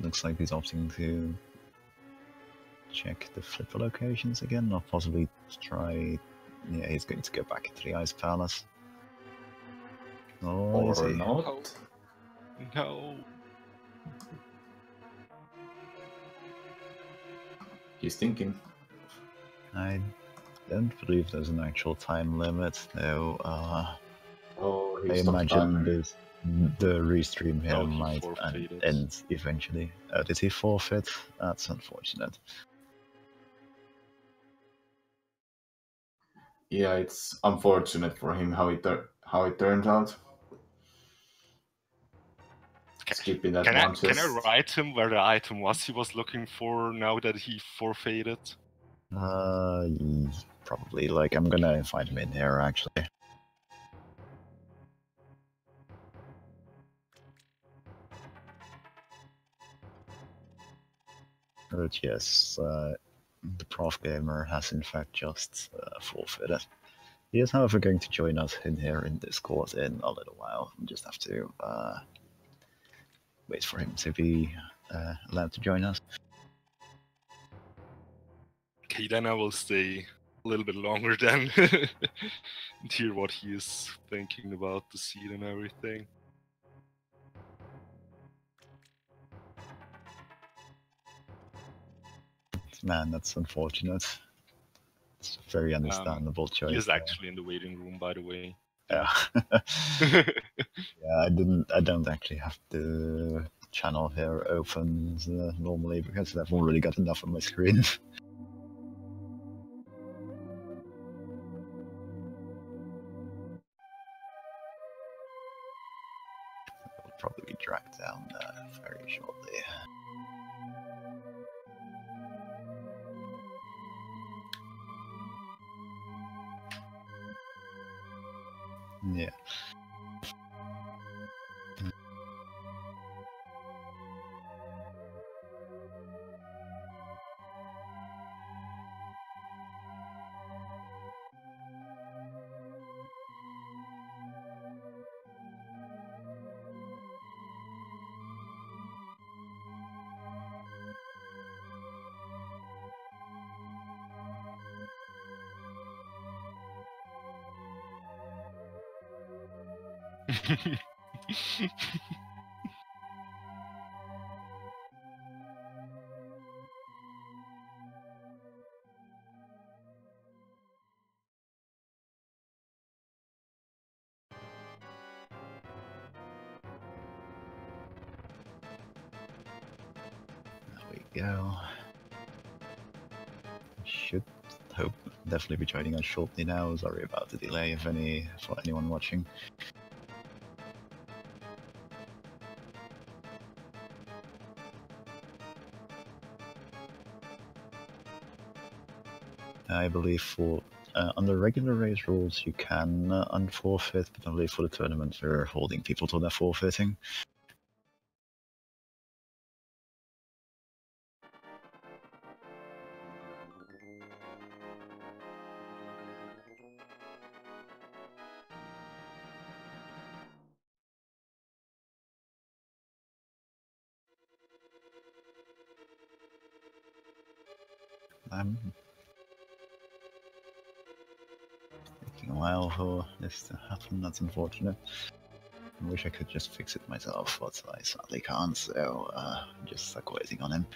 A: Looks like he's opting to check the flipper locations again, or possibly try. Yeah, he's going to go back to the Ice Palace. Oh, is
B: Or
A: he?
B: not.
C: Oh. No.
B: He's thinking.
A: I don't believe there's an actual time limit, though.
B: Oh,
A: I
B: he stopped
A: imagine
B: timer.
A: the restream here
C: Oh, he
A: might
C: forfeited.
A: end eventually. Did he forfeit? That's unfortunate.
B: Yeah, it's unfortunate for him how it turned out. Skipping that
C: Can
B: one
C: I
B: just...
C: write him where the item was he was looking for now that he forfeited?
A: Probably. Like, I'm gonna invite him in here, actually. But yes, the prof gamer has in fact just forfeited. He is, however, going to join us in here in Discord in a little while. We just have to wait for him to be allowed to join us.
C: Okay, then I will stay a little bit longer then and hear what he is thinking about the seed and everything.
A: Man, that's unfortunate. It's a very understandable choice.
C: He is actually in the waiting room, by the way.
A: Yeah. Yeah, I don't actually have the channel here open normally because I've already got enough on my screen. It'll probably be dragged down very shortly. Yeah. There we go. Should hope definitely be joining us shortly now. Sorry about the delay for anyone watching. I believe for under regular race rules you can unforfeit, but I believe for the tournament we're holding people to their forfeiting. Taking a while for this to happen, that's unfortunate. I wish I could just fix it myself, but I sadly can't, so I'm just stuck waiting on him.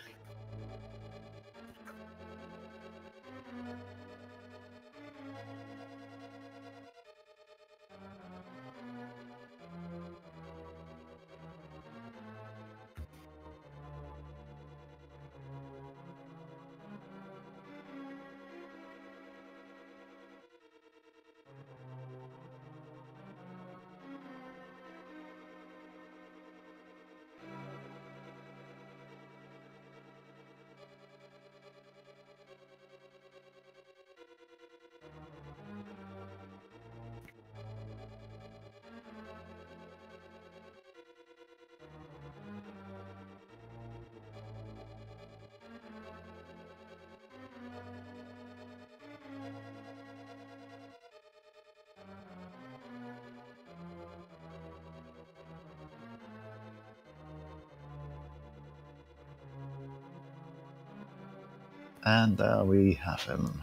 A: And there we have him.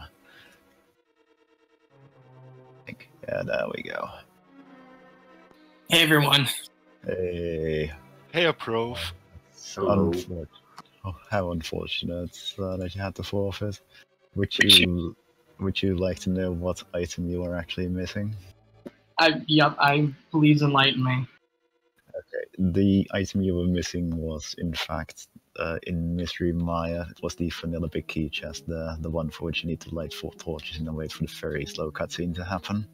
A: Yeah, there we go.
D: Hey everyone.
A: Hey.
C: Hey, Prof.
B: Hello.
A: Oh, how unfortunate that you had to forfeit. Would you like to know what item you were actually missing?
D: Please enlighten me.
A: Okay, the item you were missing was, in fact, in Mystery Maya. It was the vanilla big key chest, the one for which you need to light 4 torches and then wait for the very slow cutscene to happen.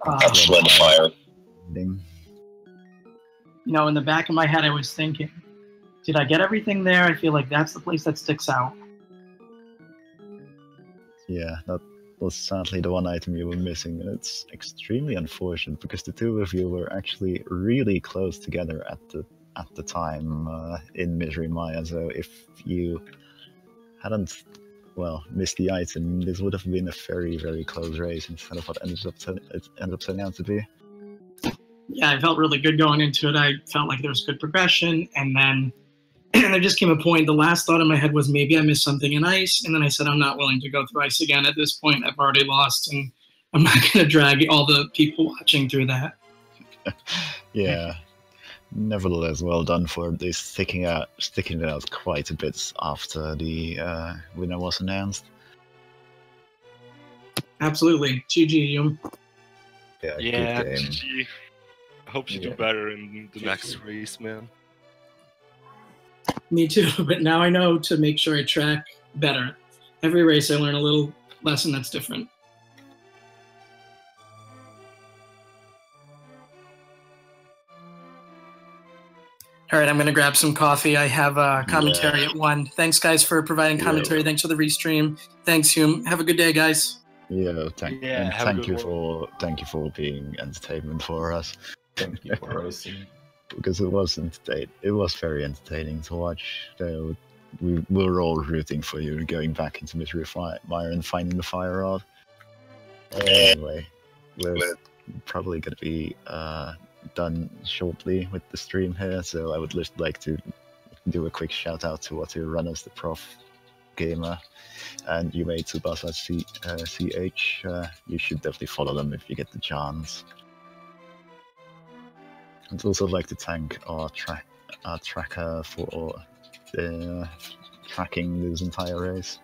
D: That's
A: when the fire.
D: You know, in the back of my head, I was thinking, did I get everything there? I feel like that's the place that sticks out.
A: Yeah, that was sadly the one item you were missing, and it's extremely unfortunate because the two of you were actually really close together at the time in Misery Maya. So if you hadn't, well, missed the item, this would have been a very, very close race instead of what it ended up turning out to be.
D: Yeah, I felt really good going into it. I felt like there was good progression, and then there just came a point. The last thought in my head was maybe I missed something in ice, and then I said I'm not willing to go through ice again. At this point, I've already lost, and I'm not going to drag all the people watching through that.
A: Yeah. Nevertheless, well done for this sticking it out quite a bit after the winner was announced.
D: Absolutely. GG, Yume.
C: Yeah,
A: good game.
C: GG. I hope you do better in the next race, man.
D: Me too, but now I know to make sure I track better. Every race I learn a little lesson that's different. All right, I'm going to grab some coffee. I have commentary at 1. Thanks, guys, for providing commentary. Thanks for the restream. Thanks, Hume. Have a good day, guys.
A: Yeah, thank you for being entertainment for us.
B: Thank you for racing.
A: Because it was very entertaining to watch. We were all rooting for you going back into Misery Mire and finding the fire rod. Anyway, we're probably going to be done shortly with the stream here, so I would just like to do a quick shout out to our two runners, Theprofegamer and YumeTsubasaCH. You should definitely follow them if you get the chance. I'd also like to thank our tracker for tracking this entire race.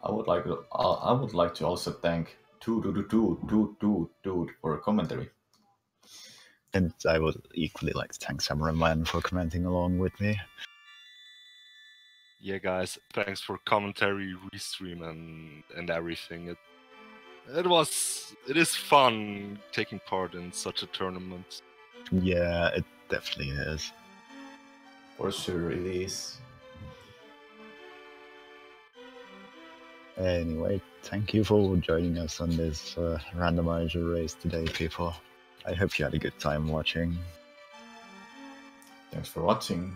B: I would like to also thank Dude for a commentary.
A: And I would equally like to thank Samurai Man for commenting along with me.
C: Yeah, guys, thanks for commentary, restream, and everything. It is fun taking part in such a tournament.
A: Yeah, it definitely is.
B: For sure it is.
A: Anyway, thank you for joining us on this randomizer race today, people. I hope you had a good time watching.
B: Thanks for watching.